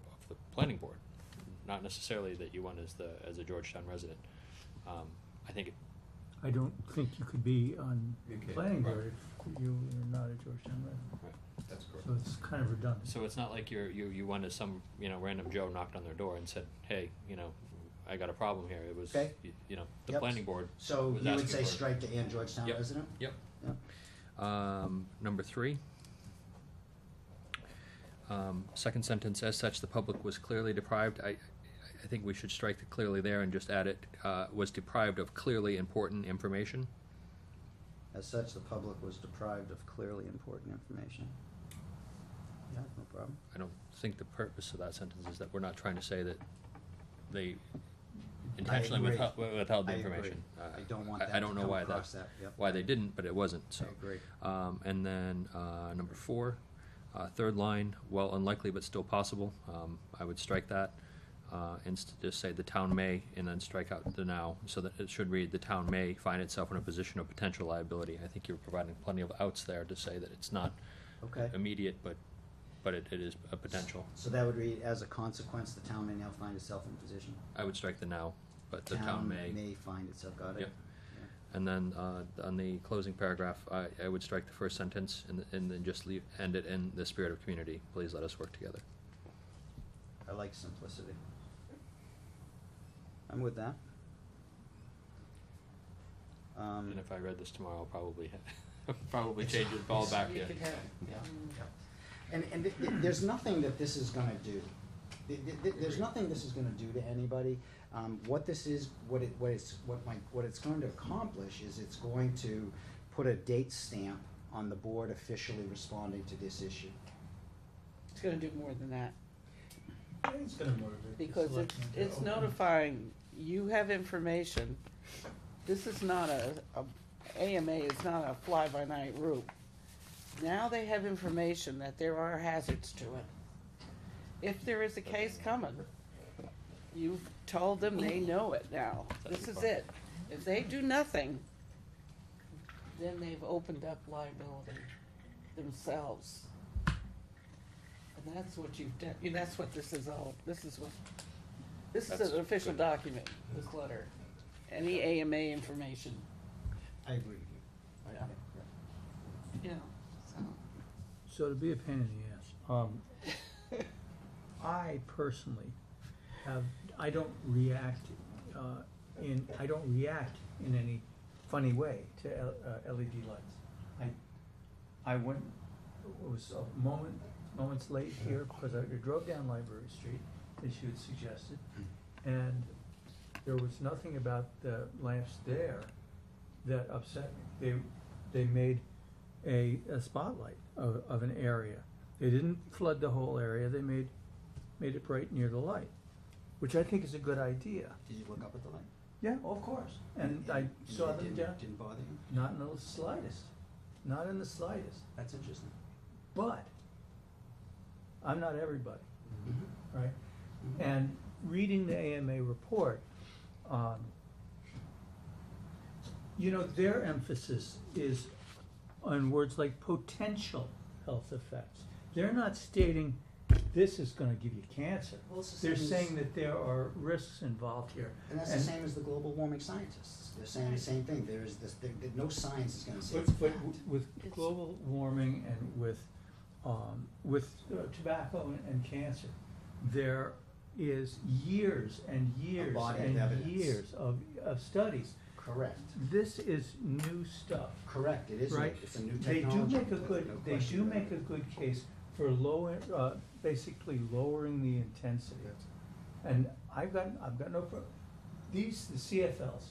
planning board, not necessarily that you run as a Georgetown resident. I think I don't think you could be on You can't, planning right. board if you are not a Georgetown resident. Right. That's correct. So it's kind of redundant. so. It's not like you went as some random Joe knocked on their door and said, "Hey, I got a problem here." It was Okay. the Yep. planning board. So was you would asking say for- strike the and Georgetown Yep. resident? Yep. Yep. Number three. Second sentence, as such, the public was clearly deprived. I think we should strike the clearly there and just add it, was deprived of clearly important information. As such, the public was deprived of clearly important information. Yeah, no problem. I don't think the purpose of that sentence is that we're not trying to say that they intentionally agree. withheld the I agree. information. I don't want that I don't to know come why across that, yep. why they didn't, but it wasn't, so. I agree. And then, number four, third line, well, unlikely but still possible, I would strike that, and just say the town may, and then strike out the now, so that it should read, the town may find itself in a position of potential liability. I think you're providing plenty of outs there to say that it's not Okay. immediate, but it is a potential. So that would read, as a consequence, the town may now find itself in position. I would strike the now, but the town may. May find itself, got it? Yep. And then, on the closing paragraph, I would strike the first sentence and then just end it in the spirit of community. Please let us work together. I like simplicity. I'm with that. And if I read this tomorrow, I'll probably change it all back, You yeah. could have, Yeah. And there's nothing that this is gonna do. There's nothing this is gonna do to anybody. What this is, what it's going to accomplish is it's going to put a date stamp on the board officially responding to this issue. it's gonna do more than that. It's gonna motivate the because selectmen to it's open. notifying, you have information. This is not AMA is not a fly-by-night route. Now they have information that there are hazards to it. If there is a case coming, you've told them they know it now. This is it. If they do nothing, then they've opened up liability themselves. And that's what you've done, that's what this is all, this is That's an official good. document, this letter. Any AMA information, I agree with you. you know, so. So to be a pain in the ass, I personally I don't react in any funny way to LED lights. I went, it was moments late here because I drove down Library Street, as you had suggested, and there was nothing about the lamps there that upset me. They made a spotlight of an area. They didn't flood the whole area, they made it right near the light, which I think is a good idea. Did you look up at the light? Yeah, of course, and I saw them down, Didn't bother you? not in the slightest, not in the slightest, That's interesting. but I'm not everybody, right? And reading the AMA report, their emphasis is on words like potential health effects. They're not stating this is gonna give you cancer. Well, it's the They're same as- saying that there are risks involved here. And that's the same as the global warming scientists. They're saying the same thing. There is this, no science is gonna say it's a But fact. with global warming and with tobacco and cancer, there is years and years body of and evidence. years of studies. Correct. This is new stuff, Correct, it is, right? it's a new They technology. do make a good, no they question do about make it. a good case for basically lowering the intensity. And I've got no problem. The CFLs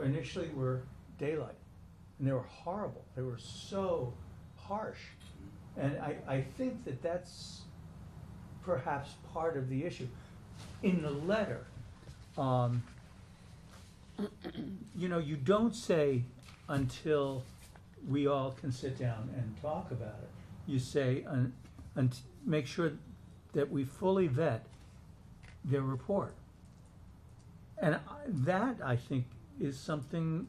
initially were daylight, and they were horrible. They were so harsh. And I think that that's perhaps part of the issue. In the letter, you don't say until we all can sit down and talk about it. You say, and make sure that we fully vet their report. And that, I think, is something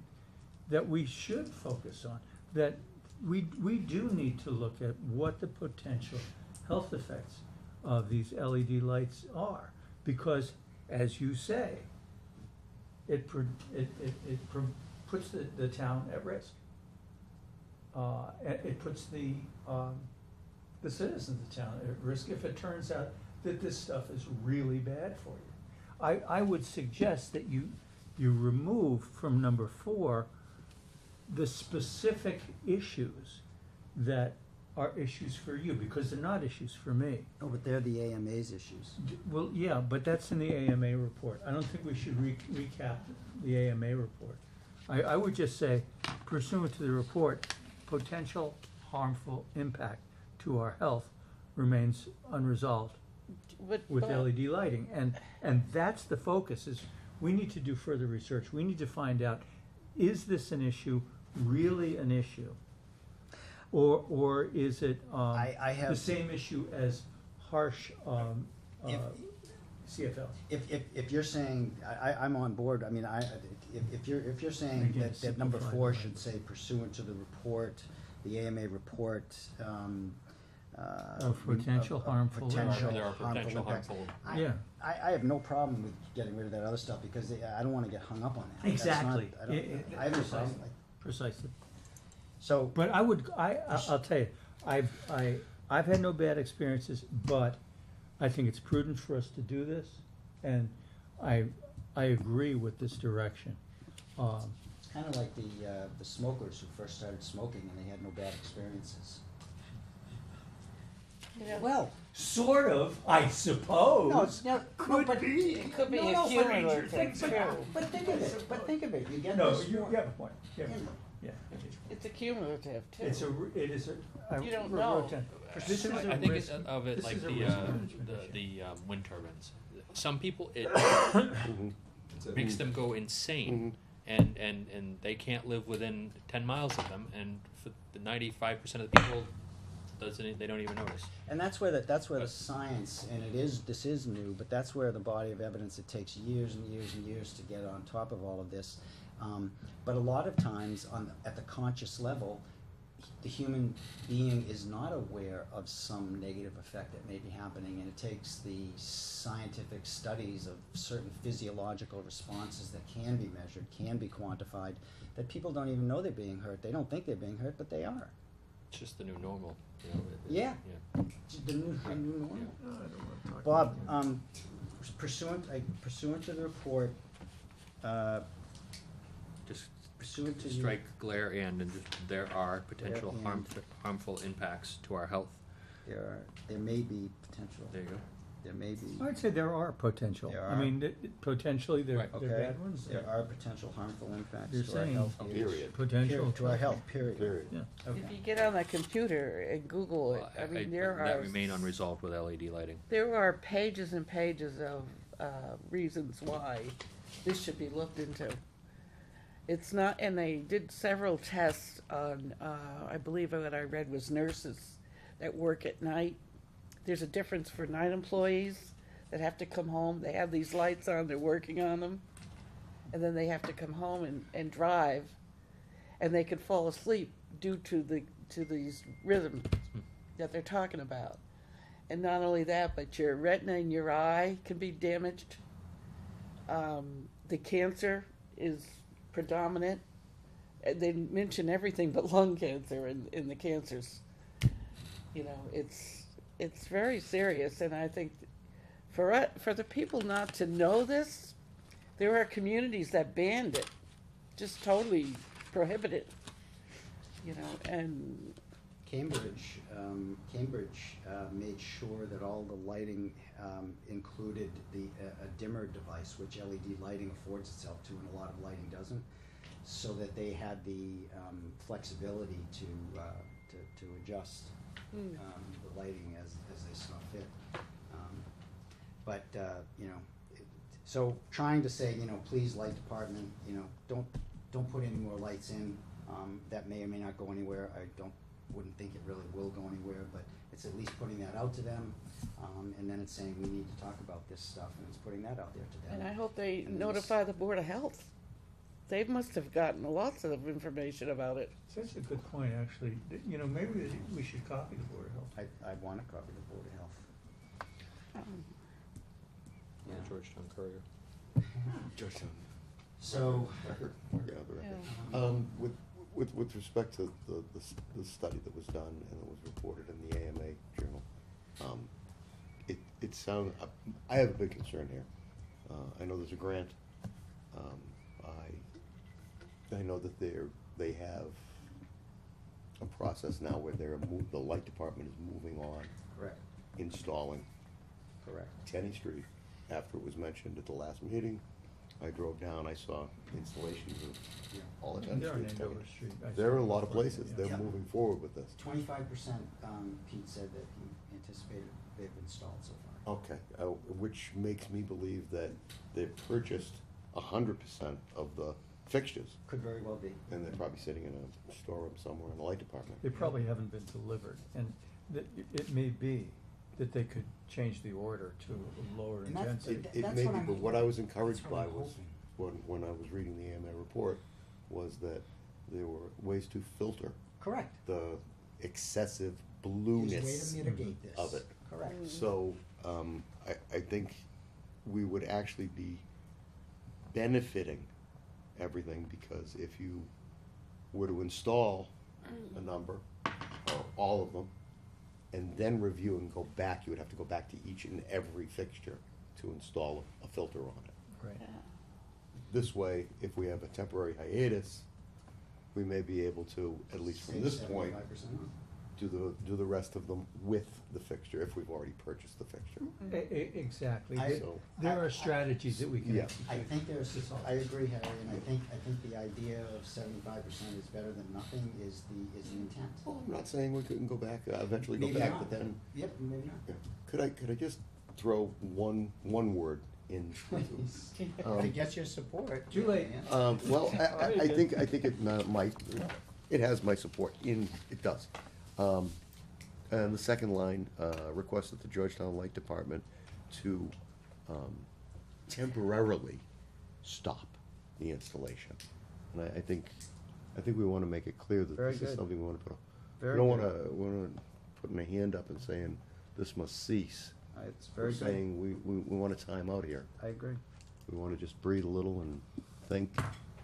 that we should focus on, that we do need to look at what the potential health effects of these LED lights are, because, as you say, it puts the town at risk. It puts the citizens of the town at risk if it turns out that this stuff is really bad for you. I would suggest that you remove from number 4 the specific issues that are issues for you, because they're not issues for me. No, but they're the AMA's issues. Well, yeah, but that's in the AMA report. I don't think we should recap the AMA report. I would just say, pursuant to the report, potential harmful impact to our health remains unresolved But, with Bob, LED lighting. And that's the focus, is we need to do further research. We need to find out, is this an issue, really an issue? Or is it I have- the same issue as harsh If- CFLs? If you're saying, I'm on board, I mean, if you're saying Again, that number simplify 4 the should say pursuant to the report, the AMA report, Of potential harmful potential There are harmful potential impacts. harmful. Yeah. I have no problem with getting rid of that other stuff, because I don't wanna get hung up on that. That's Exactly. not- I have no problem, like, Precisely. so, But I'll tell you, I've had no bad experiences, but I think it's prudent for us to do this, and I agree with this direction. it's kinda like the smokers who first started smoking and they had no bad experiences. yeah. Well, Sort of, I suppose. no, it's, no, but. It could be No, a no, but- cumulative thing but- too. But think of it, you get No, this. you have a point. You have a point. Yeah. It's a cumulative too. It is a. You don't I know. wrote down, This is a I think risk- of it this like is a the, risk management issue. the wind turbines. Some people, it Mhm. makes them go insane, Mhm. and they can't live within 10 miles of them, and for the 95% of the people, they don't even notice. And that's where the science, and this is new, but that's where the body of evidence, it takes years and years and years to get on top of all of this. But a lot of times at the conscious level, the human being is not aware of some negative effect that may be happening, and it takes the scientific studies of certain physiological responses that can be measured, can be quantified, that people don't even know they're being hurt. They don't think they're being hurt, but they are. It's just the new normal, you know. Yeah. Yeah. The new normal. Bob, pursuant to the report, Just pursuant to strike glare and just there are potential Glare and. harmful impacts to our health. there may be potential. There you go. There may be. I'd say there are potential. There I are. mean, potentially they're Right. Okay. bad ones. There are potential harmful impacts You're to our saying health. Period. Potential. To our health. Period. Period. Yeah. Okay. If you get on the computer and Google it, Well, I mean, there that are. remain unresolved with LED lighting. There are pages and pages of reasons why this should be looked into. It's not, and they did several tests on, I believe what I read was nurses that work at night. There's a difference for night employees that have to come home, they have these lights on, they're working on them, and then they have to come home and drive, and they could fall asleep due to these rhythms that they're talking about. And not only that, but your retina in your eye can be damaged. The cancer is predominant. They mention everything but lung cancer in the cancers. You know, it's very serious, and I think for the people not to know this, there are communities that banned it, just totally prohibit it. You know, and Cambridge made sure that all the lighting included a dimmer device, which LED lighting affords itself to, and a lot of lighting doesn't, so that they had the flexibility to adjust the lighting as they saw fit. But you know, so trying to say, you know, please, light department, you know, don't put any more lights in. That may or may not go anywhere. Wouldn't think it really will go anywhere, but it's at least putting that out to them, and then it's saying we need to talk about this stuff, and it's putting that out there to them. and I hope they And notify the Board of Health. They must have gotten lots of information about it. That's a good point, actually. You know, maybe we should copy the Board of Health. I want to copy the Board of Health. The Georgetown Courier. Georgetown. So, Yeah, the record. With respect to the study that was done and it was reported in the AMA Journal, it sounds, I have a big concern here. I know there's a grant. I know that they have a process now where the light department is moving on, correct, installing correct. Tenny Street. After it was mentioned at the last meeting, I drove down, I saw installations of all the Tenny They're on Streets. Andover Street. I There are a saw lot of before, places, yeah. they're Yeah. moving forward with this. 25%, Pete said that he anticipated they've installed so far. Okay, which makes me believe that they've purchased 100% of the fixtures, Could very well be. and they're probably sitting in a storeroom somewhere in the light department. They probably haven't been delivered, and it may be that they could change the order to a lower And that's- intensity. It That's may what be, I'm- but what I was encouraged that's what by I'm was, hoping. when I was reading the AMA report, was that there were ways to filter Correct. the excessive There's a blueness way to mitigate this. of it. Correct. So, I think we would actually be benefiting everything, because if you were to install a number, or all of them, and then review and go back, you would have to go back to each and every fixture to install a filter on it. Right. This way, if we have a temporary hiatus, we may be able to, at least from Save this point, 75% off. do the rest of them with the fixture, if we've already purchased the fixture. Exactly. I- There are strategies that we can Yeah. execute. I think I agree, Harry, and I think the idea of 75% is better than nothing is the intent. Well, I'm not saying we couldn't go back, eventually go Maybe back, not. but then, Yep, maybe not. yeah. Could I just throw one word in? Please. Um, To get your support. Too late. Yeah. Well, I think it might, it has my support, it does. And the second line, request that the Georgetown Light Department to temporarily stop the installation. And I think we wanna make it clear that Very this is good. something we wanna put, we Very don't good. wanna putting a hand up and saying, this must cease. It's We're very good. saying, we want a time out here. I agree. We wanna just breathe a little and think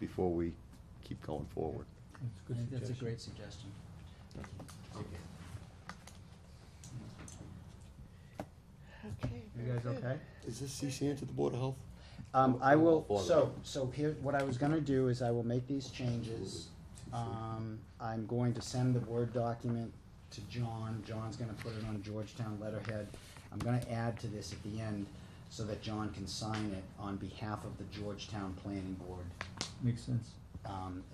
before we keep going forward. That's a I good think that's a suggestion. great suggestion. Okay. You guys very good. okay? Is this CC to the Board of Health? I will, For the- so here, what I was gonna do is I will make these changes. I'm going to send the Word document to John. John's gonna put it on Georgetown letterhead. I'm gonna add to this at the end so that John can sign it on behalf of the Georgetown Planning Board. Makes sense.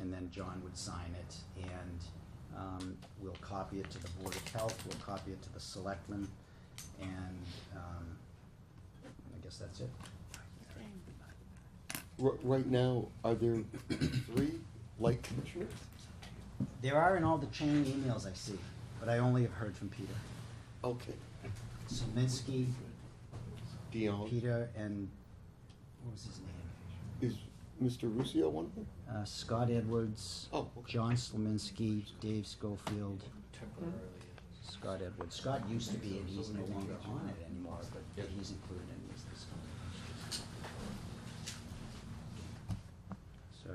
And then John would sign it, and we'll copy it to the Board of Health, we'll copy it to the Selectmen, and I guess that's it. Right now, are there 3 light commissioners? There are in all the chain emails I see, but I only have heard from Peter. Okay. Saminsky, Dion, Peter, and, what was his name? is Mr. Ruscio one of them? Scott Edwards, Oh, okay. John Slominski, Dave Schofield, Scott Edwards. Scott used to be, and he's no longer on it anymore, but he's included in this. So.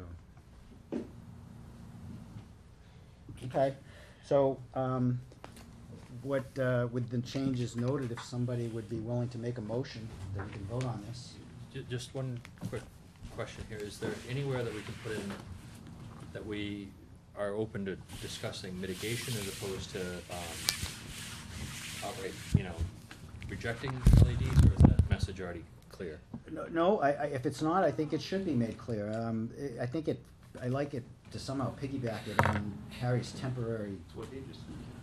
Okay, so, with the changes noted, if somebody would be willing to make a motion, then we can vote on this. Just one quick question here, is there anywhere that we can put in that we are open to discussing mitigation as opposed to, outright, rejecting LEDs, or is that message already clear? No, if it's not, I think it should be made clear. I think I like it to somehow piggyback it on Harry's temporary,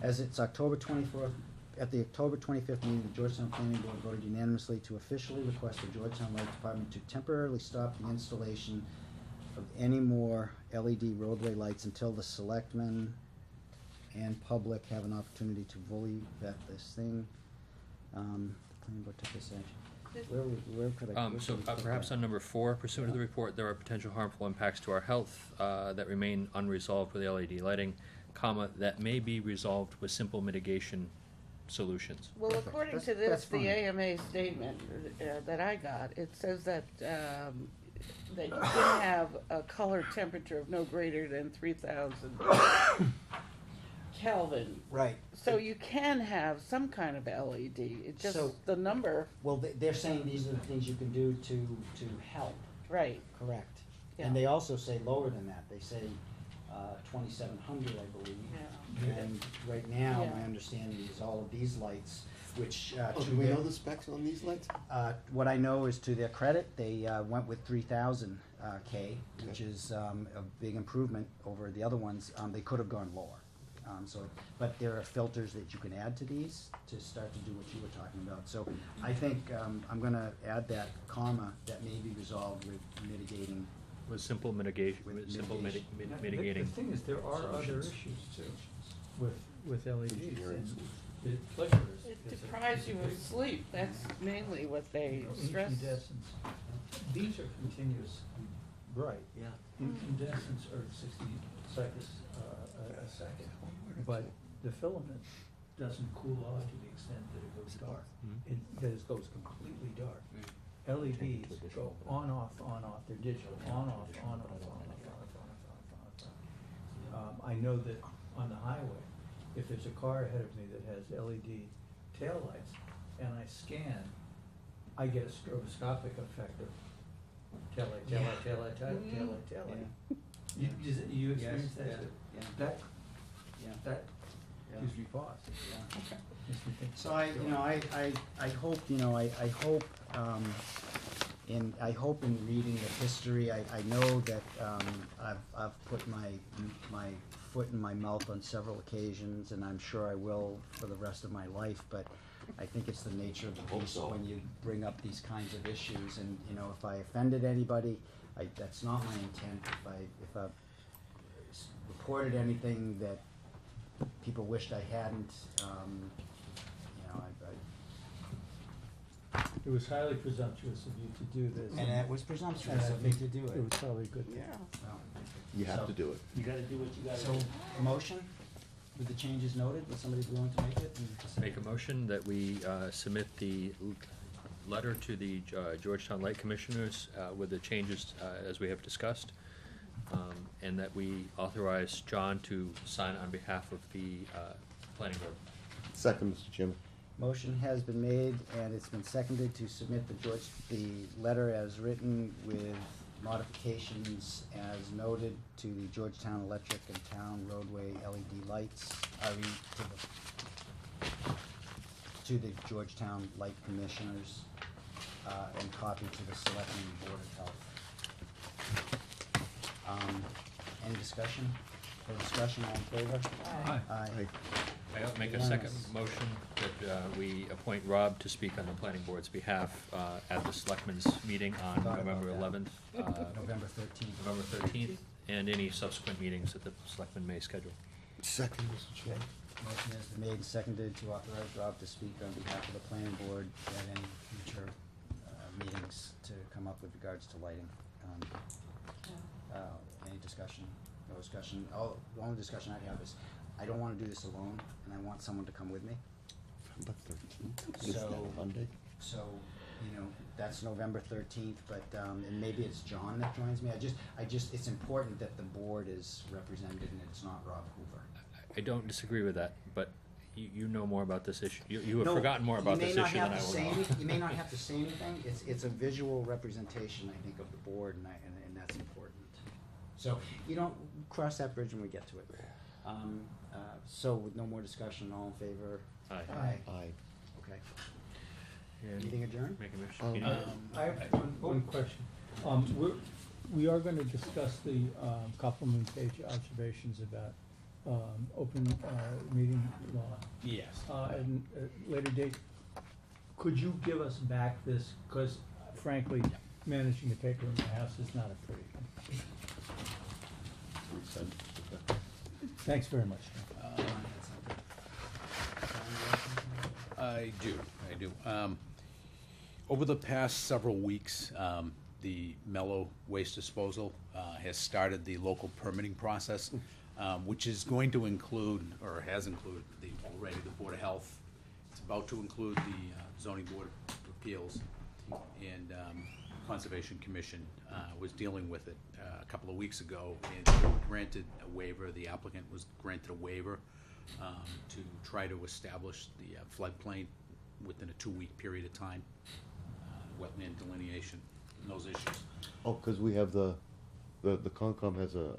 as it's October 24th, at the October 25th meeting, the Georgetown Planning Board voted unanimously to officially request the Georgetown Light Department to temporarily stop the installation of any more LED roadway lights until the selectmen and public have an opportunity to fully vet this thing. The planning board took this action. Where could I? where So could I put perhaps that? on number 4, pursuant to the report, there are potential harmful impacts to our health that remain unresolved with LED lighting, that may be resolved with simple mitigation solutions. Well, according to That's this, the fine. AMA statement that I got, it says that you can have a color temperature of no greater than 3,000 Kelvin. Right. So you can have some kind of LED, it just, So- the number, Well, they're saying these are the things you can do to help, right, correct? Yeah. And they also say lower than that, they say 2,700, I believe. Yeah. And right now, Yeah. my understanding is all of these lights, which, Oh, to do we their, know the specs on these lights? what I know is to their credit, they went with 3,000 K, which is a big improvement over the other ones. They could have gone lower. But there are filters that you can add to these to start to do what you were talking about. So I think I'm gonna add that comma that may be resolved with mitigating. With simple mitigation, With with simple mitigation. mitigating. The thing is, there are other solutions. issues too, with LEDs, Engineering. and the pleasure is. it deprives you of sleep, that's mainly what they stress. Incandescents, these are continuous bright. Yeah. Incandescents are 60 seconds a second, but the filament doesn't cool off to the extent that it goes dark. That it goes completely dark. LEDs go on, off, they're digital, on, off, on, off, on, off, on, off. I know that on the highway, if there's a car ahead of me that has LED taillights and I scan, I get a stroboscopic effect of taillight, taillight, taillight, taillight, taillight. You experience that? Yeah. That, Yeah. that Excuse me, pause. Yeah. Makes me think. So I hope, and I hope in reading the history, I know that, I've put my foot in my mouth on several occasions, and I'm sure I will for the rest of my life, but I think it's the nature of the Hope beast so. when you bring up these kinds of issues, and, if I offended anybody, that's not my intent. If I've reported anything that people wished I hadn't, It was highly presumptuous of you to do this. and it was And presumptuous I of me think to do it it. was probably a good thing. Well, You have So- to do it. You gotta do what you gotta So, do. motion with the changes noted, would somebody be willing to make it? And just- Make a motion that we submit the letter to the Georgetown Light Commissioners with the changes as we have discussed, and that we authorize John to sign on behalf of the planning board. Second, Mr. Chairman. Motion has been made and it's been seconded to submit the letter as written with modifications as noted to the Georgetown Electric and Town Roadway LED lights, to the Georgetown Light Commissioners, and copy to the Selectmen Board of Health. Any discussion? For discussion, all in favor? Aye. Aye. I'll make a second motion that we appoint Rob to speak on the planning board's behalf at the selectmen's meeting on Thought about November that. 11th, November 13th. November 13th, and any subsequent meetings that the selectmen may schedule. Second, Mr. Chairman. Motion has been made and seconded to authorize Rob to speak on behalf of the planning board at any future meetings to come up with regards to lighting. Any discussion? No discussion? The only discussion I'd have is, I don't wanna do this alone, and I want someone to come with me. November 13th. Is that So- Monday? So, that's November 13th, but, and maybe it's John that joins me. It's important that the board is represented and it's not Rob Hoover. I don't disagree with that, but you know more about this issue. You have No, forgotten more about this issue than I You may not have to say will. anything, you may not have to say anything, it's a visual representation, I think, of the board, and that's important. So, cross that bridge when we get to it. So with no more discussion, all in favor? Aye. Aye. Aye. Okay. And Meeting adjourned? Make a motion. I have one question. We are gonna discuss the Copeland page observations about open meeting law. Yes. And later date. Could you give us back this, because frankly, managing the paper in my house is not a pretty thing. Resend. Thanks very much. I do. Over the past several weeks, the Mellow Waste Disposal has started the local permitting process, which is going to include, or has included, already the Board of Health. It's about to include the Zoning Board of Appeals, and Conservation Commission was dealing with it a couple of weeks ago, and they were granted a waiver. The applicant was granted a waiver to try to establish the floodplain within a 2-week period of time, wetland delineation, and those issues. Oh, because we have the Concom has a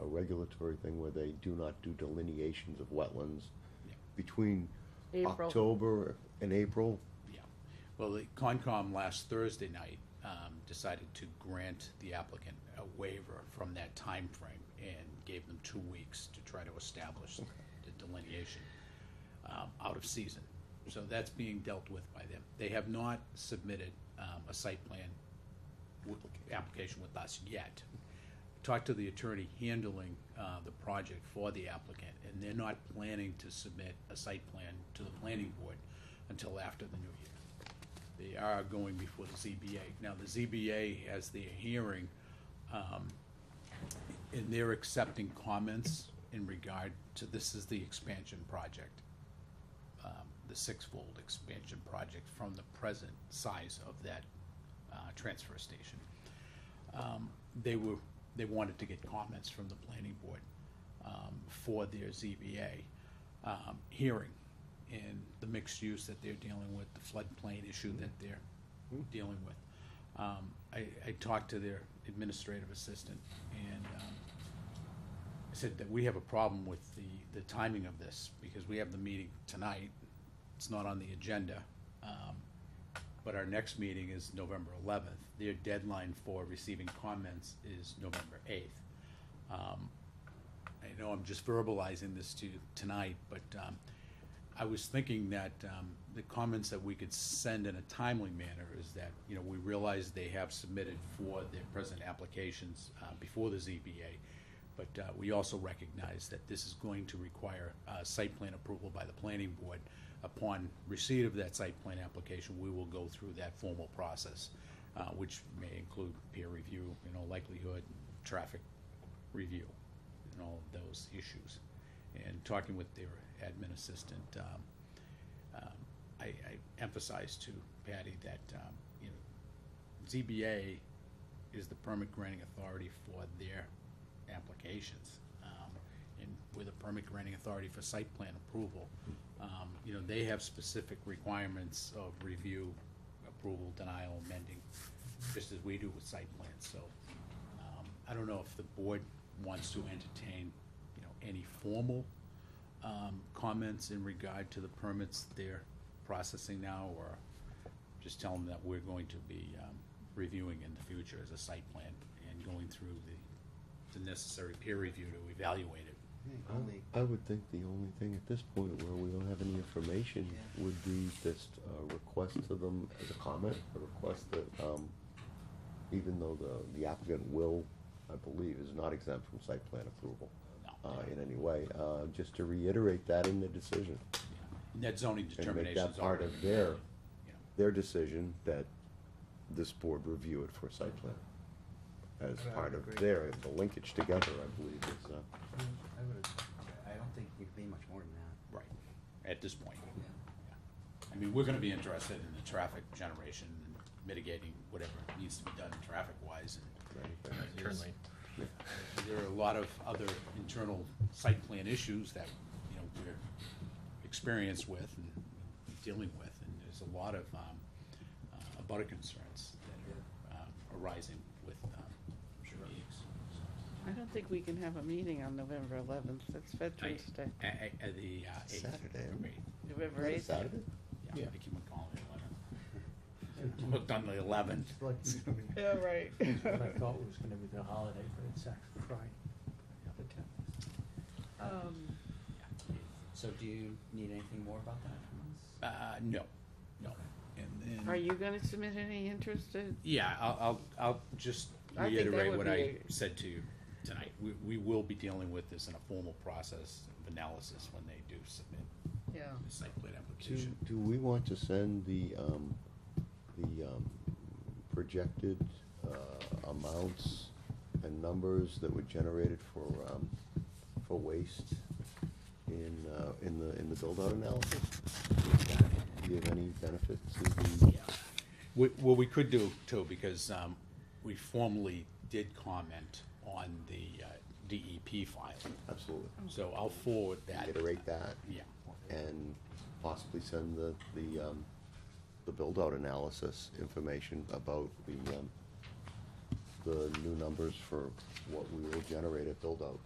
regulatory thing where they do not do delineations of wetlands Yeah. between April. October and April. Yeah, well, the Concom last Thursday night decided to grant the applicant a waiver from that time frame and gave them 2 weeks to try to establish the delineation out of season. So that's being dealt with by them. They have not submitted a site plan application with us yet. Talked to the attorney handling the project for the applicant, and they're not planning to submit a site plan to the planning board until after the new year. They are going before the ZBA. Now, the ZBA has their hearing, and they're accepting comments in regard to, this is the expansion project, the 6-fold expansion project from the present size of that transfer station. They wanted to get comments from the planning board for their ZBA hearing, and the mixed use that they're dealing with, the floodplain issue that they're dealing with. I talked to their administrative assistant, and I said that we have a problem with the timing of this, because we have the meeting tonight, it's not on the agenda. But our next meeting is November 11th. Their deadline for receiving comments is November 8th. I know I'm just verbalizing this to you tonight, but I was thinking that the comments that we could send in a timely manner is that, you know, we realize they have submitted for their present applications before the ZBA, but we also recognize that this is going to require site plan approval by the planning board. Upon receipt of that site plan application, we will go through that formal process, which may include peer review, you know, likelihood, traffic review, and all of those issues. And talking with their admin assistant, I emphasized to Patty that, you know, ZBA is the permit granting authority for their applications. And with a permit granting authority for site plan approval, you know, they have specific requirements of review, approval, denial, amending, just as we do with site plans. So I don't know if the board wants to entertain, you know, any formal comments in regard to the permits they're processing now, or just tell them that we're going to be reviewing in the future as a site plan and going through the necessary peer review to evaluate it. I would think the only thing at this point where we don't have any information would be just a request to them as a comment, a request that, even though the applicant will, I believe, is not exempt from site plan approval in any way, just to reiterate that in the decision. Net zoning And make determinations that part are, of their, you know, their decision that this board review it for site plan. As part of their, the linkage together, I believe, is, I don't think it could be much more than that. right, at this point. Yeah. I mean, we're gonna be interested in the traffic generation and mitigating whatever needs to be done traffic-wise. And there's- there are a lot of other internal site plan issues that, you know, we're experienced with and dealing with, and there's a lot of abutter concerns that are arising with meetings. I don't think we can have a meeting on November 11th, that's Veterans Day. At the 8th. Saturday. November Is 8th. that Saturday? Yeah, I keep on calling it 11. Looked on the 11th. Yeah, right. What I thought was gonna be the holiday, but it's actually Friday, the 10th. So do you need anything more about that from us? No. And then. Are you gonna submit any interested? Yeah, I'll just I think that reiterate would what be I said to you tonight. We will be dealing with this in a formal process of analysis when they do submit Yeah. the site plan application. Do we want to send the projected amounts and numbers that were generated for waste in the build-out analysis? Does that give any benefit to the? Yeah. What we could do too, because we formally did comment on the DEP file. Absolutely. So I'll forward that. Reiterate that. Yeah. And possibly send the build-out analysis information about the new numbers for what we will generate at build-out.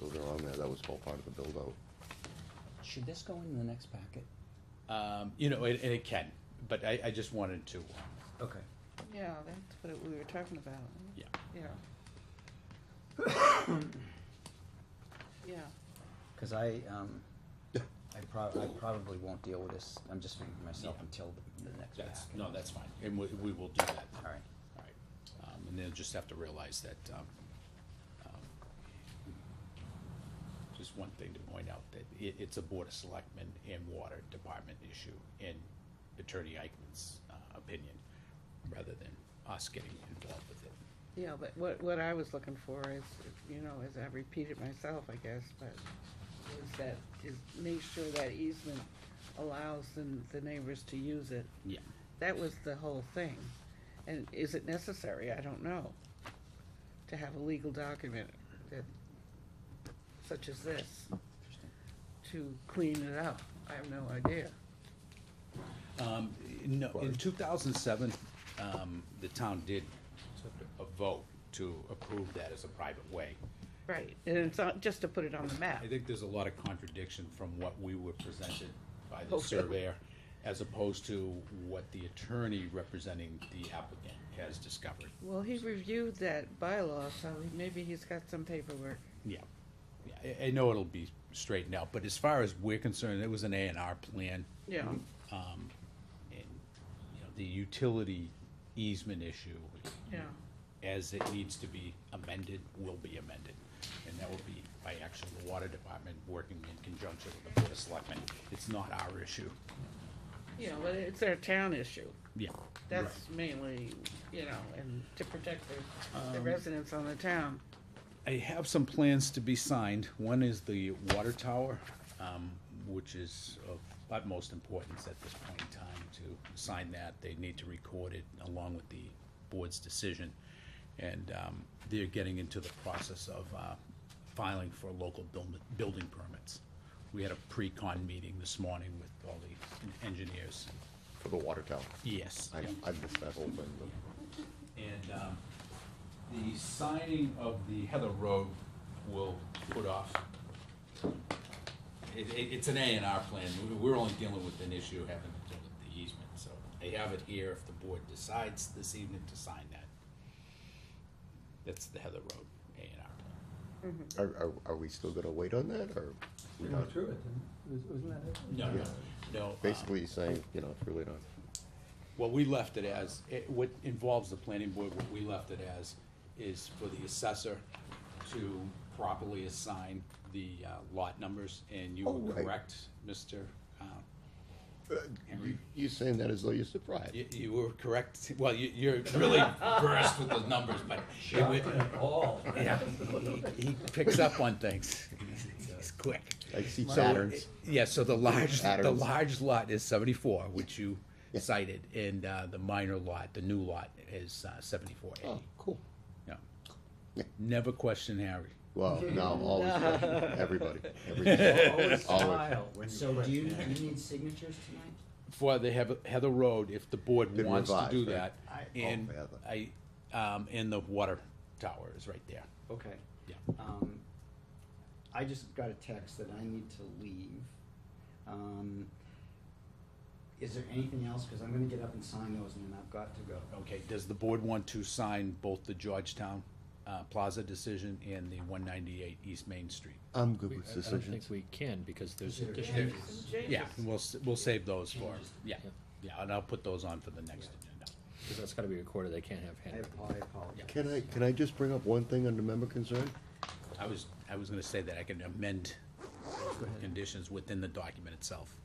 Those are on there, that was all part of the build-out. Should this go in the next packet? You know, and it can, but I just wanted to, Okay. Yeah, that's what we were talking about. yeah. Yeah. Yeah. Cause I probably won't deal with this, I'm just speaking for myself Yeah. until the next packet. No, that's fine, and we will do that. All right. All right, and they'll just have to realize that, just one thing to point out, that it's a Board of Selectmen and Water Department issue in Attorney Eichmann's opinion, rather than us getting involved with it. Yeah, but what I was looking for is, you know, as I've repeated myself, I guess, but is make sure that easement allows the neighbors to use it. Yeah. That was the whole thing. And is it necessary? I don't know. To have a legal document that, such as this, to clean it up. I have no idea. No, in 2007, the town did a vote to approve that as a private way. Right, and it's not just to put it on the map. I think there's a lot of contradiction from what we were presented by the Okay. surveyor as opposed to what the attorney representing the applicant has discovered. Well, he reviewed that bylaw, so maybe he's got some paperwork. Yeah, yeah, I know it'll be straightened out, but as far as we're concerned, it was an A and R plan. Yeah. And, you know, the utility easement issue, Yeah. as it needs to be amended, will be amended. And that will be by actually the water department working in conjunction with the board of selectmen. It's not our issue. Yeah, but it's their town issue. Yeah. That's mainly, you know, and to protect the residents on the town. I have some plans to be signed. One is the water tower, which is of utmost importance at this point in time to sign that. They need to record it along with the board's decision. And they're getting into the process of filing for local building permits. We had a pre-con meeting this morning with all the engineers. For the water tower. Yes. I missed that whole thing, And the signing of the Heather Road will put off. It's an A and R plan. We're only dealing with an issue having to do with the easement, so I have it here if the board decides this evening to sign that. That's the Heather Road A and R plan. Are we still gonna wait on that, or? we We went not? through it, wasn't that it? No, Yeah. no. Basically saying, you know, it's really not. What we left it as, what involves the planning board, what we left it as is for the assessor to properly assign the lot numbers, and you Oh, were right. correct, Mr. Henry. You saying that as though you're surprised. You were correct, well, you're really versed with the numbers, but. Yeah, he picks up on things, he's quick. I see So, patterns. Yeah, so the large Patterns. lot is 74, which you Yeah. cited, and the minor lot, the new lot, is 74A. Oh, cool. Yeah. Yeah. Never question Harry. Well, no, always, everybody. Always Always. So do you need signatures tonight? For the Heather Road, if the board Been wants to revised, do right? that, and for Heather. and the water tower is right there. Okay. Yeah. I just got a text that I need to leave. Is there anything else? Cause I'm gonna get up and sign those and then I've got to go. Okay, does the board want to sign both the Georgetown Plaza decision and the 198 East Main Street? I'm good We- with I don't decisions. think we can, because there's Is there additional. changes? Yeah, we'll save those for, Changes. yeah, yeah, and I'll put those on for the next agenda. Because that's gotta be recorded, they can't have I handwritten. apologize. Can I just bring up one thing under member concern? I was gonna say that I can amend conditions within the document itself.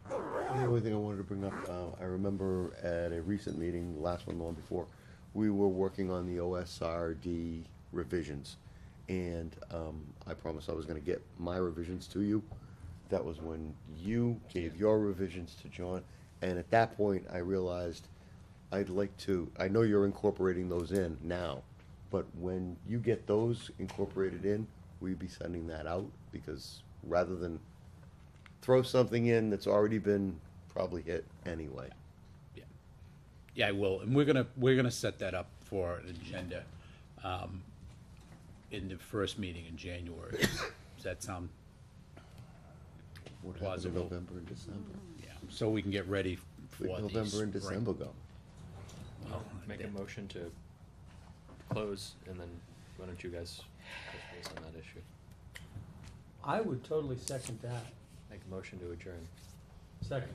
The only thing I wanted to bring up, I remember at a recent meeting, last one, the one before, we were working on the OSRD revisions. And I promised I was gonna get my revisions to you. That was when you gave your revisions to John. And at that point, I realized I'd like to, I know you're incorporating those in now, but when you get those incorporated in, will you be sending that out? Because rather than throw something in that's already been probably hit anyway. Yeah, I will, and we're gonna set that up for an agenda, in the first meeting in January. Does that sound, What happened in Plausible. November and December? yeah, so we can get ready for Where'd the November and spring. December go? I'll make a motion to close, and then why don't you guys touch base on that issue? I would totally second that. Make a motion to adjourn. Second.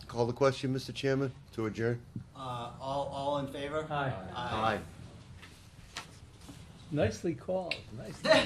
Call the question, Mr. Chairman, to adjourn? All in favor? Aye. Aye. Nicely called, nicely done.